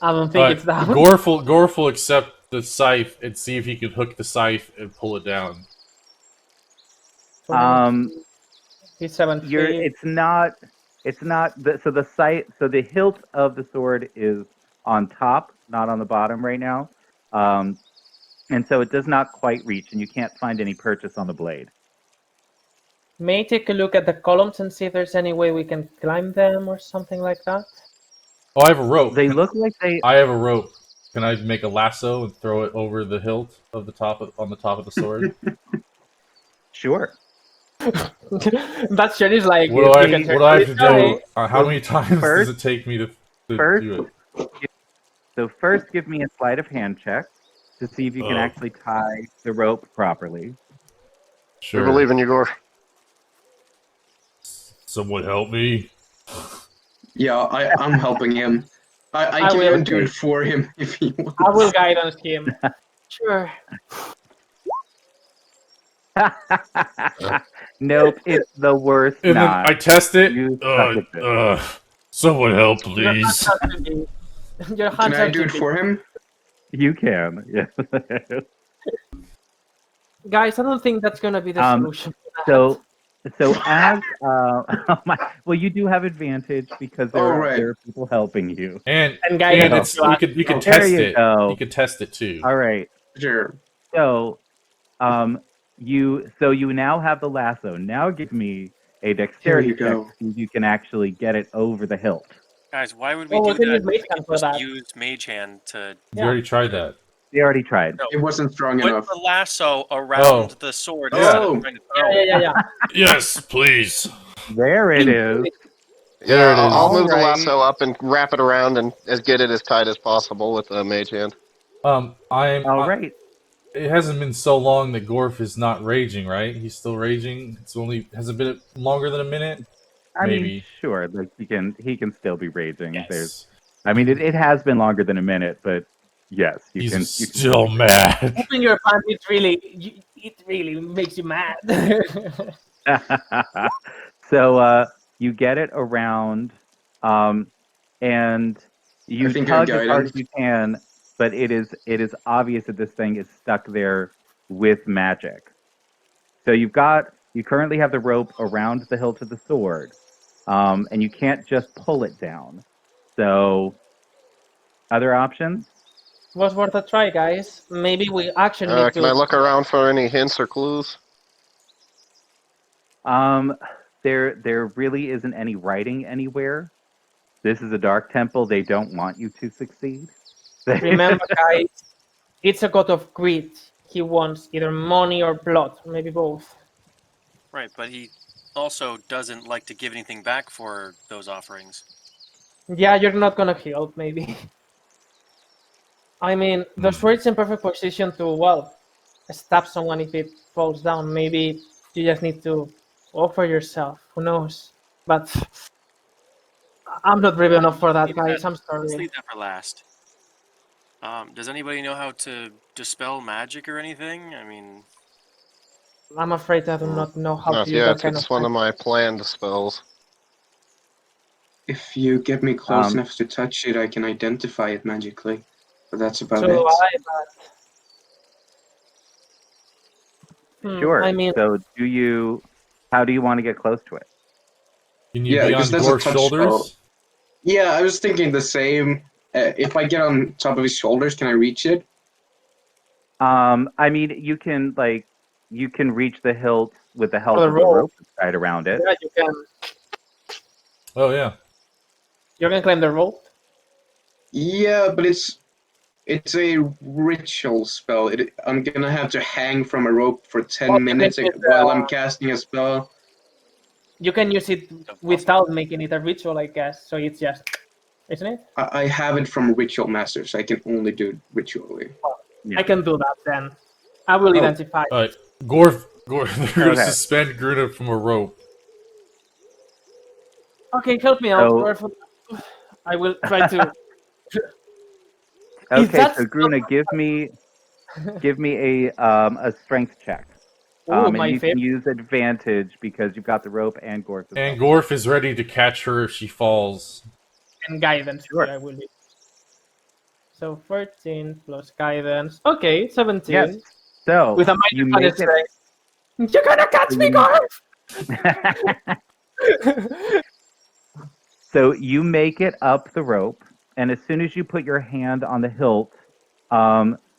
I don't think it's down. Gorf will accept the scythe and see if he can hook the scythe and pull it down. He's 7 feet. It's not the sight. So the hilt of the sword is on top, not on the bottom right now, and so it does not quite reach, and you can't find any purchase on the blade. May I take a look at the columns and see if there's any way we can climb them or something like that? Oh, I have a rope. They look like they. I have a rope. Can I make a lasso and throw it over the hilt of the top on the top of the sword? Sure. That shit is like. What do I have to try. do? How many times First- does it take me to First, do it? so first, give me a sleight of hand check to see if you can Oh. actually tie the rope properly. We Sure. believe in you, Gorf. Someone help me. Yeah, I'm helping him. I I can will. even do it for him if he wants. I will guidance him. Sure. Nope, it's the worst And then knot. I test it. You suck at this. Someone help, Your hands please. have to be. Your Can hands I have do to it be. for him? You can. Yes. Guys, I don't think that's gonna be the solution. So as well, you do have advantage because there are people helping you. And guidance. it's you can There test you it. go. You can test it too. All right. Sure. So you now have the lasso. Now give me a dexterity check go. to see if you can actually get it over the hilt. Guys, why would we Oh, do we can that? use Mage We Hand could for just that. use Mage Hand to You already tried that. They already tried. No. It wasn't strong put enough. the lasso around the sword Oh. instead of trying to throw it. Yeah. Yes, please. There it is. Yeah, There it is. I'll move the Alright. lasso up and wrap it around and get it as tight as possible with the Mage Hand. All right. It hasn't been so long that Gorf is not raging, right? He's still raging. Has it been longer than a minute? I mean, Maybe. sure. Like he can still be raging. Yes. It has been longer than a minute, but yes, He's you still mad. Open your pants. It really makes you mad. So you get it around, and you think tug I as hard guidance. as you can, but it is obvious that this thing is stuck there with magic. So you currently have the rope around the hilt of the sword, and you can't just pull it down. So, other options? Was worth a try, guys. Maybe we actually need Can I to. look around for any hints or clues? There really isn't any writing anywhere. This is a dark temple. They don't want you to succeed. Remember, guys, it's a god of greed. He wants either money or blood, maybe both. Right, but he also doesn't like to give anything back for those offerings. Yeah, you're not gonna help, maybe. I mean, the sword's in perfect position to, well, stab someone if it falls down. Maybe you just need to offer yourself. Who knows? But I'm not brave enough for that, guys. I'm Let's sorry. leave that for last. Does anybody know how to dispel magic or anything? I mean, I'm afraid I do not know how Not to use yet. that kind It's of one of magic. my planned spells. If you get me close Um, enough to touch it, I can identify it magically. But that's about So it. Sure. I mean, So how do you want to get close to it? Can you Yeah, be on because that's a Gorf's touch shoulders? spell. Yeah, I was thinking the same. If I get on top of his shoulders, can I reach it? I mean, you can reach the hilt with the help the of the rope. rope tied around it. Yeah, you can. Oh yeah. You can climb the rope. Yeah, but it's a ritual spell. I'm gonna have to hang from a rope for 10 Well, you can minutes use, while I'm casting a spell. You can use it without making it a ritual, I guess. So it's just, isn't it? I have it from Ritual Master, so I can only do it ritually. Yeah. I can do that then. I will identify. All right, Gorf, they're gonna Okay. suspend Gruna from a rope. Okay, help me out, So- Gorf. I will try to. Okay, that's so Gruna, give me a strength check. Oh, And my you can favorite. use advantage because you've got the rope and Gorf as And well. Gorf is ready to catch her if she falls. And guidance. Sure. I will use. So 13 plus guidance. Okay, 17. Yes. So With a you minus make it. strength. You're gonna catch me, Gorf! So you make it up the rope, and as soon as you put your hand on the hilt,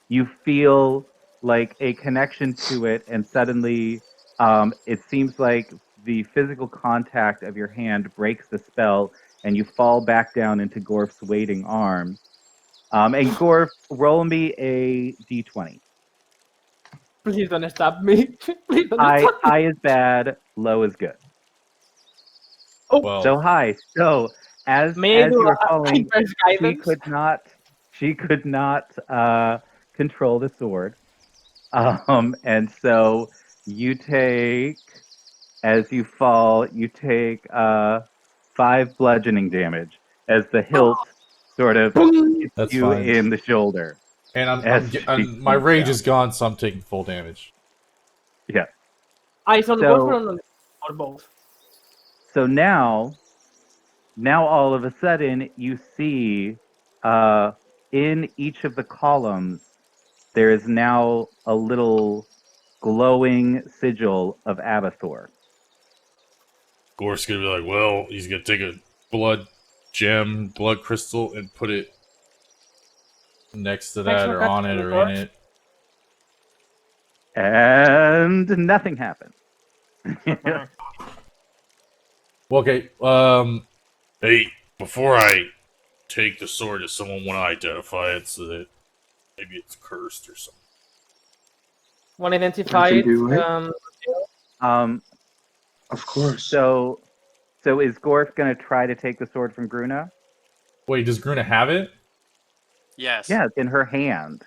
you feel like a connection to it, and suddenly it seems like the physical contact of your hand breaks the spell, and you fall back down into Gorf's waiting arms. And Gorf, roll me a d20. Please don't stab me. Please don't High, stab me. high is bad, low is good. Oh, Well, So high. So as may I do you are a falling, inverse she guidance? could not control the sword. And so you take, as you fall, you take 5 bludgeoning damage as the hilt sort of Boom. hits That's you fine. in the shoulder. and As she my comes rage down. is gone, so I'm taking full damage. Yeah. Eyes on So- Wolf or both? So now all of a sudden you see in each of the columns there is now a little glowing sigil of Abathor. Gorf's gonna be like, well, he's gonna take a blood crystal, and put it Next to Thanks that, for or on it, catching or me, in Gorf. it. And nothing happens. Well, okay. Hey, before I take the sword, does someone want to identify it so that maybe it's cursed or something? Want to identify I can it? do it. Of course. So is Gorf going to try to take the sword from Gruna? Wait, does Gruna have it? Yes. Yeah, it's in her hand.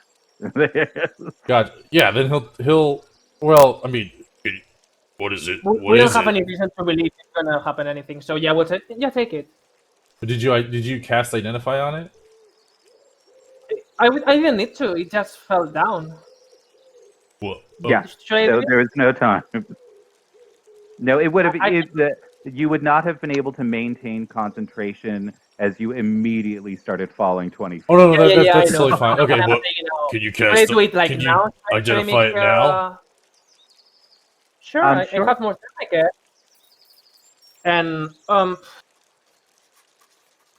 God, yeah. Then he'll. Well, I mean, What is it? We What don't is have it? any reason to believe it's gonna happen anything. So yeah, we'll take. Yeah, take it. did you cast identify on it? I didn't need to. It just fell down. What? Yeah. Should I do So it? there was no time. No, it would have. I- You would not have been able to maintain concentration as you immediately started falling 20 feet. Oh no, Yeah, I that's know. totally fine. Okay, I'm what- taking it out. Can you Should I cast? do it like Can you now? Should I identify make, it now? Sure, Sure. I have more time, I guess. And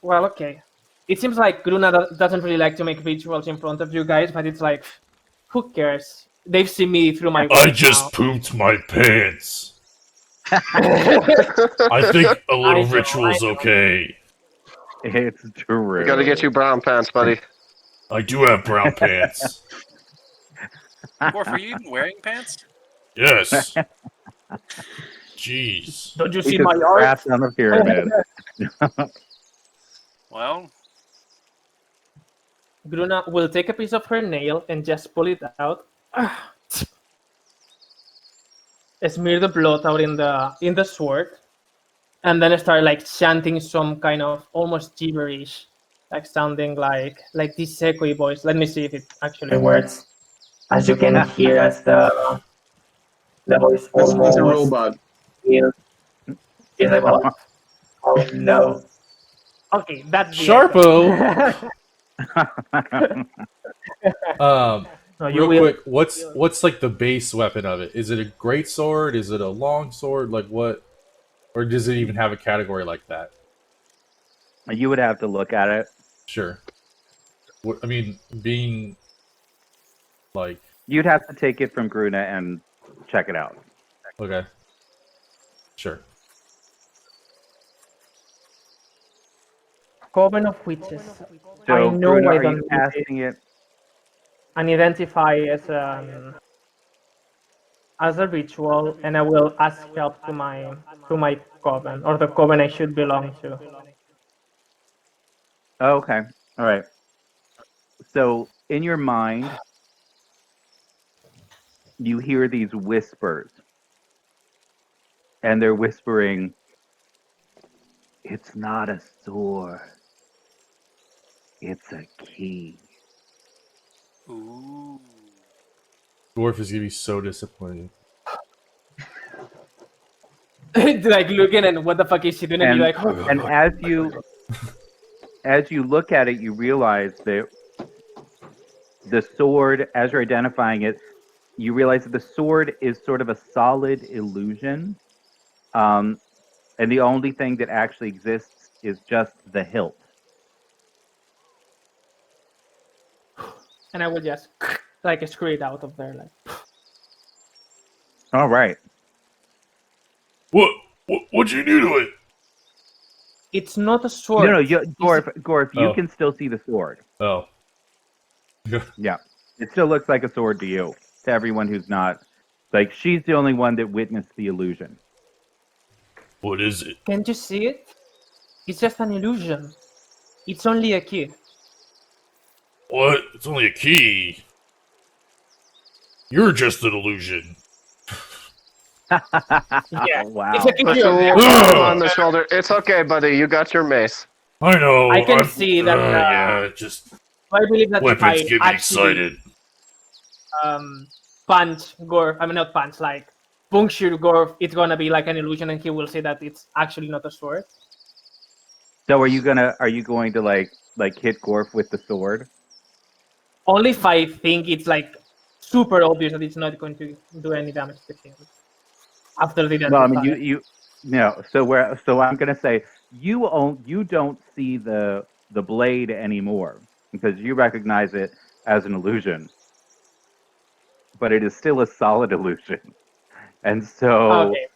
well, okay. It seems like Gruna doesn't really like to make rituals in front of you guys, but it's like, who cares? They've seen me through my. I weight just pooped my pants. I think a I little know, ritual's I know. okay. It's true. We gotta get you brown pants, buddy. I do have brown pants. Gorf, are you even wearing pants? Yes. Jeez. Don't you He see just my art? crapped on the pyramid. Well, Gruna will take a piece of her nail and just pull it out. Smear the blood out in the sword, and then start like chanting some kind of almost gibberish, like sounding like this echoey voice. Let me see if it actually works. As you can hear, as the voice That's not a almost robot. is it what? Oh no. Okay, that's the Sharpo. echo. No, you Real will. quick, what's like the base weapon of it? Is it a great sword? Is it a long sword? Like what? Or does it even have a category like that? You would have to look at it. Sure. What, I mean, being like, You'd have to take it from Gruna and check it out. okay. Sure. Coven of Witches. So, I know Gruna, I are don't you need casting it? and identify as a ritual, and I will ask help to my coven or the coven I should belong to. Oh, okay. All right. So, in your mind, you hear these whispers, and they're whispering, "It's not a sword. It's a key." Ooh. Dwarf is gonna be so disappointed. Like looking and what the fuck is she doing? And And you're like, and as you look at it, you realize that the sword, as you're identifying it, you realize that the sword is sort of a solid illusion, and the only thing that actually exists is just the hilt. and I will just like screw it out of there. Like, All right. What'd you do to it? it's not a sword. No, Gorf, you Oh. can still see the sword. Oh. Yeah, it still looks like a sword to you. To everyone who's not, like, she's the only one that witnessed the illusion. What is it? Can't you see it? It's just an illusion. It's only a key. What? It's only a key. You're just an illusion. Yeah. Wow. It's a key. Rasul will pat him on the shoulder. It's okay, buddy. You got your mace. I know. I can see that, Yeah, just I believe that if weapons I get me actually excited. punch Gorf, I mean not punch, like puncture Gorf, it's gonna be like an illusion, and he will say that it's actually not a sword. So are you going to like hit Gorf with the sword? Only if I think it's like super obvious that it's not going to do any damage to him. After the Well, I mean, you no. So I'm gonna say you don't see the blade anymore because you recognize it as an illusion, but it is still a solid illusion. And so, Okay.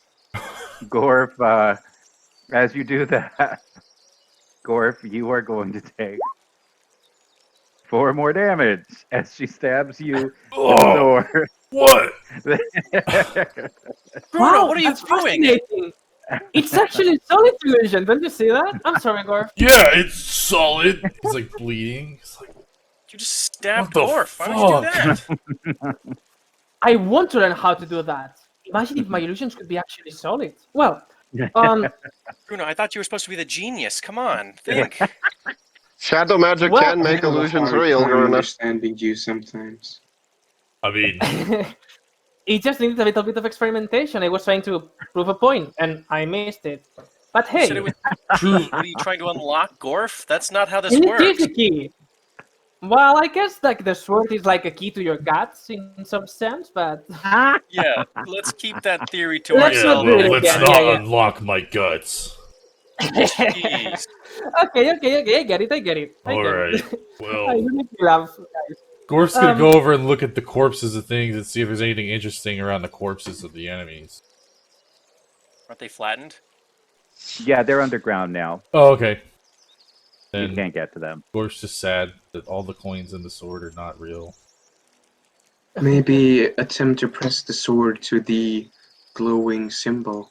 Gorf, as you do that, Gorf, you are going to take 4 more damage as she stabs you with Oh, the sword. what? Bruno, what are you that's doing? fascinating. It's actually solid illusion. Don't you see that? I'm sorry, Gorf. Yeah, it's solid. He's like bleeding. He's like, You just stabbed What the Gorf. Why would you do that? I want to learn how to do that. Imagine if my illusions could be actually solid. Well, Bruno, I thought you were supposed to be the genius. Come on, think. Shadow magic Well, can I make have a illusions hard real, time Gruna. understanding you sometimes. I mean, it just needed a little bit of experimentation. I was trying to prove a point, and I missed it. But You said hey, it was true. What are you trying to unlock, Gorf? That's not how this it is works. a key. Well, I guess like the sword is like a key to your guts in some sense, but Yeah, let's keep that theory to Let's Yeah, not do well, it let's again. not Yeah. unlock my guts. Jeez. okay. I get it. All right. I Well, really love guys. Gorf's gonna Um, go over and look at the corpses of things and see if there's anything interesting around the corpses of the enemies. Aren't they flattened? Yeah, they're underground now. Oh, okay. You Then can't get to them. Gorf's just sad that all the coins in the sword are not real. Maybe attempt to press the sword to the glowing symbol.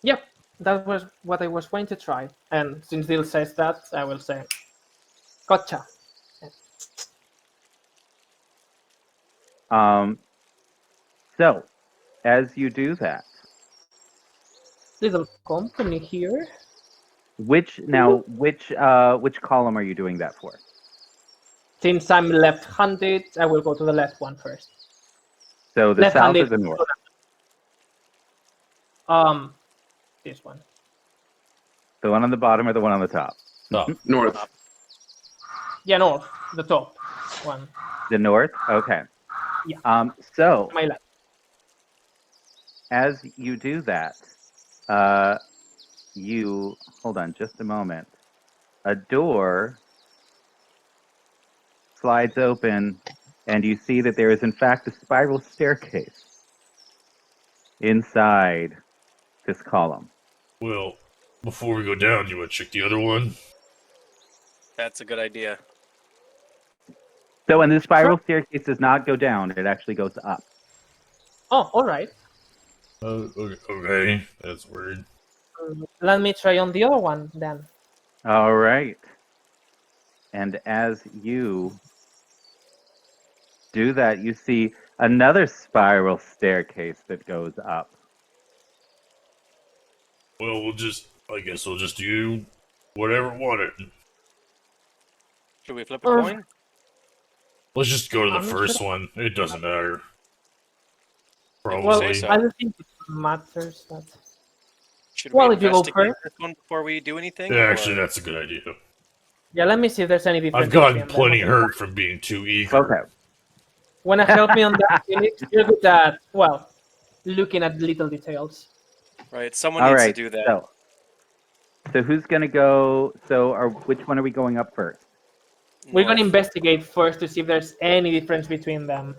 Yep, that was what I was going to try. And since Dill says that, I will say, gotcha. So, as you do that, Little company here. which column are you doing that for? Since I'm left-handed, I will go to the left one first. So the south or Left-handed. the north? This one. The one on the bottom or the one on the top? North. Yeah, north, the top one. The north? Okay. Yeah. So My left. as you do that, you hold on just a moment. a door slides open, and you see that there is in fact a spiral staircase inside this column. Well, before we go down, you want to check the other one? That's a good idea. So, and the spiral staircase does not go down; it actually goes up. Oh, all right. Okay, that's weird. Let me try on the other one then. All right. And as you do that, you see another spiral staircase that goes up. Well, I guess we'll just do whatever wanted. Should we flip a coin? Let's just go to the I'm not first sure. one. It doesn't matter. Well, Probably. say so. I don't think it matters. But Should well, we if you go investigate first. this one before we do anything? Yeah, actually, or- that's a good idea. Yeah, let me see if there's any difference. I've gotten between them. plenty hurt from being too eager. Okay. Wanna help me on that, Felix? You're good at, well, looking at little details. Right, someone All needs right. to do that. So who's gonna go? Which one are we going up first? We're gonna North. investigate first to see if there's any difference between them.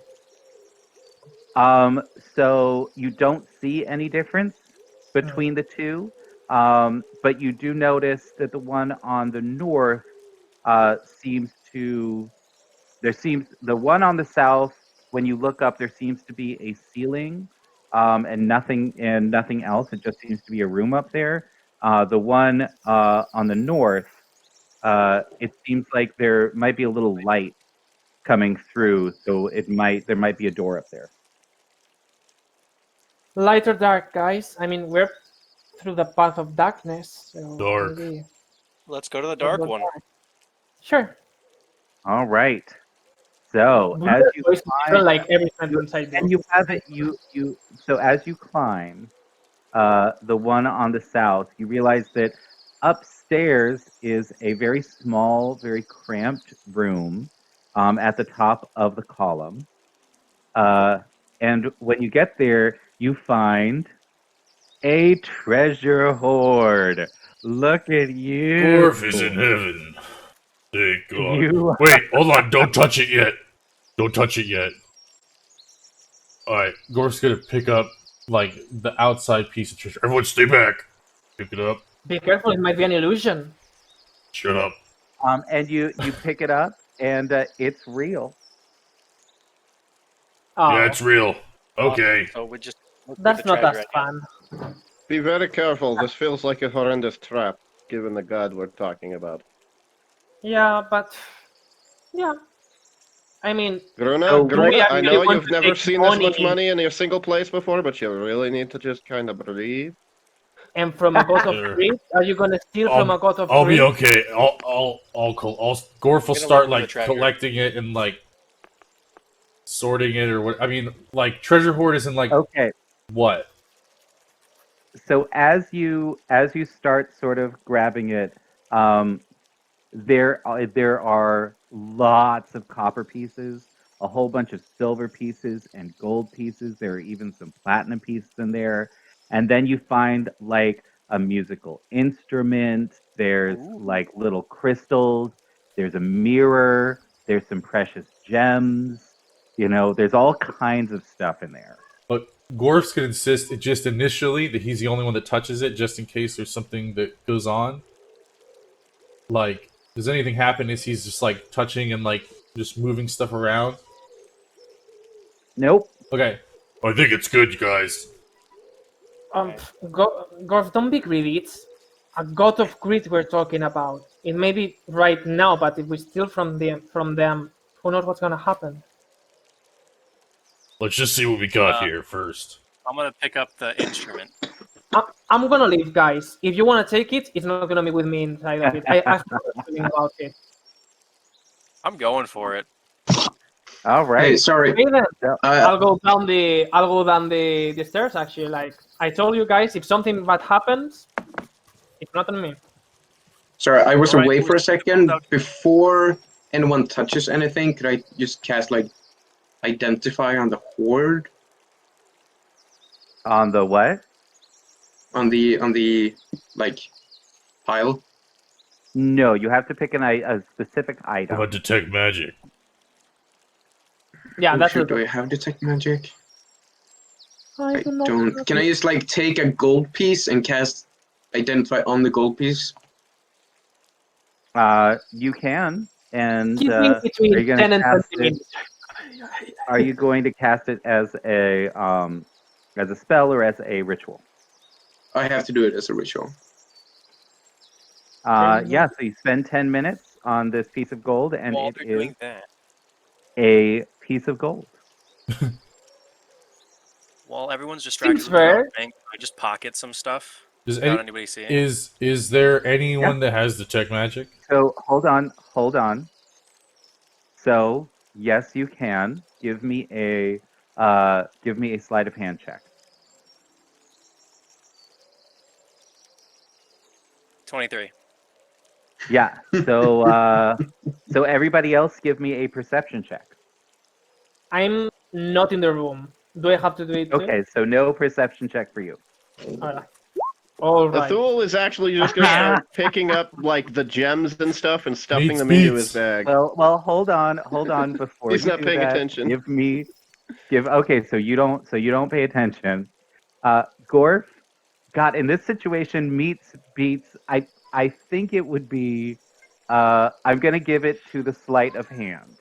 So you don't see any difference between the two, but you do notice that the one on the north the one on the south, when you look up, there seems to be a ceiling, and nothing else. It just seems to be a room up there. The one on the north, it seems like there might be a little light coming through, so there might be a door up there. Light or dark, guys? I mean, we're through the path of darkness, so Dark. maybe Let's go to the we'll dark go one. dark. Sure. All right. So Blue as you voice is different, climb, like every sentence I do. and you have it, so as you climb, the one on the south, you realize that upstairs is a very small, very cramped room at the top of the column. And when you get there, you find a treasure hoard. Look at you. Gorf is in heaven. Thank God. You Wait, hold on. Don't touch it yet. Don't touch it yet. Alright, Gorf's gonna pick up, like, the outside piece of treasure. Everyone stay back. Pick it up. Be careful, it might be an illusion. Shut up. and you pick it up, and it's real. Oh, Yeah, it's real. Okay. So we just look for that's the not treasure, as I guess. fun. Be very careful. This feels like a horrendous trap, given the god we're talking about. Yeah, but yeah. I mean, Gruna, So do we I actually know want you've to never take seen this much money money in your single place before, but you really need to just kind of breathe. and from a god of Sure. greed, are you gonna steal from a god of I'll be greed? okay. Gorf will Gonna start, look for the like, treasure. collecting it and, like, sorting it or what. I mean, like, treasure hoard isn't, like, Okay. what? So as you start sort of grabbing it, there are lots of copper pieces, a whole bunch of silver pieces and gold pieces. There are even some platinum pieces in there, and then you find like a musical instrument. There's like little crystals. There's a mirror. There's some precious gems. There's all kinds of stuff in there. But Gorf's can insist just initially that he's the only one that touches it, just in case there's something that goes on. Like, does anything happen as he's just, like, touching and, like, just moving stuff around? Nope. Okay. I think it's good, you guys. Gorf, don't be greedy. It's a god of greed we're talking about. It may be right now, but if we steal from them, who knows what's gonna happen? Let's just see what we got here first. I'm gonna pick up the instrument. I'm gonna leave, guys. If you wanna take it, it's not gonna be with me inside of it. I've thought feeling about it. I'm going for it. All right. Hey, sorry. Okay then. Yeah. I'll go down the stairs. Actually, like I told you guys, if something bad happens, it's not on me. Sorry, I was Alright, away we for a should second. go down- Before anyone touches anything, could I just cast like identify on the horde? On the what? On the like pile? No, you have to pick a specific item. What about detect magic? Yeah, Oh, that's shoot, the do I have detect magic? I I do not don't. have Can I it. just like take a gold piece and cast identify on the gold piece? You can, and Keeping are between you going 10 to and cast 20 it? minutes. Are you going to cast it as a spell or as a ritual? I have to do it as a ritual. Yeah. So you spend 10 minutes on this piece of gold, and While it they're is doing that, a piece of gold. while everyone's distracted Seems with their own fair. thing, I just pocket some stuff Does without any, anybody seeing. is there anyone that has detect magic? So hold on. So yes, you can. Give me a sleight of hand check. 23. Yeah. So so everybody else, give me a perception check. I'm not in the room. Do I have to do it too? Okay, so no perception check for you. Alright. Alright. Athul is actually just going to start picking up like the gems and stuff and stuffing Meats, them into beats. his bag. Well, hold on before He's you not do paying that. attention. Okay, so you don't pay attention. Gorf, God, in this situation, meets beats. I think it would be. I'm gonna give it to the sleight of hand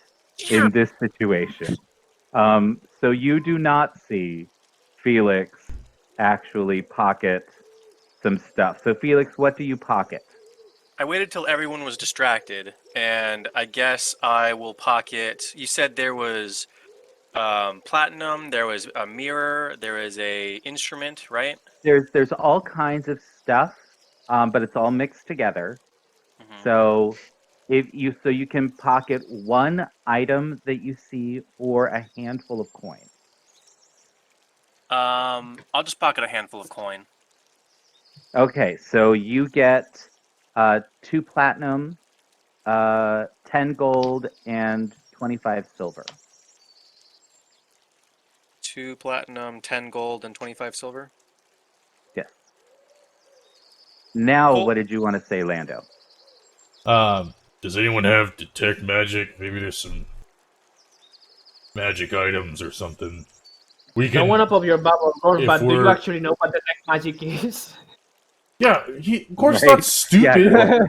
in this situation. So you do not see Felix actually pocket some stuff. So Felix, what do you pocket? I waited till everyone was distracted, and I guess I will pocket. You said there was platinum, there was a mirror, there is a instrument, right? There's all kinds of stuff, but it's all mixed together. Mhm. So you can pocket one item that you see or a handful of coins. I'll just pocket a handful of coin. Okay, so you get 2 platinum, 10 gold, and 25 silver. 2 platinum, 10 gold, and 25 silver. Yes. Now, Cool. what did you want to say, Lando? Does anyone have detect magic? Maybe there's some magic items or something. We Don't can. want to pop your bubble, Gorf, if but do you we're- actually know what the tech magic is? Yeah, Gorf's Right. not stupid. Yeah.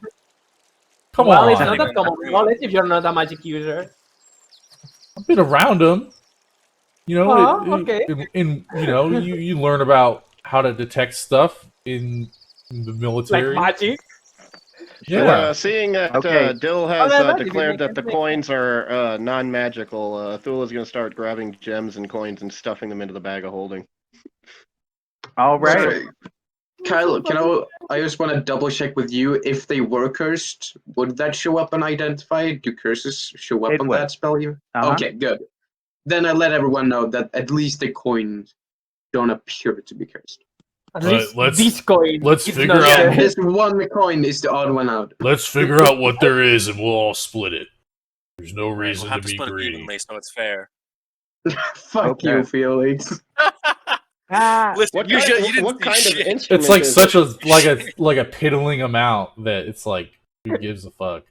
Come Well, on. it's not that Even common room. knowledge if you're not a magic user. I've been around them. You know, Okay. you learn about how to detect stuff in the Like military. magic. Yeah. Seeing that Okay. Dill has Oh, no, declared you that the can- coins are non-magical, Athul is going to start grabbing gems and coins and stuffing them into the bag of holding. All right. Sorry, Kyle, I just want to double check with you. If they were cursed, would that show up on Identify? Do curses show up It on would. that spell? Uh-huh. Okay, good. Then I let everyone know that at least the coins don't appear to be cursed. At But least let's- this coin. let's is figure not out- there. This one coin is the odd one out. Let's figure out what there is and we'll all split it. There's no Right, reason we'll have to to be split it greedy. evenly so it's fair. Fuck Okay. you, Felix. Listen, What you didn't what see kind of shit. instrument It's like is such it? like a piddling amount that it's like who gives a fuck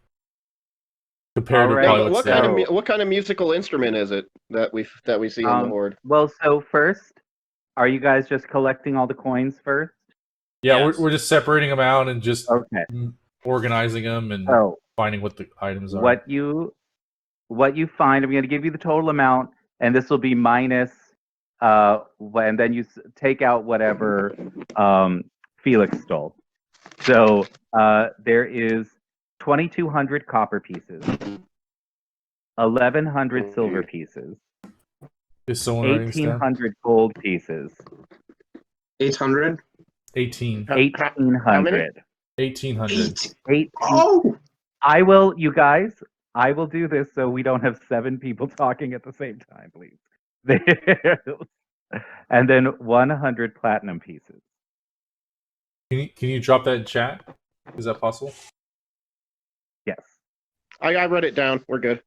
compared All to right, probably But what's so- there. what kind of musical instrument is it that we see on the horde? Well, so first, are you guys just collecting all the coins first? Yeah, Yes. we're just separating them out and just Okay. organizing them and So finding what the items are. what you find, I'm going to give you the total amount, and this will be minus, and then you take out whatever Felix stole. So there is 2,200 copper pieces, 1,100 silver pieces, Is someone writing this down? 1,800 gold pieces, 800? 18. 1,800. 1800. 18. Oh! I will do this so we don't have 7 people talking at the same time, please. And then 100 platinum pieces. Can you drop that in chat? Is that possible? Yes. I wrote it down. We're good.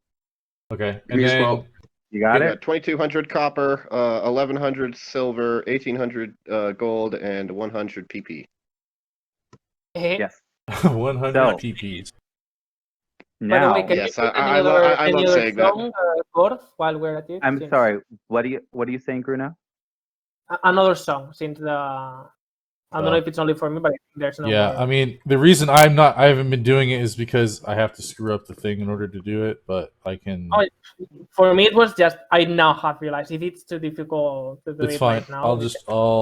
Okay. And Me as then well. You got We it? got 2,200 copper, 1,100 silver, 1,800 gold, and 100 PP. Eh, Yes. 100 So- TPs. By the way, Now, can Yes, you put I any love other saying that. song, Gord, while we're at it? I'm since- sorry. What are you saying, Bruno? Another song, since I don't know if it's only for me, but I think there's no Yeah, more. I mean, the reason I haven't been doing it is because I have to screw up the thing in order to do it, but I can. Oh, for me, it was just I now have realized if it's too difficult to do It's it fine. right now. I'll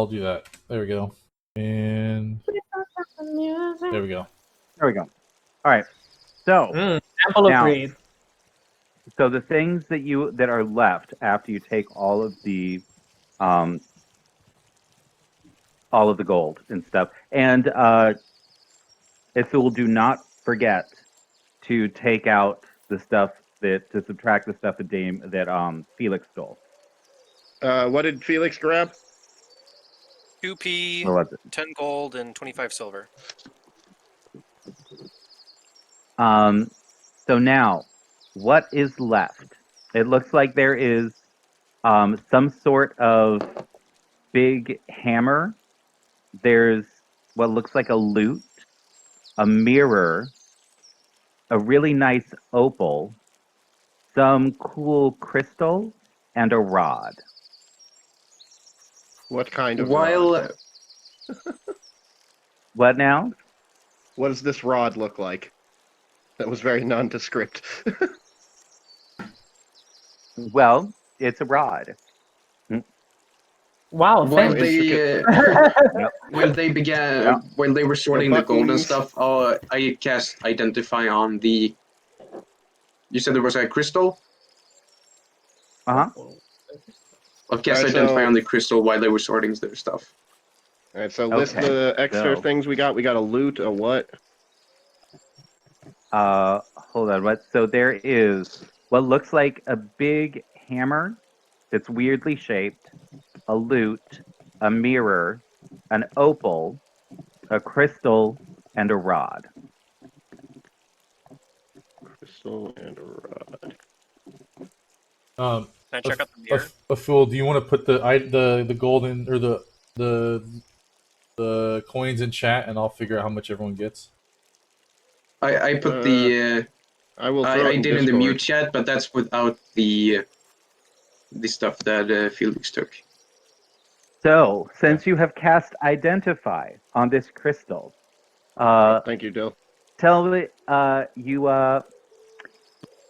do that. There we go. And there we go. There we go. All right. So, Temple of Now- Greed. so the things that are left after you take all of the gold and stuff, and Ithul, do not forget to take out the stuff to subtract the stuff that Felix stole. What did Felix grab? 2p, Or was it? 10 gold, and 25 silver. So now, what is left? It looks like there is some sort of big hammer. There's what looks like a lute, a mirror, a really nice opal, some cool crystal, and a rod. What kind of While rod? What now? What does this rod look like? That was very nondescript. Well, it's a rod. Wow, while thanks. they when they began Yeah. when they were sorting the gold and buttons. stuff, I cast identify on the. You said there was a crystal. Uh huh. I'll cast Alright, identify so- on the crystal while they were sorting their stuff. All right, so list Okay, the extra so- things we got. We got a loot, a what? Hold on. What? So there is what looks like a big hammer that's weirdly shaped, a lute, a mirror, an opal, a crystal, and a rod. Crystal and a rod. Can I check out the mirror? A fool. Do you want to put the golden or the coins in chat, and I'll figure out how much everyone gets? I put the. I will throw it I in did in the Discord. mute chat, but that's without the stuff that Felix took. So, since you have cast Identify on this crystal, Thank you, Dill. tell me,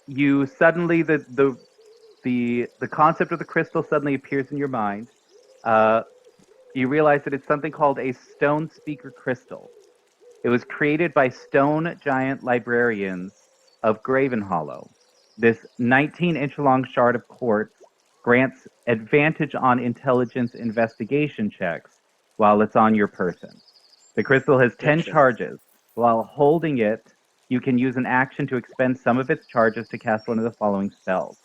you suddenly the concept of the crystal suddenly appears in your mind. You realize that it's something called a stone speaker crystal. It was created by stone giant librarians of Gravenhollow. This 19-inch long shard of quartz grants advantage on intelligence investigation checks while it's on your person. The crystal has 10 Gotcha. charges. While holding it, you can use an action to expend some of its charges to cast one of the following spells.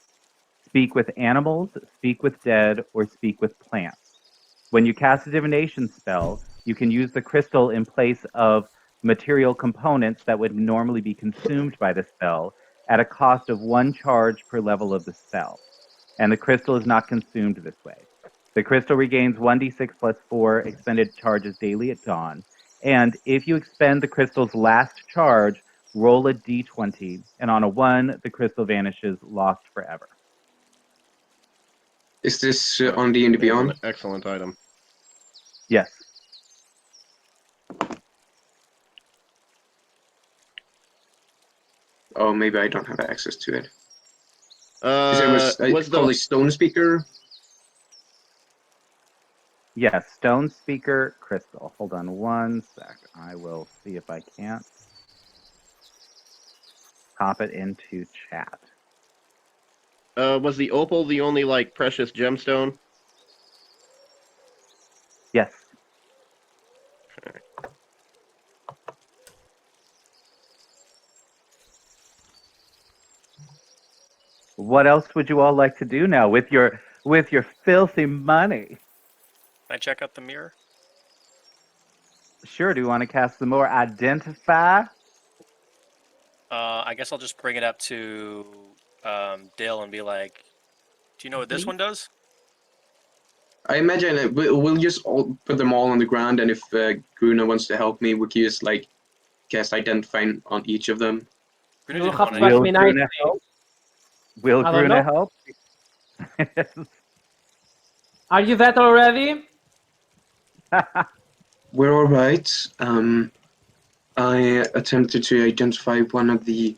Speak with animals, speak with dead, or speak with plants. When you cast a divination spell, you can use the crystal in place of material components that would normally be consumed by the spell at a cost of 1 charge per level of the spell. And the crystal is not consumed this way. The crystal regains 1d6 plus 4 expended charges daily at dawn. And if you expend the crystal's last charge, roll a d20. And on a 1, the crystal vanishes, lost forever. Is this on D&D It's Beyond? an excellent item. Yes. Oh, maybe I don't have access to it. It was Was called a the stone speaker. Yes, stone speaker crystal. Hold on one sec. I will see if I can't pop it into chat. was the opal the only like precious gemstone? Yes. What else would you all like to do now with your filthy money? Can I check out the mirror? Sure. Do you want to cast some more Identify? I guess I'll just bring it up to Dale and be like, "Do you know what this one does?" I imagine we'll just all put them all on the ground, and if Gruna wants to help me, we can just like cast identify on each of them. Gruna You'll didn't have want to to. ask Will me Gruna nicely. help? Will I don't Gruna know. help? Are you that already? We're all right. I attempted to identify one of the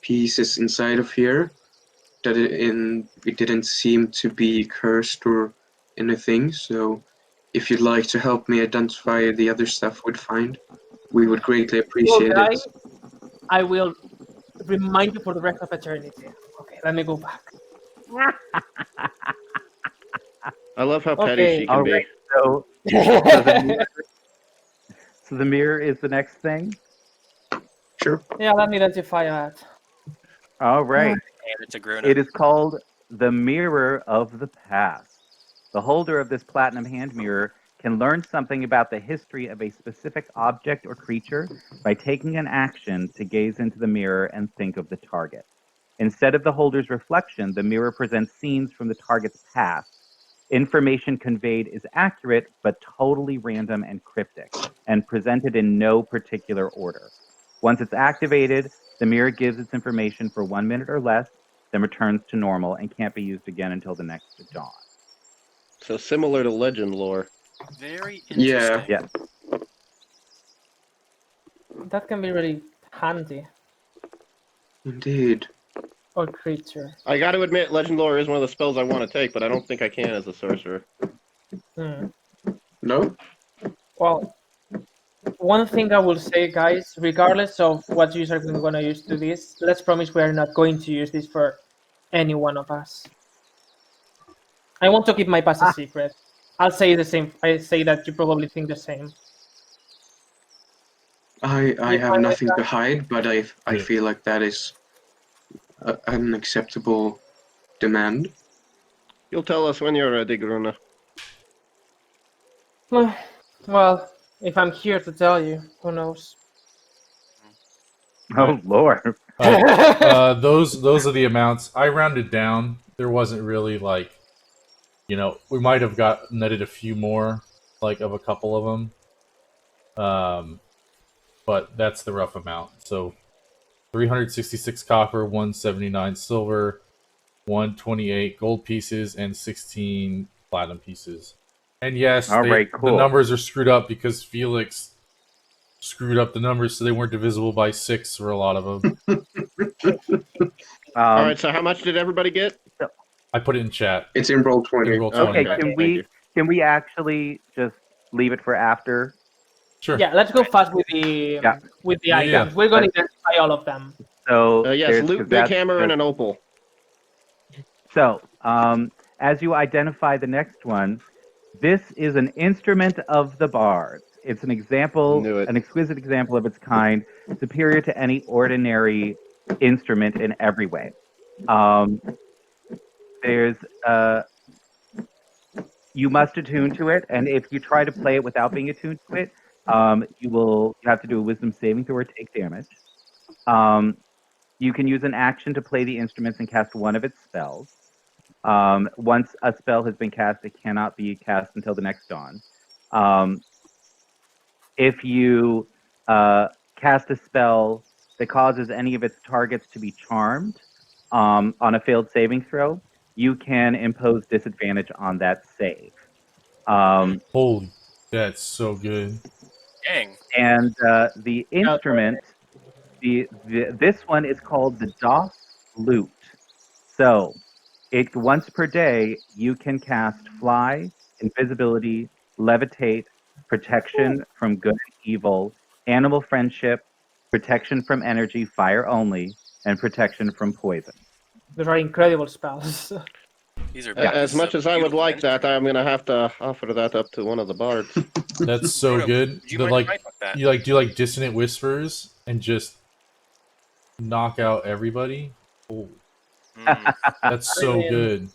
pieces inside of here. It didn't seem to be cursed or anything. So, if you'd like to help me identify the other stuff we'd find, we would greatly Well, appreciate guy, it. I will remind you for the rest of eternity. Okay, let me go back. I love how petty Okay. she can All be. right. So the mirror is the next thing. Sure. Yeah, let me identify that. All right. And it's a Gruna. It is called the Mirror of the Past. The holder of this platinum hand mirror can learn something about the history of a specific object or creature by taking an action to gaze into the mirror and think of the target. Instead of the holder's reflection, the mirror presents scenes from the target's past. Information conveyed is accurate, but totally random and cryptic, and presented in no particular order. Once it's activated, the mirror gives its information for 1 minute or less, then returns to normal and can't be used again until the next dawn. So similar to legend lore. Very Yeah. interesting. Yeah. That can be really handy. Indeed. Or creature. I got to admit, legend lore is one of the spells I want to take, but I don't think I can as a sorcerer. Hmm. No? Well, one thing I will say, guys, regardless of what user we're going to use to this, let's promise we are not going to use this for any one of us. I want to keep my past a secret. I'll say the same. I say that you probably think the same. I You have fine with nothing that? to hide, but I Yeah. feel like that is an acceptable demand. You'll tell us when you're ready, Gruna. Well, if I'm here to tell you, who knows? Oh, Lord. Those are the amounts. I rounded down. There wasn't really like, we might have got netted a few more, like of a couple of them. But that's the rough amount. So 366 copper, 179 silver, 128 gold pieces, and 16 platinum pieces. And yes, All right, the cool. numbers are screwed up because Felix screwed up the numbers so they weren't divisible by 6 for a lot of them. All right, so how much did everybody get? I put it in chat. It's in roll 20. In roll 20. Okay, Okay, can thank you. we actually just leave it for after? Sure. Yeah, let's go fast with the Yeah. Yeah, items. yeah. We're going to identify all of them. So Yes, there's loot, big hammer, and an opal. So, as you identify the next one, this is an instrument of the bards. It's an example, Knew it. an exquisite example of its kind, superior to any ordinary instrument in every way. There's you must attune to it, and if you try to play it without being attuned to it, you have to do a wisdom saving throw or take damage. You can use an action to play the instruments and cast one of its spells. Once a spell has been cast, it cannot be cast until the next dawn. If you cast a spell that causes any of its targets to be charmed on a failed saving throw, you can impose disadvantage on that save. Holy, that's so good. Dang. And the instrument, this one is called the DOS Lute. So, once per day, you can cast Fly, Invisibility, Levitate, Protection from Good and Evil, Animal Friendship, Protection from Energy, Fire Only, and Protection from Poison. Those are incredible spells. These are As this is much a as I would beautiful like that, instrument. I'm gonna have to offer that up to one of the bards. That's so Bruno, good. would you The mind like trying with that? you like do like dissonant whispers and just knock out everybody. Oh, Mm. that's so mean- good.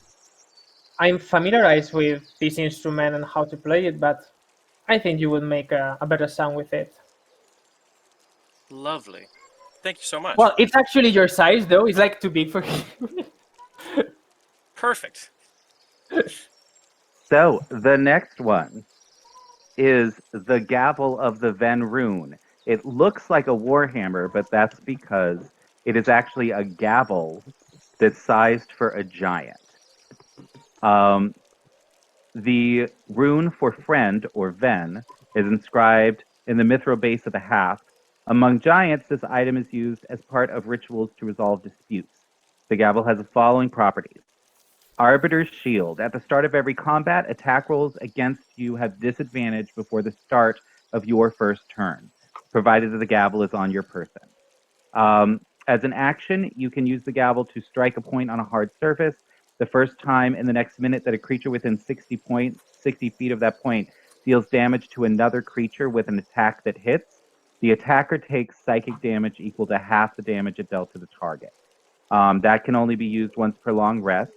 I'm familiarized with this instrument and how to play it, but I think you will make a better sound with it. Lovely. Thank you so much. Well, it's actually your size, though. It's like too big for you. Perfect. So, the next one is the Gavel of the Ven Rune. It looks like a warhammer, but that's because it is actually a gavel that's sized for a giant. The rune for friend, or ven, is inscribed in the mithril base of the haft. Among giants, this item is used as part of rituals to resolve disputes. The gavel has the following properties. Arbiter's Shield. At the start of every combat, attack rolls against you have disadvantage before the start of your first turn, provided that the gavel is on your person. As an action, you can use the gavel to strike a point on a hard surface. The first time in the next minute that a creature within 60 feet of that point deals damage to another creature with an attack that hits, the attacker takes psychic damage equal to half the damage it dealt to the target. That can only be used once per long rest.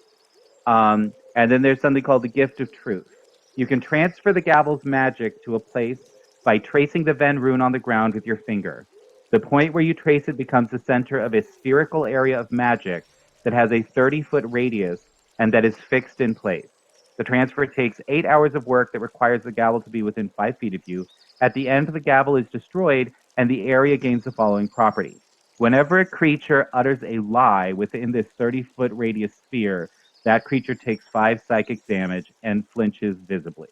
And then there's something called the Gift of Truth. You can transfer the gavel's magic to a place by tracing the Ven rune on the ground with your finger. The point where you trace it becomes the center of a spherical area of magic that has a 30-foot radius and that is fixed in place. The transfer takes 8 hours of work that requires the gavel to be within 5 feet of you. At the end, the gavel is destroyed and the area gains the following properties. Whenever a creature utters a lie within this 30-foot radius sphere, that creature takes 5 psychic damage and flinches visibly.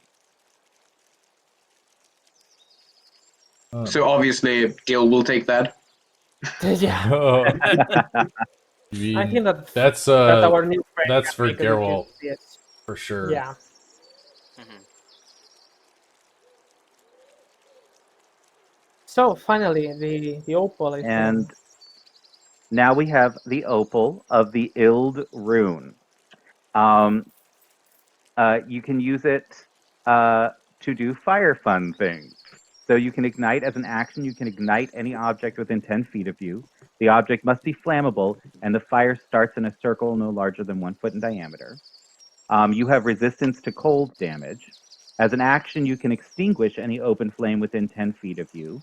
So obviously, Gil will take that. Yeah, I I mean, think that that's our new friend that's can for make a good Geralt use of this. for sure. Yeah. Mhm. So finally, the opal. I And think. now we have the opal of the Ild rune. You can use it to do fire fun things. So you can ignite as an action. You can ignite any object within 10 feet of you. The object must be flammable, and the fire starts in a circle no larger than 1 foot in diameter. You have resistance to cold damage. As an action, you can extinguish any open flame within 10 feet of you.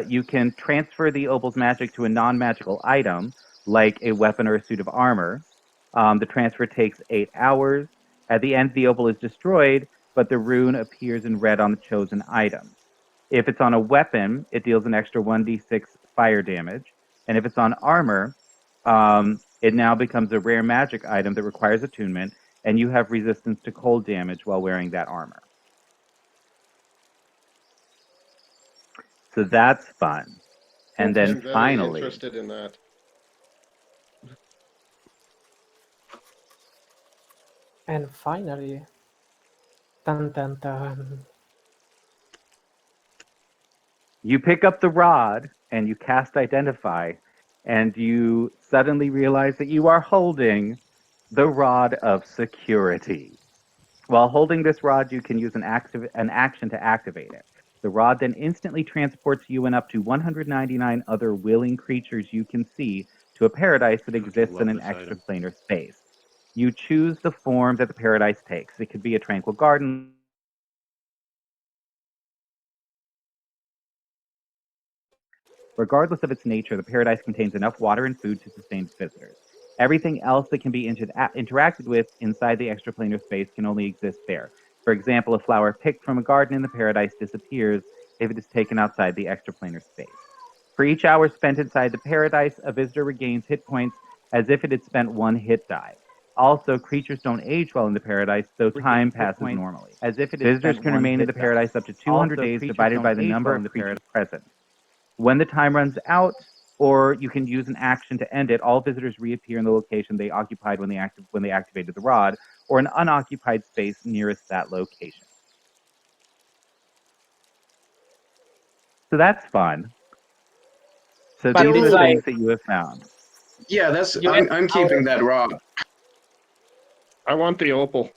You can transfer the opal's magic to a non-magical item, like a weapon or a suit of armor. The transfer takes 8 hours. At the end, the opal is destroyed, but the rune appears in red on the chosen item. If it's on a weapon, it deals an extra 1d6 fire damage. And if it's on armor, it now becomes a rare magic item that requires attunement, and you have resistance to cold damage while wearing that armor. So that's fun. And then I'm very finally, interested in that. And finally, dun dun dun. you pick up the rod and you cast Identify, and you suddenly realize that you are holding the Rod of Security. While holding this rod, you can use an action to activate it. The rod then instantly transports you and up to 199 other willing creatures you can see to a paradise that exists in an extraplanar space. You choose the form that the paradise takes. It could be a tranquil garden. Regardless of its nature, the paradise contains enough water and food to sustain visitors. Everything else that can be interacted with inside the extraplanar space can only exist there. For example, a flower picked from a garden in the paradise disappears if it is taken outside the extraplanar space. For each hour spent inside the paradise, a visitor regains hit points as if it had spent 1 hit die. Also, creatures don't age well in the paradise, so time passes normally. Visitors can remain in the paradise up to 200 days, divided by the number of creatures present. When the time runs out, or you can use an action to end it, all visitors reappear in the location they occupied when they activated the rod, or an unoccupied space nearest that location. So that's fun. So But these are it's the like- things that you have found. Yeah, that's. You I'm keeping that rod. I want the opal.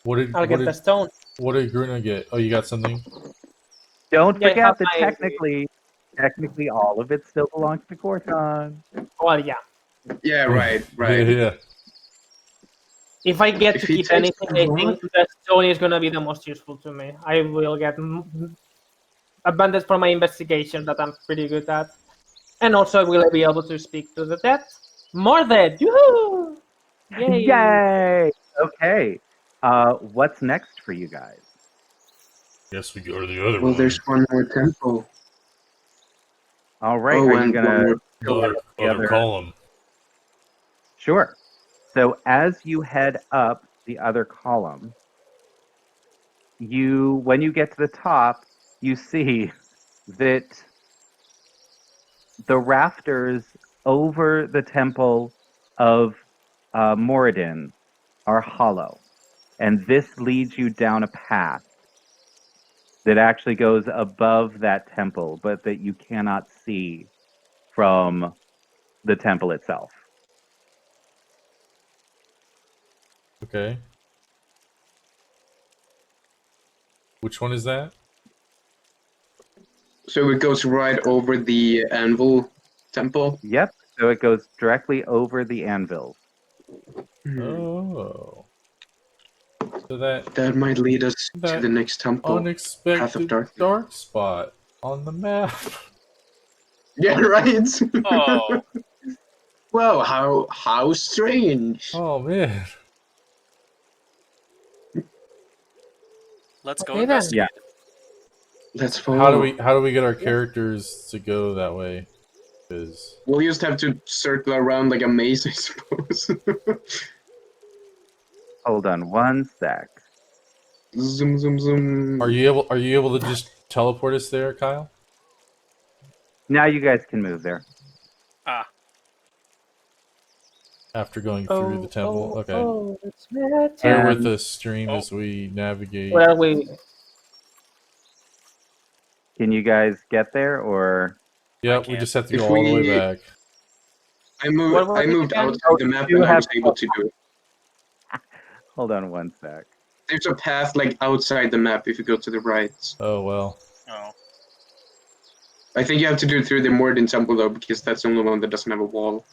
What did I'll what get the did, stone. what did Gruna get? Oh, you got something. Don't Yeah, I forget have that my- technically all of it still belongs to Corton. Well, yeah. Yeah, right. Yeah. If I get If to he keep takes anything, the I rod- think the stone is gonna be the most useful to me. I will get advantage from my investigation that I'm pretty good at, and also I will be able to speak to the dead. More dead! Yoo-hoo! Yay! Yay! Okay. What's next for you guys? Guess we go to the other Well, one. there's one more temple. All right. Oh, Are you and gonna one more. The other, the other column. Sure. So as you head up the other column, when you get to the top, you see that the rafters over the temple of Moradin are hollow, and this leads you down a path that actually goes above that temple, but that you cannot see from the temple itself. Okay. Which one is that? So it goes right over the anvil temple. Yep. So it goes directly over the anvils. Oh. So that That might lead us to That the next temple. Path of unexpected Darkness. dark spot on the map. Yeah, right. Oh, Well, how strange. Oh man. let's go Okay, then. investigate. Let's follow. How do we get our characters to go that way? Because We'll just have to circle around like a maze, I suppose. Hold on one sec. Zoom, zoom, zoom. are you able to just teleport us there, Kyle? Now you guys can move there. Ah, After going through the temple. Okay. It's better. Bear with And- us, stream, Oh. as we navigate. Where are we? Can you guys get there, or Yeah, I we can't. just have to If go all the way we- back. I Where were we moved again? outside the map you and I have was able to do it. hold on one sec? There's a path like outside the map if you go to the right. Oh well. oh. I think you have to do it through the Moradin temple though, because that's the only one that doesn't have a wall.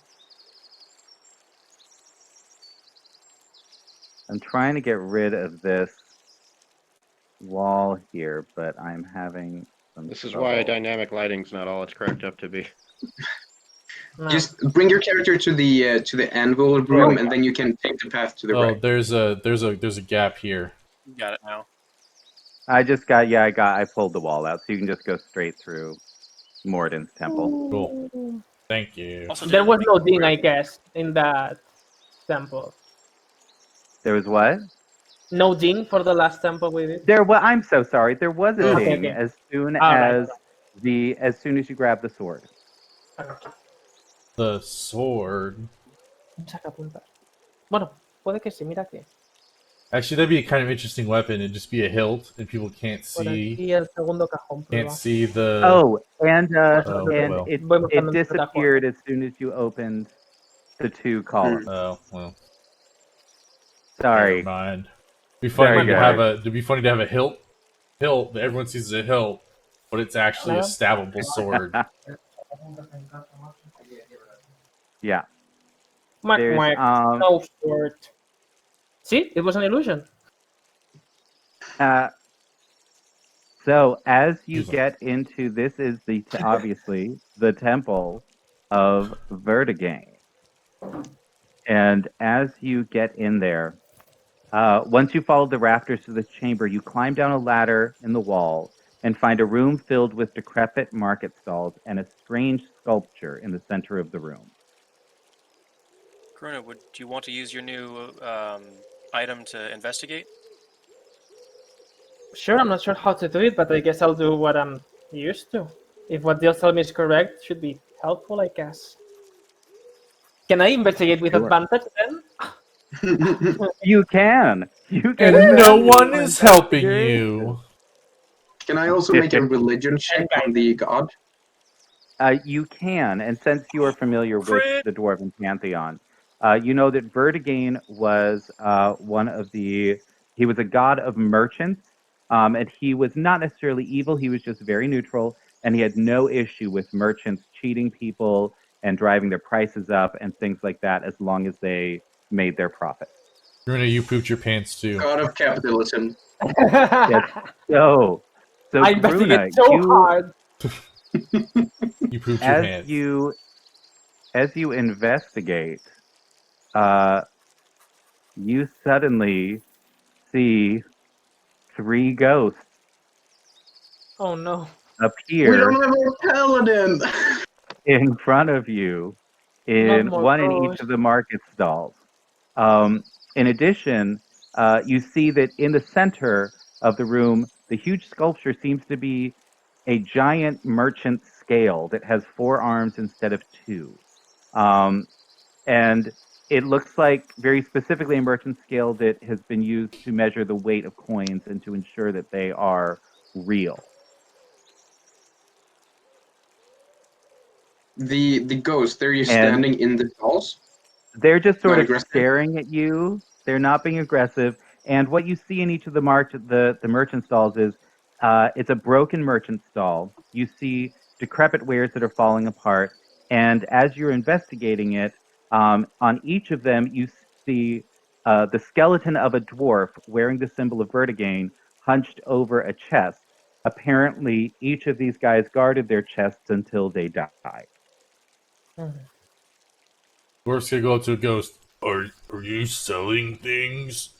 I'm trying to get rid of this wall here, but I'm having some This is trouble. why dynamic lighting's not all it's cracked up to be. No. Just bring your character to the anvil room, and then you can take the path to the Oh, right. there's a gap here. Got it now. I pulled the wall out, so you can just go straight through Moradin's temple. Cool. Thank you. Also, There didn't was make no it ding, through. I guess, in that temple. There was what? No ding for the last temple we did. I'm so sorry. There was a Okay, ding okay. as soon All right. as soon as you grab the sword. The sword. Saca punta. Bueno, puede que sí, mira que. Actually, that'd be a kind of interesting weapon. It'd just be a hilt, and people can't Por see aquí el segundo cajón. can't prueba. see the. Oh, and Oh, well. it Voy buscando el disappeared as soon as you opened the two columns. Oh well. Sorry. Never mind. It'd be funny Very to good. have a. It'd be funny to have a hilt that everyone sees as a hilt, but it's actually a No. stabbable sword. Yeah. Mark, There's, Mark. No sword. See, it was an illusion. So as you Excuse me. get into this is obviously the temple of Vertigane, and as you get in there, once you follow the rafters to the chamber, you climb down a ladder in the wall and find a room filled with decrepit market stalls and a strange sculpture in the center of the room. Karuna, do you want to use your new item to investigate? Sure, I'm not sure how to do it, but I guess I'll do what I'm used to. If what they'll tell me is correct, should be helpful, I guess. Can I investigate with Sure. advantage then? You can. And no one is helping you. Can I also make a religion check on the god? You can, and since you are familiar with Crit! the Dwarven Pantheon, you know that Vertigane was he was a god of merchants, and he was not necessarily evil, he was just very neutral, and he had no issue with merchants cheating people and driving their prices up and things like that as long as they made their profit. Runa, you pooped your pants too. God of capitalism. So I Bruna, investigate so hard. You pooped your as pants. you investigate, you suddenly see three ghosts Oh no. We appear don't have a paladin. in front of you, Not in more one in each ghosts. of the market stalls. In addition, you see that in the center of the room, the huge sculpture seems to be a giant merchant scale that has 4 arms instead of 2. And it looks like very specifically a merchant scale that has been used to measure the weight of coins and to ensure that they are real. The ghosts, they're you And standing in the stalls? they're just sort Not of aggressive? staring at you. They're not being aggressive. And what you see in each of the merchant stalls is it's a broken merchant stall. You see decrepit wares that are falling apart. And as you're investigating it, on each of them, you see the skeleton of a dwarf wearing the symbol of Vertigain hunched over a chest. Apparently, each of these guys guarded their chests until they died. Dwarf's gonna go up to a ghost. Are you selling things?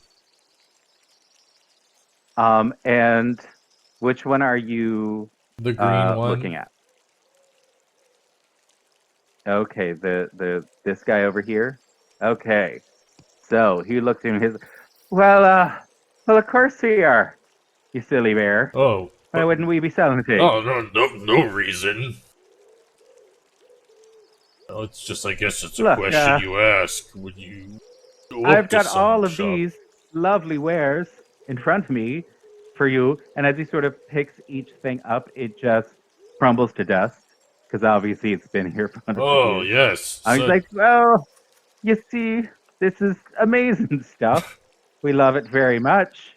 And which one are you The green one. looking at? Okay, this guy over here. Okay, so he looks at his. Well, of course we are. You silly bear. Oh. Why wouldn't we be selling things? Oh, no reason. Oh, it's just, I guess it's a Look, question you ask when you go up I've to got some all of shop. these lovely wares in front of me for you, and as he sort of picks each thing up, it just crumbles to dust because obviously it's been here for hundreds of Oh, years. yes. He's like, well, you see, this is amazing stuff. We love it very much.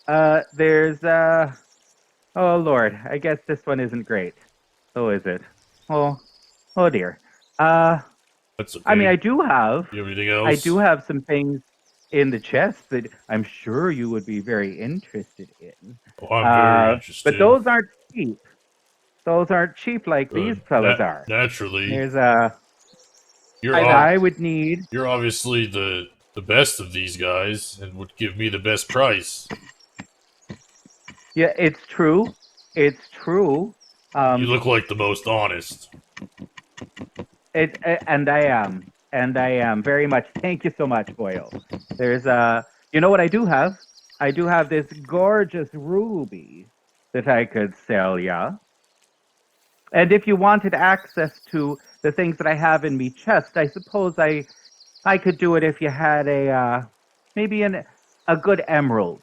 There's oh Lord, I guess this one isn't great. Oh, is it? Oh dear. That's okay. I mean, I do have You have anything else? some things in the chest that I'm sure you would be very interested in. Oh, I'm very interested. But those aren't cheap. Those aren't cheap like these fellas are. Naturally. There's I would need. You're obviously the best of these guys and would give me the best price. Yeah, it's true. It's true. You look like the most honest. And I am very much. Thank you so much, Boyle. There's you know what I do have? I do have this gorgeous ruby that I could sell ya. And if you wanted access to the things that I have in me chest, I suppose I could do it if you had maybe a good emerald.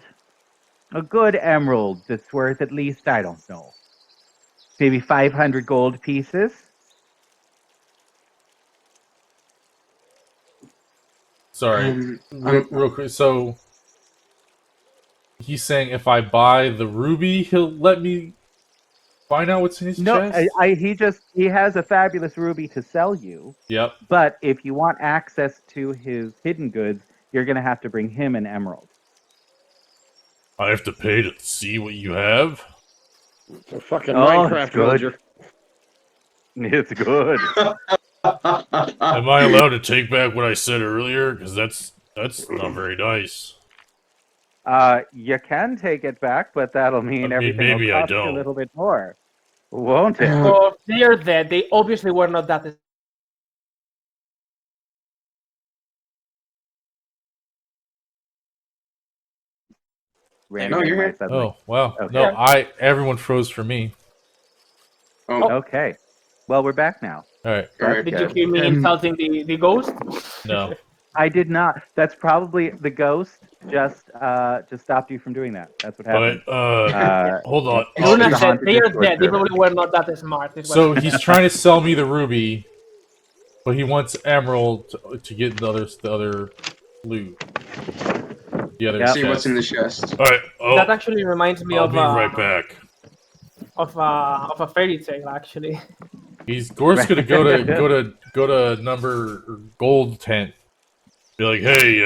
A good emerald that's worth at least, I don't know, maybe 500 gold pieces. Sorry, real quick. So he's saying if I buy the ruby, he'll let me find out what's in his chest? He has a fabulous ruby to sell you. Yep. But if you want access to his hidden goods, you're going to have to bring him an emerald. I have to pay to see what you have? It's a fucking Minecraft Minecraft villager. It's good. Am I allowed to take back what I said earlier? Because that's not very nice. You can take it back, but that'll mean everything maybe will I cost you a don't. little bit more, won't it? So they are dead. They obviously were not that. Randy No, you're went here. by suddenly. Oh, wow. Okay. No, everyone froze for me. Oh, Okay. Well, we're back now. Alright, all right. Did you hear me insulting the ghost? no. I did not. That's probably the ghost just stopped you from doing that. That's what happened. But, hold on. Luna the said haunted they are Discord dead. They server. probably were not that smart. is what So she he's said. trying to sell me the ruby, but he wants emerald to get the other loot. The other Yep. See what's in the chest. Alright, That actually reminds me I'll of be right back. of a fairy tale. Actually, Gor's gonna go to number gold tent. Be like, hey,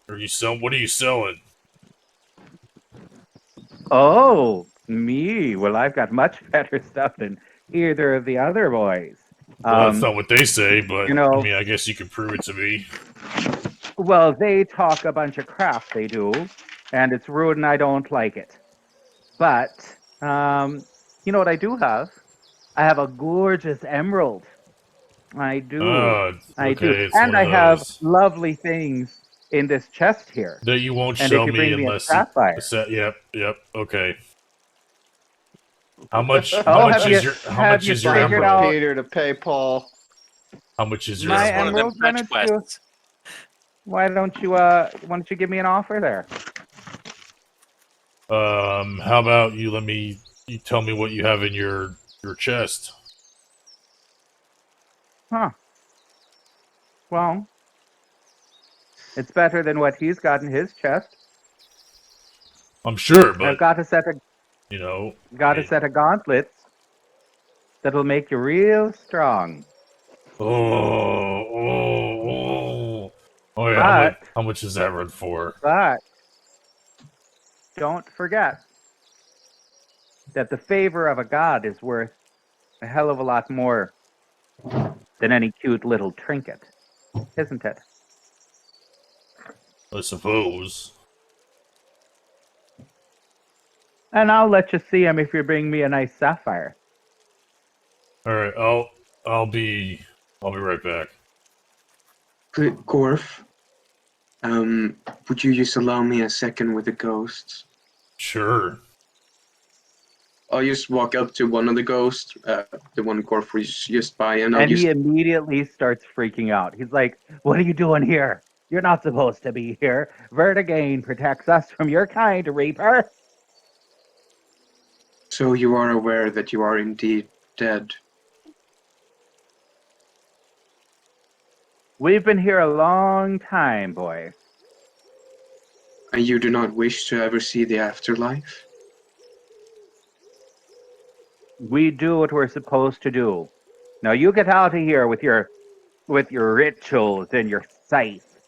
what are you selling? Oh, me. Well, I've got much better stuff than either of the other boys. Well, that's not what they say, but you know- I mean, I guess you can prove it to me. Well, they talk a bunch of crap, they do. and it's rude, and I don't like it. But you know what I do have? I have a gorgeous emerald. I do. Oh, I do. okay, it's And one of I have those lovely things in this chest here. that you won't And it show could me bring me a unless you. sapphire. Yep. Okay. How much? Oh, How much have is you- your? How have much you is your figured emerald? out- Peter to pay Paul. How much is your My It's one of emerald? them emerald, fetch quests. why don't you give me an offer there? How about you let me? You tell me what you have in your chest. Huh. Well, it's better than what he's got in his chest. I'm sure, but I've got a set of you know, gauntlets that'll make you real strong. Oh yeah. But How much is that run for? But don't forget that the favor of a god is worth a hell of a lot more than any cute little trinket, isn't it? I suppose. And I'll let you see him if you bring me a nice sapphire. All right. I'll be right back. Gorf, would you just allow me a second with the ghosts? Sure. I'll just walk up to one of the ghosts, the one Gorf was just by, and I'll And just he immediately starts freaking out. He's like, "What are you doing here? You're not supposed to be here. Vertigane protects us from your kind, Reaper." So you are aware that you are indeed dead. We've been here a long time, boy. And you do not wish to ever see the afterlife? We do what we're supposed to do. Now you get out of here with your rituals and your scythe.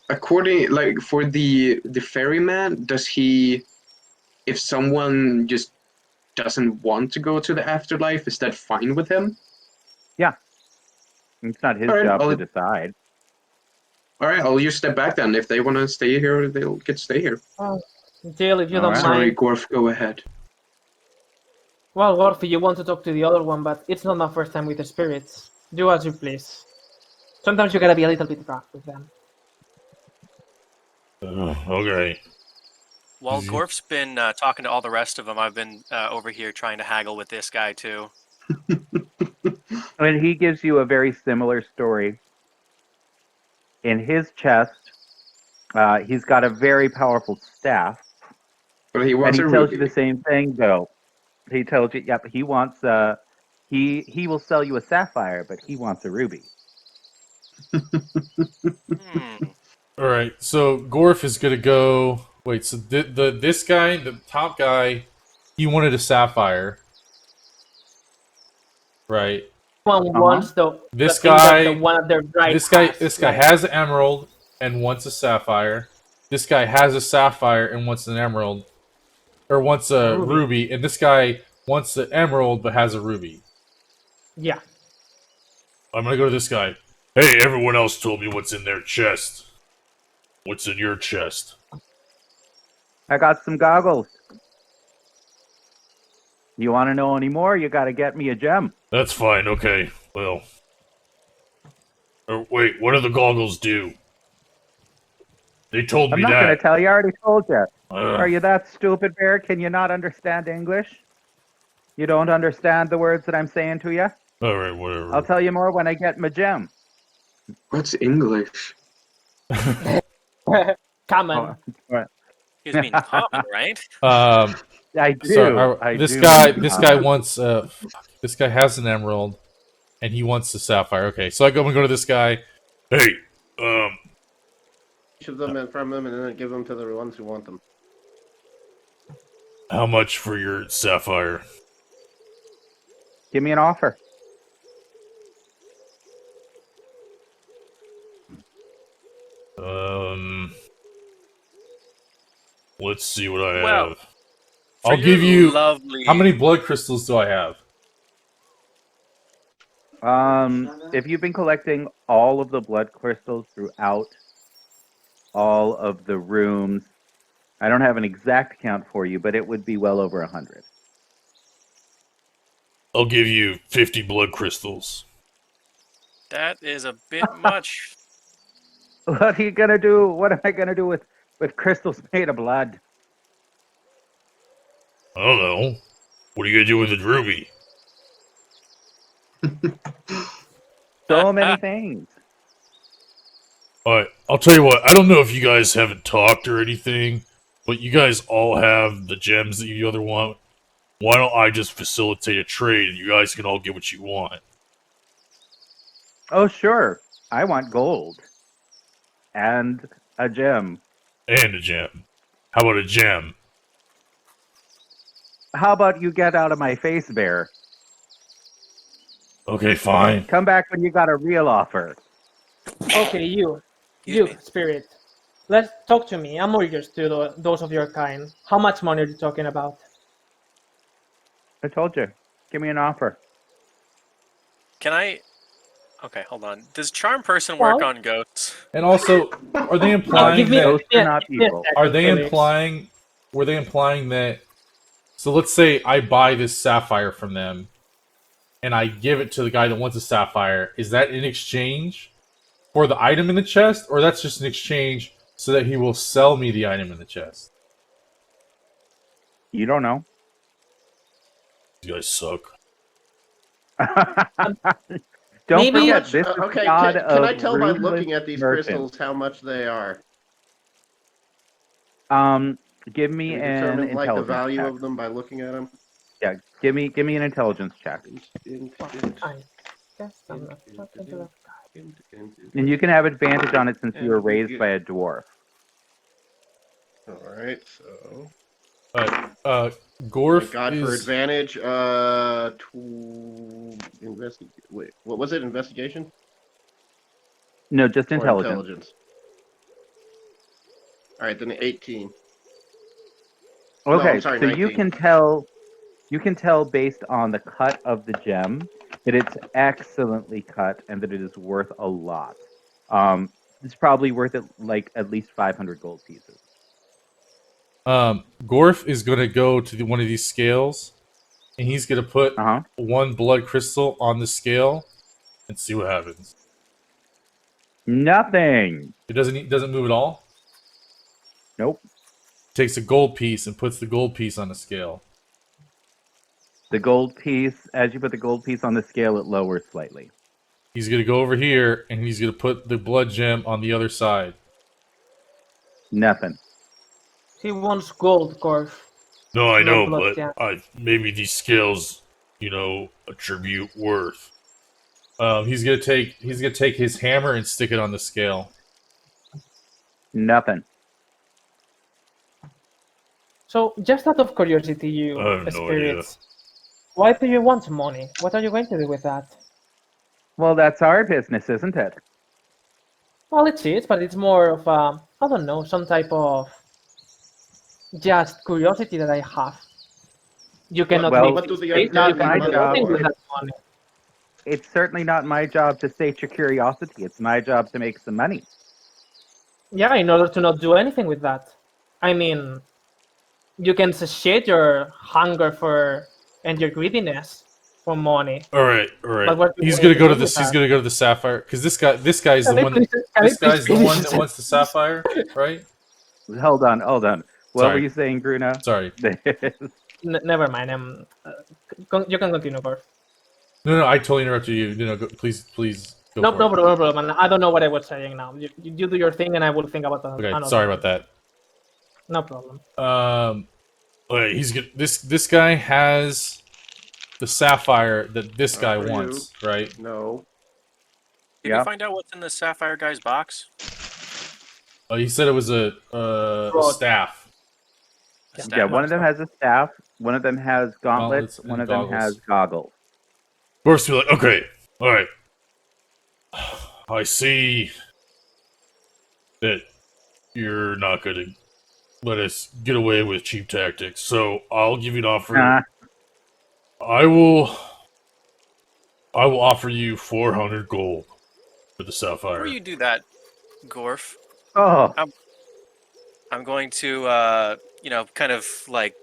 According, like, for the ferryman, does he, if someone just doesn't want to go to the afterlife, is that fine with him? Yeah. It's not his All right, job I'll- to decide. All right, I'll just step back then. If they want to stay here, they'll get to stay here. Jill, if you All don't right. Sorry, mind. Gorf, go ahead. Well, Gorf, you want to talk to the other one, but it's not my first time with the spirits. Do as you please. Sometimes you gotta be a little bit rough with them. Okay. While Mhm. Gorf's been talking to all the rest of them, I've been over here trying to haggle with this guy too. And he gives you a very similar story. In his chest, he's got a very powerful staff. But he And wants he a tells you ruby. the same thing, though. He tells you, yep, he wants he will sell you a sapphire, but he wants a ruby. All right. So Gorf is gonna go. Wait. So this guy, the top guy, he wanted a sapphire, right? One wants This the thing that guy- the one of their right This guy has, has an emerald and wants a sapphire. This guy has a sapphire and wants an emerald, or wants a ruby. And this guy wants the emerald but has a ruby. Yeah. I'm gonna go to this guy. Hey, everyone else told me what's in their chest. What's in your chest? I got some goggles. You want to know any more? You got to get me a gem. That's fine. Okay. Well. Or wait, what do the goggles do? They told I'm me not going to that. tell you. I already told you. Uh, Are you that stupid, Bear? Can you not understand English? You don't understand the words that I'm saying to you? all right, whatever. I'll tell you more when I get my gem. What's English? Common. He was being common, right? I do. So this guy wants this guy has an emerald, and he wants the sapphire. Okay, so I'm gonna go to this guy. Hey, Each of them and from them, and then give them to the ones who want them. how much for your sapphire? Give me an offer. Let's see what I Well, have. For I'll your give you. lovely. How many blood crystals do I have? If you've been collecting all of the blood crystals throughout all of the rooms, I don't have an exact count for you, but it would be well over 100. I'll give you 50 blood crystals. That is a bit much. What are you gonna do? What am I gonna do with crystals made of blood? I don't know. What are you gonna do with the ruby? So many things. Alright, I'll tell you what, I don't know if you guys haven't talked or anything, but you guys all have the gems that you other want. Why don't I just facilitate a trade and you guys can all get what you want? Oh, sure. I want gold. And a gem. And a gem. How about a gem? How about you get out of my face, bear? Okay, fine. Come back when you got a real offer. Okay, you Excuse me. spirit. Let's talk to me. I'm curious to those of your kind. How much money are you talking about? I told you. Give me an offer. Can I? Okay, hold on. Does charm person work Well- on goats? And also, are they implying give me- that? Ghosts are not give me a people. second, Are they Felix. implying? Were they implying that? So let's say I buy this sapphire from them, and I give it to the guy that wants a sapphire. Is that in exchange for the item in the chest, or that's just an exchange so that he will sell me the item in the chest? You don't know. You guys suck. Don't Maybe- forget, How much- this is okay, god can I of tell by ruthless looking at these merchants. crystals how much they are? Give me Can you an determine like the intelligence value check. of them by looking at them? Yeah, give me an intelligence check, I guess I'm not talking to that guy. and you can have advantage on it since you were raised by a dwarf. All right, so Gorf thank God for is advantage. Wait, what was it? Investigation No, just or intelligence. intelligence? All right, then 18. Okay, No, I'm sorry, so you 19. can tell based on the cut of the gem that it's excellently cut and that it is worth a lot. It's probably worth it like at least 500 gold pieces. Gorf is going to go to one of these scales, and he's going to put one blood crystal on the scale and see what happens. Nothing. It doesn't move at all. Nope. Takes a gold piece and puts the gold piece on the scale. The gold piece, as you put the gold piece on the scale, it lowers slightly. He's going to go over here, and he's going to put the blood gem on the other side. Nothing. He wants gold, Gorf. No, I know, blood but gem. maybe these scales, attribute worth. He's gonna take his hammer and stick it on the scale. Nothing. So, just out of curiosity, you I have no spirits, why do you want money? What are you going to do with that? Well, that's our business, isn't it? Well, it is, but it's more of I don't know, some type of just curiosity that I have. You cannot Well, make what do things the great, other you guys can do do job? nothing with that money. It's certainly not my job to sate your curiosity. It's my job to make some money. Yeah, in order to not do anything with that. I mean, you can satiate your hunger for and your greediness for money. All right. But what do you He's want gonna to go do to with He's that? gonna go to the sapphire because this guy's the one. Can This I guy's the please one finish that wants the sapphire, right? Hold on. What Sorry. were you saying, Gruno? Sorry. Never mind. You can continue, Gorf. No, I totally interrupted you. Please go No for it. problem. I don't know what I was saying now. You do your thing, and I will think about that. Okay, sorry about that. No problem. Okay, this guy has the sapphire that this guy for wants, right? No. Did we find out what's in the sapphire guy's box? He said it was a staff. A Yeah, staff. one of them has a staff. One of them has gauntlets. Gauntlets and One of them goggles. has goggles. Gorf's be like, okay, all right. I see that you're not going to let us get away with cheap tactics, so I'll give you an offer. Nah. I will I will offer you 400 gold for the sapphire. Before you do that, Gorf, Oh, I'm going to kind of like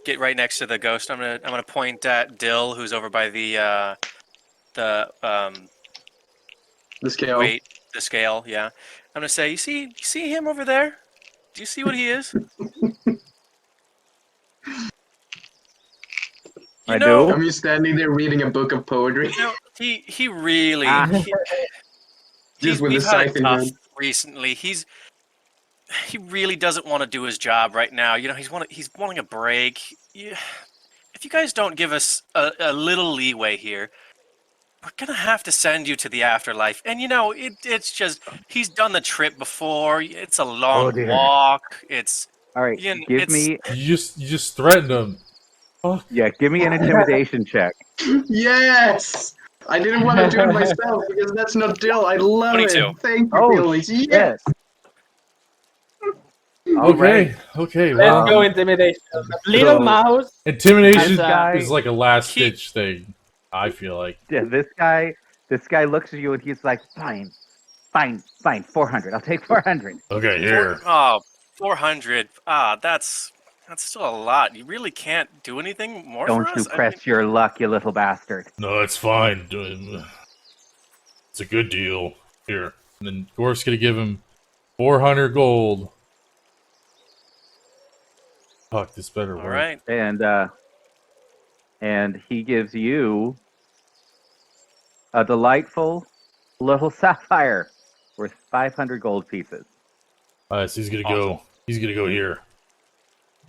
get right next to the ghost. I'm gonna point at Dill, who's over by the The scale. weight, the scale. Yeah, I'm gonna say, you see him over there? Do you see what he is? You I know, do. I'm just standing there reading a book of poetry, you know, he really Ah. just with the we've had scythe it in tough hand. recently. He really doesn't want to do his job right now. You know, he's wanting a break. If you guys don't give us a little leeway here, we're gonna have to send you to the afterlife. And you know, it's just he's done the trip before. It's a long Oh, dear. walk. It's All right, it's You just threatened him. Fuck. give me an intimidation check. Yes! I didn't want to do it myself because that's not Dill. I love 22. it. Thank you, Oh, Felix. shit. Yes! All right. Okay. Let's Well, go intimidation. Little so- mouse. intimidation This guy- is like a last He- ditch thing. I feel like. Yeah, this guy looks at you and he's like, fine, 400. I'll take 400. Okay, here. 400. That's still a lot. You really can't do anything more for Don't you us. press your luck, you little bastard. No, it's fine. It's a good deal. Here. And then Gorf's gonna give him 400 gold. Fuck, this better All work. right. And he gives you a delightful little sapphire worth 500 gold pieces. Alright, so he's gonna Awesome. go. He's gonna go here.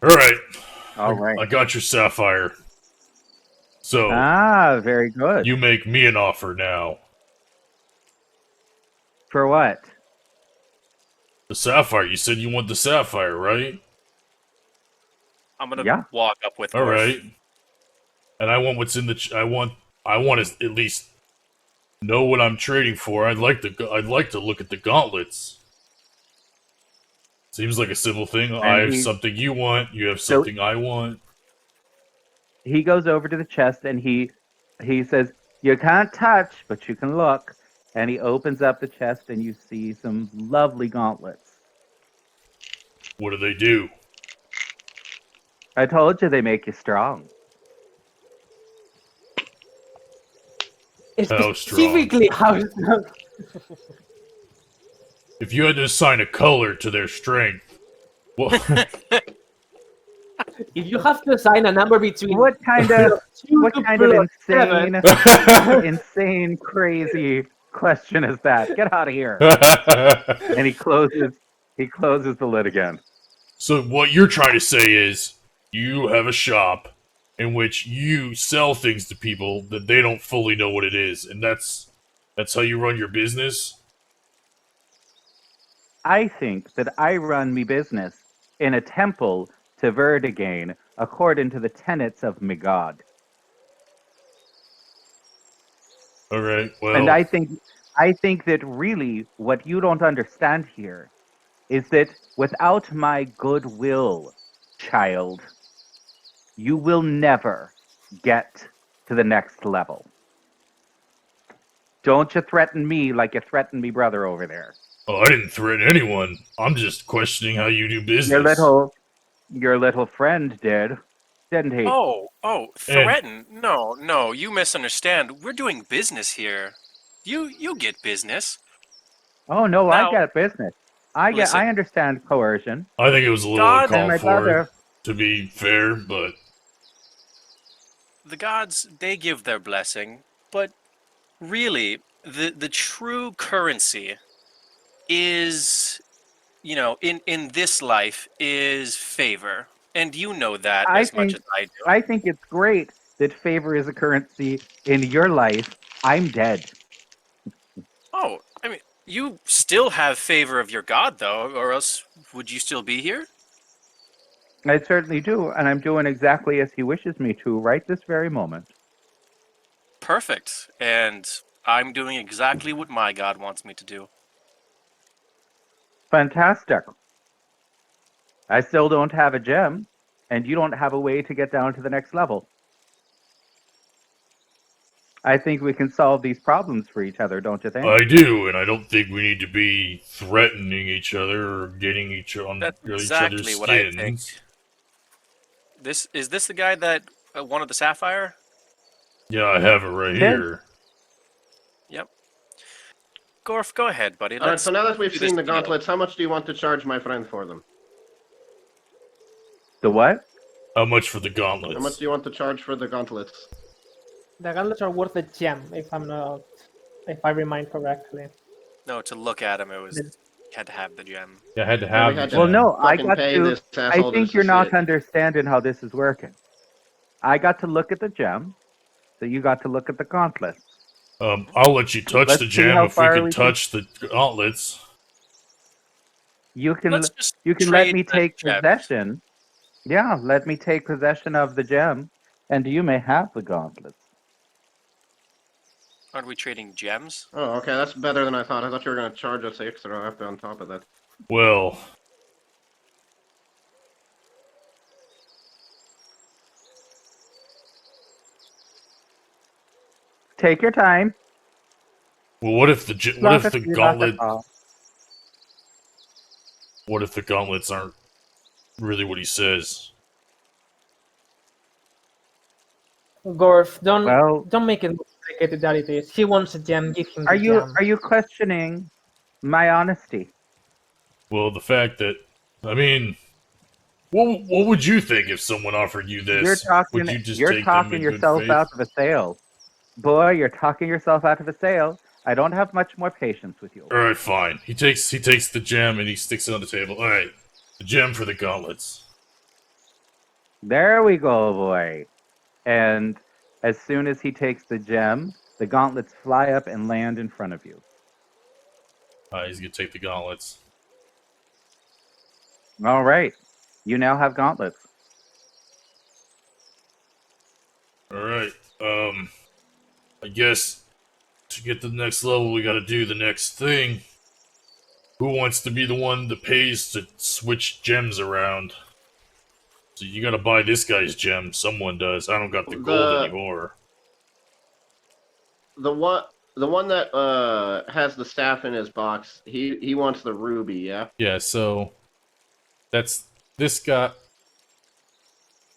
Alright. All right. I got your sapphire. So Ah, very good. you make me an offer now. For what? The sapphire. You said you want the sapphire, right? I'm gonna Yeah. walk up with. All Gorf. right. And I want what's in the. I want to at least know what I'm trading for. I'd like to look at the gauntlets. Seems like a simple thing. I have something you want. You have something I want. He goes over to the chest and he says, "You can't touch, but you can look." And he opens up the chest and you see some lovely gauntlets. What do they do? I told you they make you strong. How strong? Specifically, how If you had to assign a color to their strength, well, if you have to assign a number between What kind of 2 what to kind of +7, insane, crazy question is that? Get out of here! And he closes the lid again. So what you're trying to say is you have a shop in which you sell things to people that they don't fully know what it is, and that's how you run your business? I think that I run me business in a temple to Verdigane according to the tenets of me God. All right. Well, And I think that really what you don't understand here is that without my goodwill, child, you will never get to the next level. Don't you threaten me like you threatened me brother over there. I didn't threaten anyone. I'm just questioning how you do business. Your little friend did, didn't he? Oh, threaten? No, you misunderstand. We're doing business here. You get business. Oh no, Now- I get business. Listen. I understand coercion. I think it was a little God- And my uncalled for, brother, to be fair, but The gods, they give their blessing, but really, the true currency is, in this life is favor. And you know that I as much think- as I do. I think it's great that favor is a currency in your life. I'm dead. Oh, I mean, you still have favor of your god, though, or else would you still be here? I certainly do, and I'm doing exactly as he wishes me to right this very moment. Perfect. And I'm doing exactly what my god wants me to do. Fantastic. I still don't have a gem, and you don't have a way to get down to the next level. I think we can solve these problems for each other, don't you think? I do, and I don't think we need to be threatening each other or getting each on That's each other's exactly what I think. skins. Is this the guy that wanted the sapphire? Yeah, I have it right Yeah. here. Yep. Gorf, go ahead, buddy. All right, Let's so now that we've do this seen the together. gauntlets, how much do you want to charge my friend for them? The what? How much for the gauntlets? How much do you want to charge for the gauntlets? The gauntlets are worth a gem, if I remind correctly. No, to look at him, it was had to have the gem. Yeah, I had to Yeah, we have had the to- Well, gem. no, I Fucking got pay to. this I asshole think to you're see not it. understanding how this is working. I got to look at the gem, so you got to look at the gauntlets. I'll let you touch Let's the see gem how if we far can we can- touch the gauntlets. You can Let's just you can let trade me the take gems. possession. Yeah, let me take possession of the gem, and you may have the gauntlets. Aren't we trading gems? Oh, okay, that's better than I thought. I thought you were going to charge us extra after on top of that. Well, Take your time. what if the gauntlet? All. What if the gauntlets aren't really what he says? Gorf, don't Well, don't make it more complicated than it is. He wants a gem, give him the gem. are you questioning my honesty? Well, the fact that, I mean, what would you think if someone offered you this? You're talking. Would you just You're take them talking in yourself good faith? out of a sale, boy. You're talking yourself out of a sale. I don't have much more patience with you. All right, fine. He takes the gem and he sticks it on the table. All right, the gem for the gauntlets. There we go, boy. And as soon as he takes the gem, the gauntlets fly up and land in front of you. He's gonna take the gauntlets. All right. You now have gauntlets. All right. I guess to get to the next level, we got to do the next thing. Who wants to be the one that pays to switch gems around? So you got to buy this guy's gem. Someone does. I don't got the gold anymore. The one that has the staff in his box, he wants the ruby, yeah? Yeah. So that's this guy.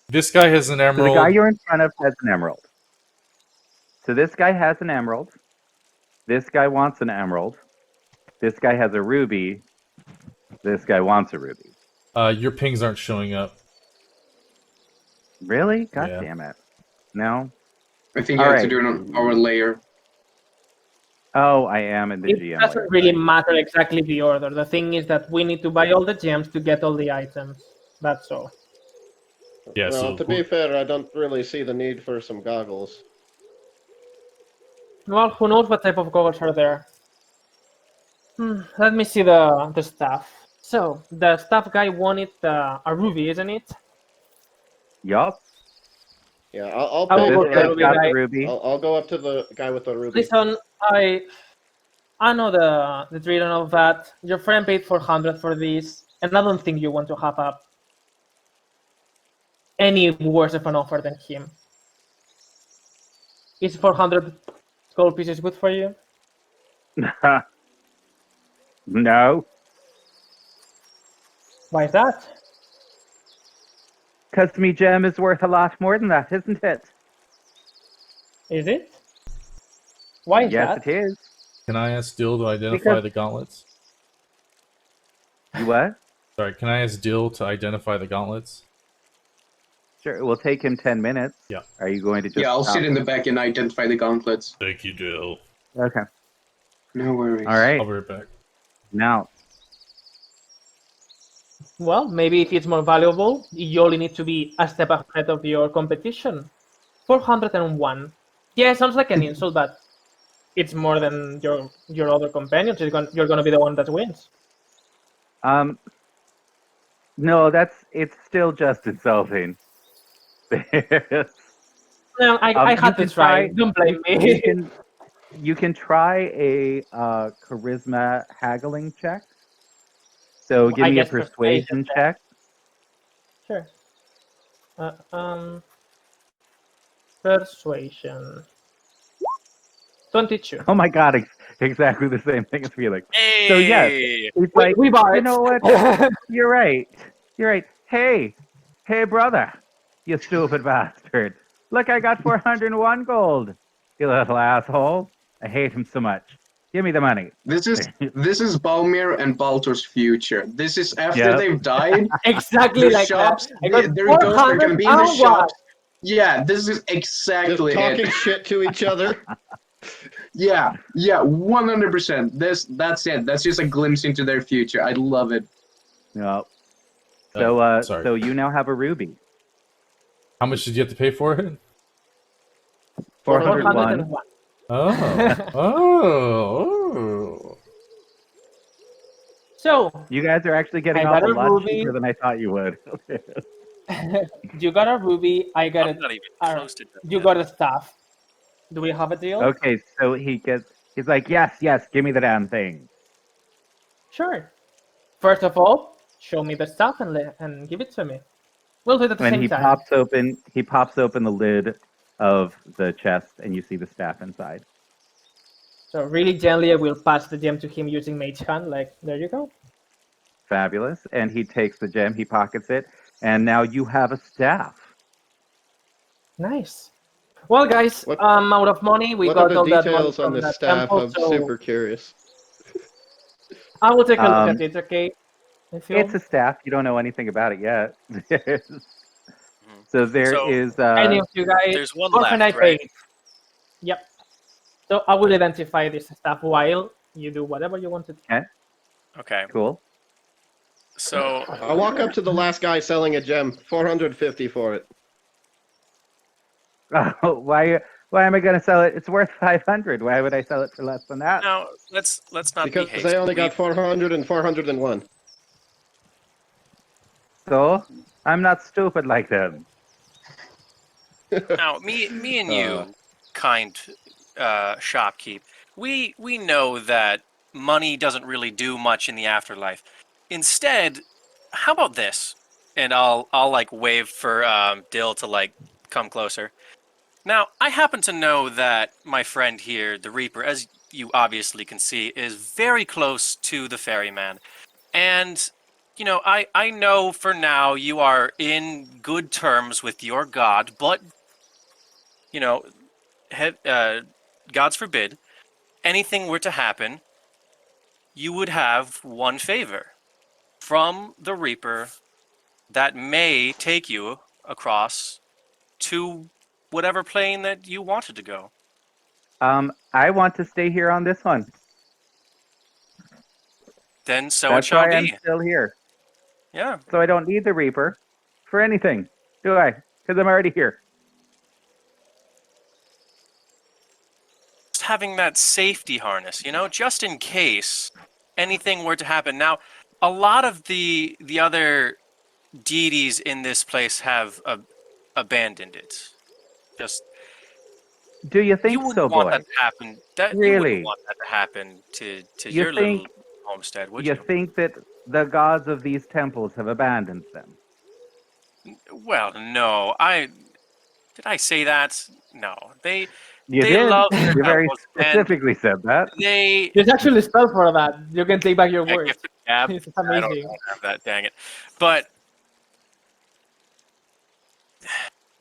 This guy has an So the emerald. guy you're in front of has an emerald. So this guy has an emerald. This guy wants an emerald. This guy has a ruby. This guy wants a ruby. Your pings aren't showing up. Really? God Yeah. damn it. No? I think you All have to right. do it on our layer. Oh, I am in the It GM doesn't layer. really matter exactly the order. The thing is that we need to buy all the gems to get all the items. That's all. Yeah. Well, So to be fair, I don't really see the need for some goggles. Well, who knows what type of goggles are there? Let me see the stuff. So the staff guy wanted a ruby, isn't it? Yup. Yeah, I'll I will pay go This to for the guy's it. ruby got guy. the ruby. I'll go up to the guy with the ruby. Listen, I know the drill and all that. Your friend paid 400 for this, and I don't think you want to have any worse of an offer than him. Is 400 gold pieces good for you? No. Why is that? Because me gem is worth a lot more than that, isn't it? Is it? Why is Yes, that? it is. can I ask Dill to identify Because- the gauntlets? You what? Sorry, can I ask Dill to identify the gauntlets? Sure, it will take him 10 minutes. Yeah. Are you going to just Yeah, I'll stop? sit in the back and identify the gauntlets. Thank you, Dill. Okay. No worries. All right. I'll be right back. Now, Well, maybe if it's more valuable, you only need to be a step ahead of your competition. 401. Yeah, it sounds like an insult, but it's more than your other companions. You're going to be the one that wins. no, it's still just insulting. No, I You had to can try. Don't blame me. you can try a charisma haggling check. So give I me a guess persuasion check. Sure. Persuasion. 22. Oh my god, exactly the same thing as Felix. Hey! So yes, it's like, we bought you it. know what? You're right. You're right. Hey, brother, you stupid bastard. Look, I got 401 gold. You little asshole. I hate him so much. Give me the money. This is Balmir and Baltor's future. This is after Yep. they've died. Exactly The like shops, that. I got their ghosts are 400 gonna be in the and shops. Yeah, this is Just exactly talking it. shit to each other. Yeah, 100%. That's it. That's just a glimpse into their future. I love it. Yep. Oh, So, sorry. so you now have a ruby. How much did you have to pay for it? 401. 401. Oh. So, You guys are actually getting I off got a a lot ruby. cheaper than I thought you would. you got a ruby. I got I'm a. not even close to You death got yet. a staff. Do we have a deal? Okay, so he's like, yes, give me the damn thing. Sure. First of all, show me the staff and give it to me. We'll do it at the When same he time. pops open the lid of the chest, and you see the staff inside. So really gently, I will pass the gem to him using Mage Hand. Like, there you go. Fabulous. And he takes the gem, he pockets it, and now you have a staff. Nice. Well, guys, What- I'm out of money. We What are got the all that money details on from this that staff? temple, I'm so super curious. I will take a look Um, at it. Okay. I feel It's a staff. You don't know anything about it yet. So there So, is. any of you guys. There's one What can I left, right? pay? Yep. So I will identify this stuff while you do whatever you want to do. Okay. Cool. So, I walk up to the last guy selling a gem. 450 for it. Oh, why am I going to sell it? It's worth 500. Why would I sell it for less than that? now let's not Because be hasty. they only got We- 400 and 401. So I'm not stupid like them. Now, me and you, kind shopkeep, we know that money doesn't really do much in the afterlife. Instead, how about this? And I'll like wave for Dill to like come closer. Now, I happen to know that my friend here, the Reaper, as you obviously can see, is very close to the ferryman. And, you know, I know for now you are in good terms with your god, but, you know, gods forbid, anything were to happen, you would have one favor from the Reaper that may take you across to whatever plane that you wanted to go. I want to stay here on this one. Then so That's it shall why I'm be. still here. Yeah. So I don't need the Reaper for anything, do I? Because I'm already here. Just having that safety harness, you know, just in case anything were to happen. Now, a lot of the other deities in this place have abandoned it. Just Do you you think wouldn't so, want boy? that to happen. You Really? wouldn't want that to happen to You your think- little homestead, would You you? think that the gods of these temples have abandoned them? Well, no. Did I say that? No. They You they did. love their You very temples, and specifically said that. they There's actually a spell for that. You can take back your Yeah, words. gift of gab. It's I don't amazing. have that. Dang it! But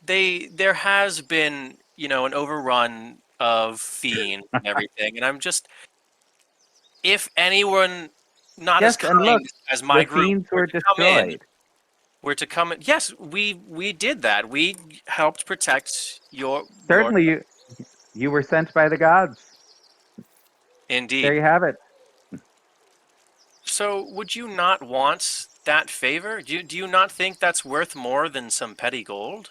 there has been, you know, an overrun of fiends and everything, and I'm just, if anyone not as Yes, and look, kind as my the group fiends were were to come in, destroyed. yes, we did that. We helped protect your Certainly, you were sent by the gods. indeed. There you have it. So, would you not want that favor? Do you not think that's worth more than some petty gold?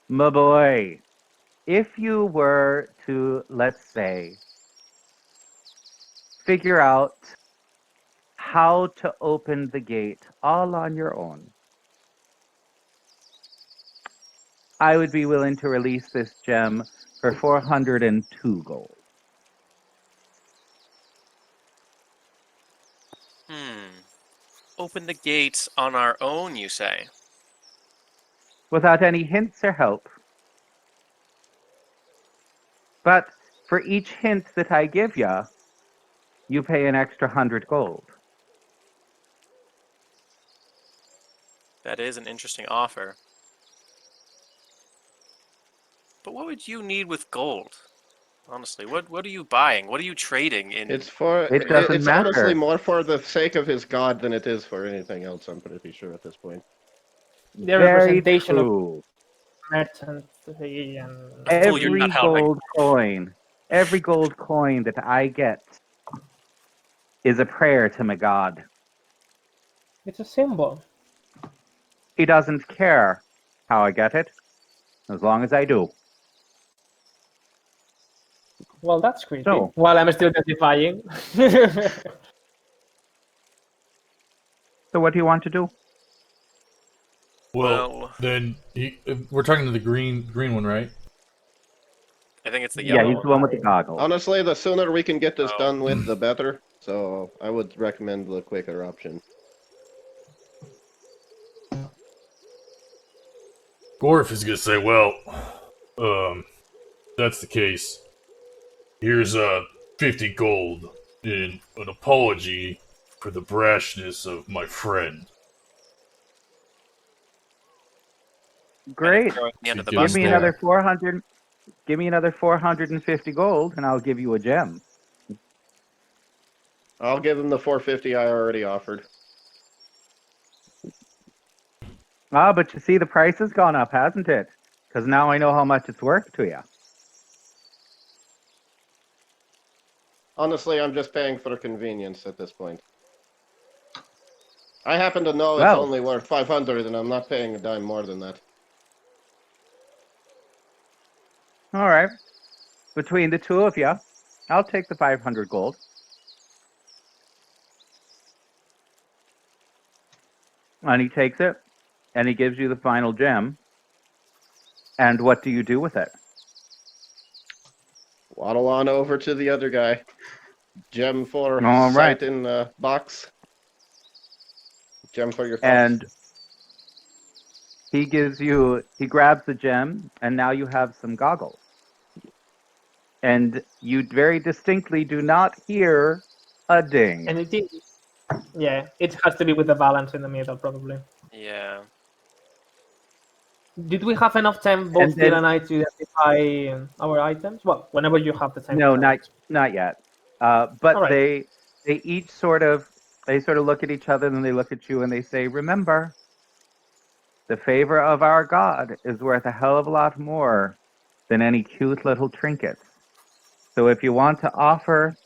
My boy, if you were to, let's say, figure out how to open the gate all on your own, I would be willing to release this gem for 402 gold. Open the gates on our own, you say? Without any hints or help. But for each hint that I give you, you pay an extra 100 gold. That is an interesting offer. But what would you need with gold? Honestly, what are you buying? What are you trading in? It's for. It doesn't It's honestly matter. more for the sake of his god than it is for anything else. I'm pretty sure at this point. The Very representation of true. merchantry and Fool, you're Every not helping. gold coin that I get is a prayer to my god. it's a symbol. He doesn't care how I get it, as long as I do. Well, that's creepy. So- While I'm still identifying. So what do you want to do? Well, then we're talking to the green one, right? I think it's the Yeah, yellow. he's the one with the goggles. Honestly, the sooner we can get this Oh. done with, the better. So I would recommend the quicker option. Gorf is gonna say, well, that's the case. Here's 50 gold in an apology for the brashness of my friend. Great. Throwing me under the Give bus Give me there. another 400. Give me another 450 gold, and I'll give you a gem. I'll give him the 450 I already offered. Ah, but you see, the price has gone up, hasn't it? Because now I know how much it's worth to you. Honestly, I'm just paying for convenience at this point. I happen to know Well. it's only worth 500, and I'm not paying a dime more than that. All right. Between the two of you, I'll take the 500 gold. And he takes it, and he gives you the final gem. And what do you do with it? Waddle on over to the other guy. Gem for All right. sight in box. Gem for your thoughts. And he grabs the gem, and now you have some goggles. And you very distinctly do not hear a ding. And it is. Yeah, it has to be with the balance in the middle, probably. Yeah. Did we have enough time, both And Dill then- and I, to identify our items? Well, whenever you have the time. No, to tell us. not yet. But All right. they each sort of look at each other, and then they look at you, and they say, "Remember, the favor of our God is worth a hell of a lot more than any cute little trinkets. So if you want to offer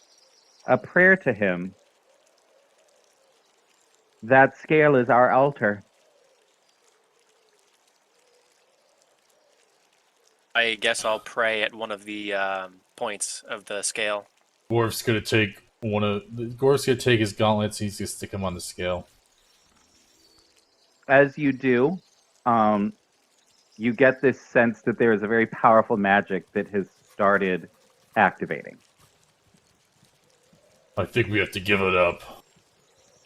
a prayer to him, that scale is our altar." I guess I'll pray at one of the points of the scale. Gorf's gonna take his gauntlets. He's gonna stick them on the scale. As you do, you get this sense that there is a very powerful magic that has started activating. I think we have to give it up.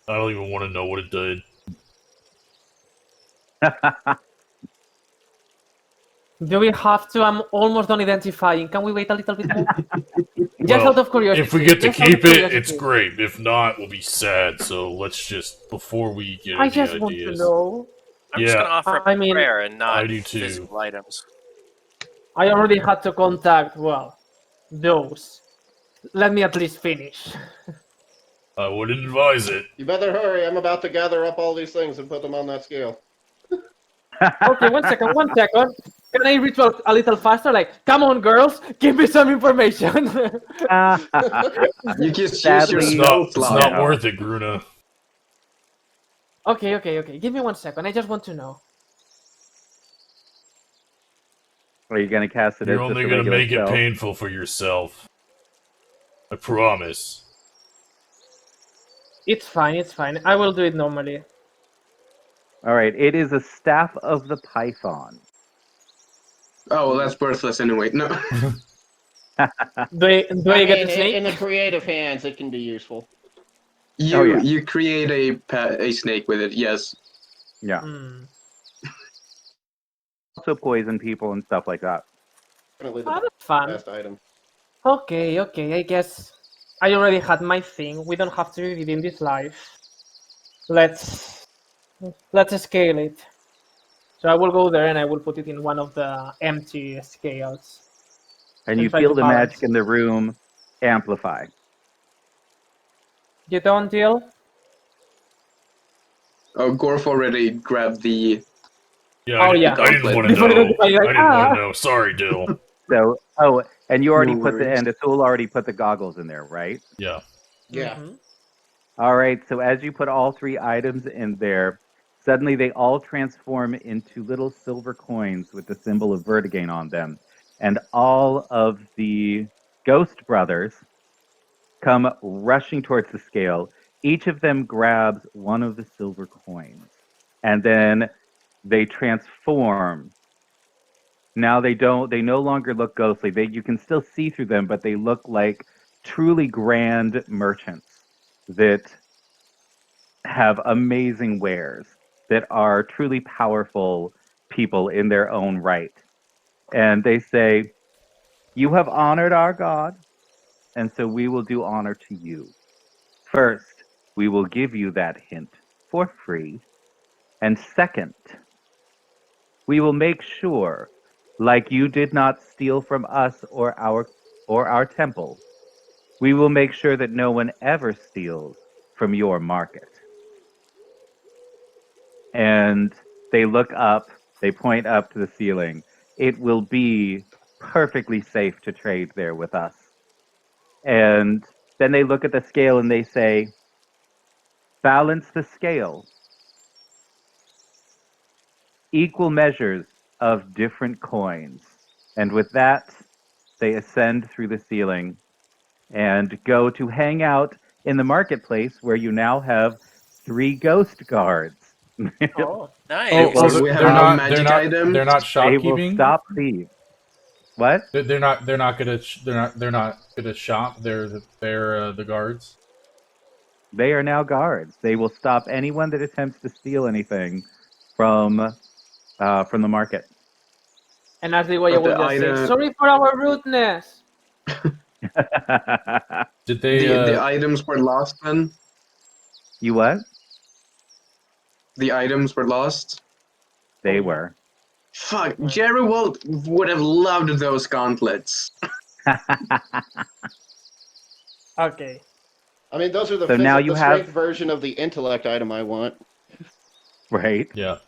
I don't even want to know what it did. Do we have to? I'm almost done identifying. Can we wait a little bit more? Just Well, out of curiosity. If we get to just out of keep it, curiosity. it's great. If not, we'll be sad. So let's just, before we get I any just want to ideas. know. I'm just Yeah. gonna offer up I a mean- prayer and not I do too. physical items. I already had to contact, well, those. Let me at least finish. I wouldn't advise it. You better hurry. I'm about to gather up all these things and put them on that scale. Okay, one second. Can I reach out a little faster? Like, come on, girls, give me some information. You just use Sadly, your It's spell not, it's slot. not worth it, Gruna. Okay. Give me 1 second. I just want to know. Are you going to cast it You're as just only a gonna regular make it spell? painful for yourself. I promise. It's fine. I will do it normally. All right, it is a staff of the Python. Oh, well, that's worthless anyway. No. Do I get the snake? in the creative hands, it can be useful. You Oh, yeah. you create a snake with it, yes. Yeah. Hmm. Also poison people and stuff like that. Definitely Oh, the that's fun. best item. Okay, I guess I already had my thing. We don't have to redeem this life. Let's scale it. So I will go there and I will put it in one of the empty scales. And you try feel to the balance. magic in the room amplify. You don't deal? Oh, Gorf already grabbed the. Yeah, Oh, yeah. I didn't want to Before you know. go, you're like, I didn't want "Ah." to know. Sorry, Dill. So, and you already No put the, worries. and Atul already put the goggles in there, right? Yeah. Yeah. Mhm. All right, so as you put all 3 items in there, suddenly they all transform into little silver coins with the symbol of Vertigain on them. And all of the ghost brothers come rushing towards the scale. Each of them grabs one of the silver coins. And then they transform. Now they no longer look ghostly. You can still see through them, but they look like truly grand merchants that have amazing wares, that are truly powerful people in their own right. And they say, "You have honored our God, and so we will do honor to you. First, we will give you that hint for free. And second, we will make sure, like you did not steal from us or our temple, we will make sure that no one ever steals from your market." And they look up, they point up to the ceiling. "It will be perfectly safe to trade there with us." And then they look at the scale and they say, "Balance the scale. Equal measures of different coins." And with that, they ascend through the ceiling and go to hang out in the marketplace where you now have 3 ghost guards. Oh. Nice. Oh, So we have they're no not. magic They're not items. They will shopkeeping. stop thieves. What? They're not. They're not gonna. They're not gonna shop. They're the guards. They are now guards. They will stop anyone that attempts to steal anything from the market. And as they go, I But will the just say, item, sorry for our rudeness. Did they? the items were lost then. You what? The items were lost. They Oh, yeah. were. Fuck, Jerry would have loved those gauntlets. Okay. I mean, those are So now you the have- strength version of the intellect item I want. Right. Yeah.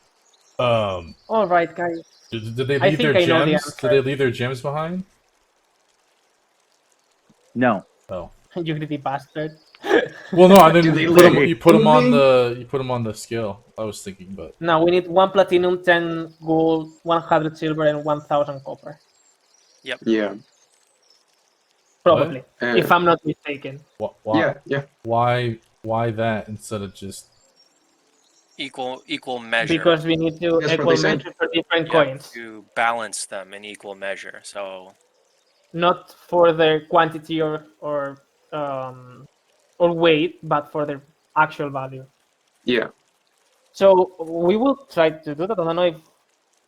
All right, guys. Did they I leave their think I know the gems? answer. Did they leave their gems behind? No. Oh. You greedy bastard. Well, no. And then Did they you put them. leave You put them on anything? the. You put them on the scale. I was thinking, but Now we need 1 platinum, 10 gold, 100 silver, and 1,000 copper. Yeah. Probably, Uh, if I'm not mistaken. why? Yeah. Why that instead of just? Equal measure. Because we need to That's what equal they said. measure for different Yeah, coins. to balance them in equal measure. So Not for their quantity or weight, but for their actual value. Yeah. So we will try to do that. I don't know if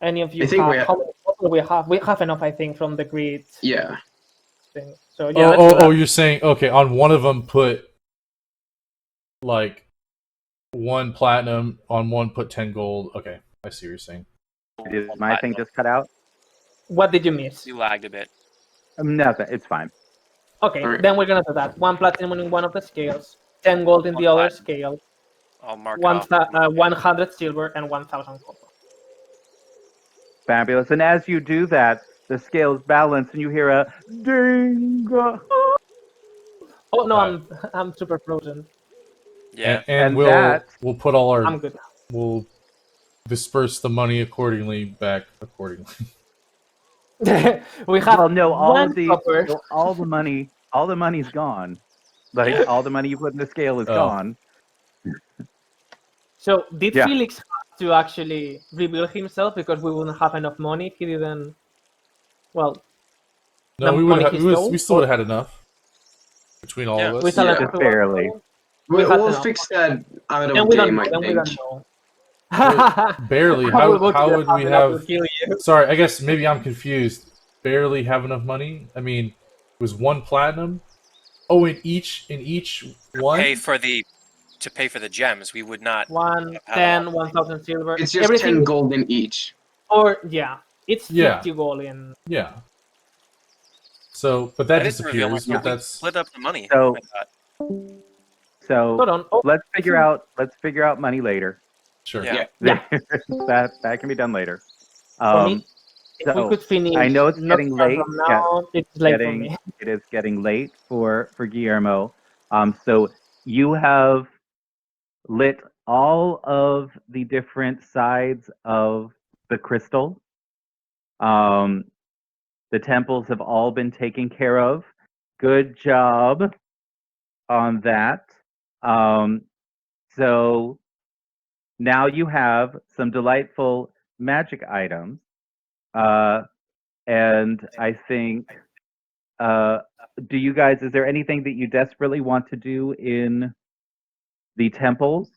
any of you I think have. we ha- How many copper we have? We have enough, I think, from the grid Yeah. thing. So yeah, let's do Oh, that. you're saying okay? On one of them, put like 1 platinum. On one, put 10 gold. Okay, I see what you're saying. Did my thing just cut out? What did you miss? you lagged a bit. Nothing. It's fine. Okay, Alright. then we're gonna do that. 1 platinum in one of the scales, 10 gold in the 1 other platinum. scale, I'll mark it off. 100 silver, and 1,000 copper. Fabulous. And as you do that, the scales balance, and you hear a ding. Oh no, Right. I'm super frozen. Yeah. And And we'll put all our I'm good. we'll disperse the money accordingly back accordingly. We have Well, no, one copper. all the money's gone. Like Yeah. all the money you put in the scale is Oh. gone. So did Yeah. Felix have to actually rebuild himself because we wouldn't have enough money if he didn't? Well, No, the we money would he have. stole, We still would have had enough between all Yeah. of us. with Yeah. Alan Just barely. We had We'll enough. fix that out Then of we don't game, know. I Then we think. don't know. Barely. I will go to How the would pub we and I will have? kill you. Sorry, I guess maybe I'm confused. Barely have enough money. I mean, was 1 platinum. Oh, in each one. To pay for the gems, we would not. One, have 10, all- 1,000 silver. It's just everything 10 gold in each. Or yeah, it's 50 Yeah. gold in. Yeah. So, but that I didn't reveal disappears. myself. But We that's split up the money. So- I thought. Hold So on. Oh, let's figure out money later. sure. Yeah. that can be done later. for me, if we so could finish. I know it's not getting far late. From now, it's late for me. It is getting late for Guillermo. So you have lit all of the different sides of the crystal. The temples have all been taken care of. Good job on that. So now you have some delightful magic items. And I think, do you guys, is there anything that you desperately want to do in the temples?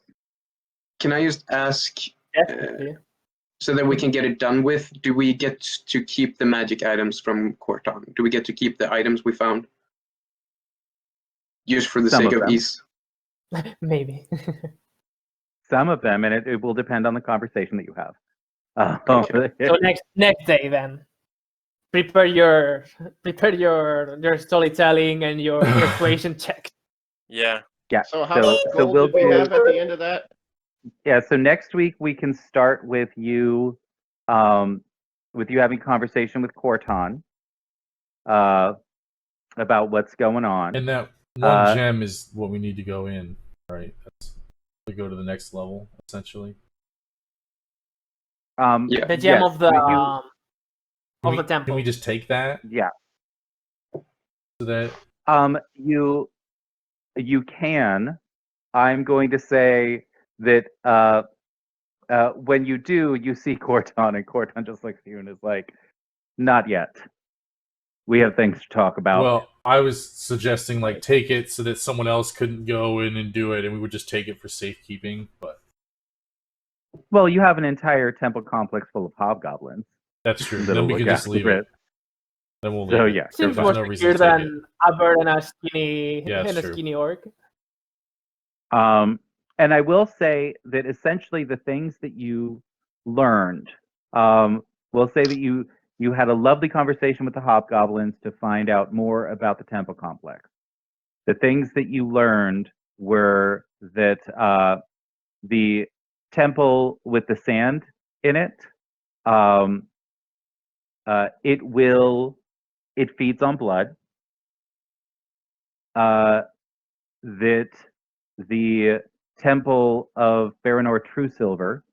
Can I just ask, Definitely. so that we can get it done with, do we get to keep the magic items from Corton? Do we get to keep the items we found? Just for the Some sake of of them. ease. Maybe. Some of them, and it will depend on the conversation that you have. Okay. So next day then. Prepare your storytelling and your persuasion check. Yeah. yeah. So how much gold we'll did we do- have at the end of that? Yeah, so next week we can start with you having conversation with Corton about what's going on. And that one gem is what we need to go in, right? That's to go to the next level, essentially. Yeah. The gem yes, of the Can temple. we just take that? Yeah. So that You can. I'm going to say that when you do, you see Corton, and Corton just looks at you and is like, "Not yet. We have things to talk about." Well, I was suggesting like take it so that someone else couldn't go in and do it, and we would just take it for safekeeping. But Well, you have an entire temple complex full of hobgoblins. that's true. That'll Then we look can just leave after it. Then we'll leave So it. yeah, Seems There's more no reason secure to take it. than a bird and a skinny Yeah, that's true. skinny orc. And I will say that essentially the things that you learned, we'll say that you had a lovely conversation with the hobgoblins to find out more about the temple complex. The things that you learned were that the temple with the sand in it, it feeds on blood. That the temple of Baranor True Silver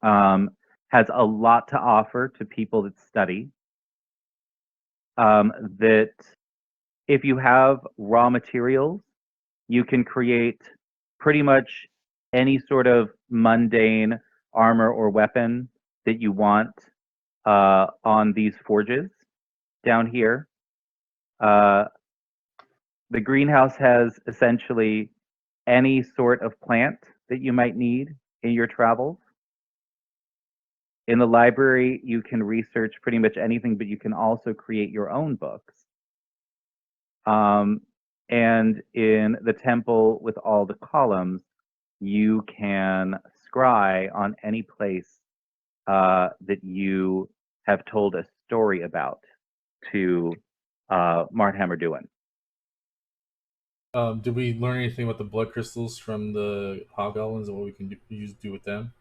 has a lot to offer to people that study. That if you have raw materials, you can create pretty much any sort of mundane armor or weapon that you want on these forges down here. The greenhouse has essentially any sort of plant that you might need in your travels. In the library, you can research pretty much anything, but you can also create your own books. And in the temple with all the columns, you can scry on any place that you have told a story about to Marthammer Duin. Did we learn anything about the blood crystals from the hobgoblins and what we can do with them?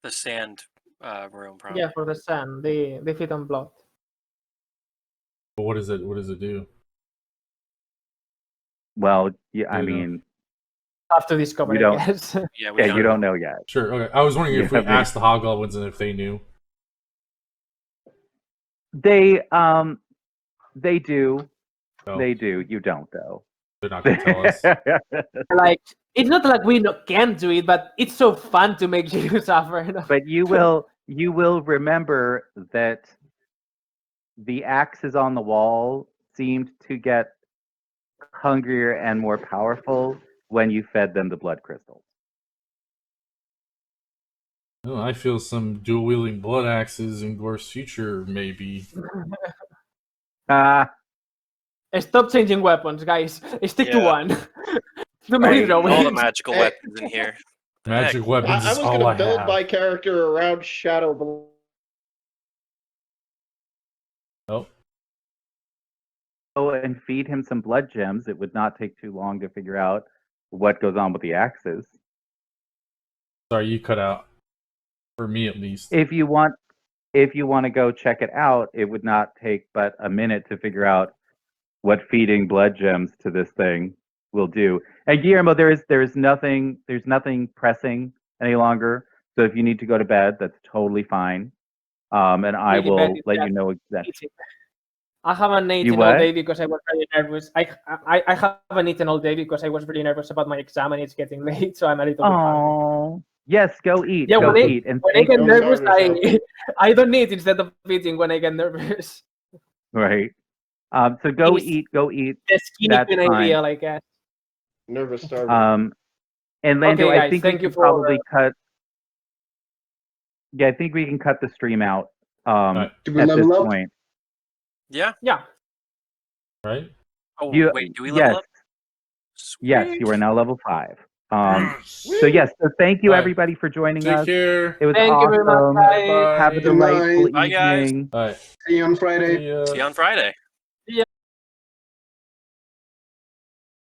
The sand room, probably. Yeah, for the sand, they feed on blood. But what does it do? Well, yeah, I You know. mean, Have to discover, You I don't- guess. Yeah, we you don't know yet. Sure. Okay. I was wondering if we Yeah, asked the hobgoblins and if they knew. They do. Oh, They do. You don't though. they're not going to tell us. Like, it's not like we can't do it, but it's so fun to make you suffer. But you will remember that the axes on the wall seemed to get hungrier and more powerful when you fed them the blood crystals. Oh, I feel some dual wielding blood axes in Gorf's future, maybe. Stop changing weapons, guys. Stick to Yeah. one. Too many All the drawings. magical Hey. weapons in here. Magic weapons I is was all gonna I build have. my character around Shadow. Oh, Go and feed him some blood gems. It would not take too long to figure out what goes on with the axes. sorry, you cut out. For me, at least. If you want to go check it out, it would not take but a minute to figure out what feeding blood gems to this thing will do. And Guillermo, there's nothing pressing any longer. So if you need to go to bed, that's totally fine. And I Really bad will is let that you know exactly. I haven't You eaten all what? day because I was very nervous. I haven't eaten all day because I was really nervous about my exam and it's getting late, so I'm a little bit hungry. Oh, yes, go eat. Yeah, go when eat. And I get Don't nervous, starve yourself. I don't eat instead of eating when I get nervous. right. So go It's eat. Go eat. the skinny That's queen fine. ideal, I guess. Nervous starving. And Lando, Okay, I guys, think we thank you could for, probably cut. Yeah, I think we can cut the stream out. Right. Do we At this level up? point. Yeah. Yeah. Right? Oh, You, wait, do we level yes, up? yes, you Sweet. are now level 5. So yes, so thank you Bye. everybody for joining Take us. care. It was Thank you very much, awesome. guys. Bye. Have a Good delightful night. Bye, guys. evening. Bye. See you on Friday. See ya. See you on Friday.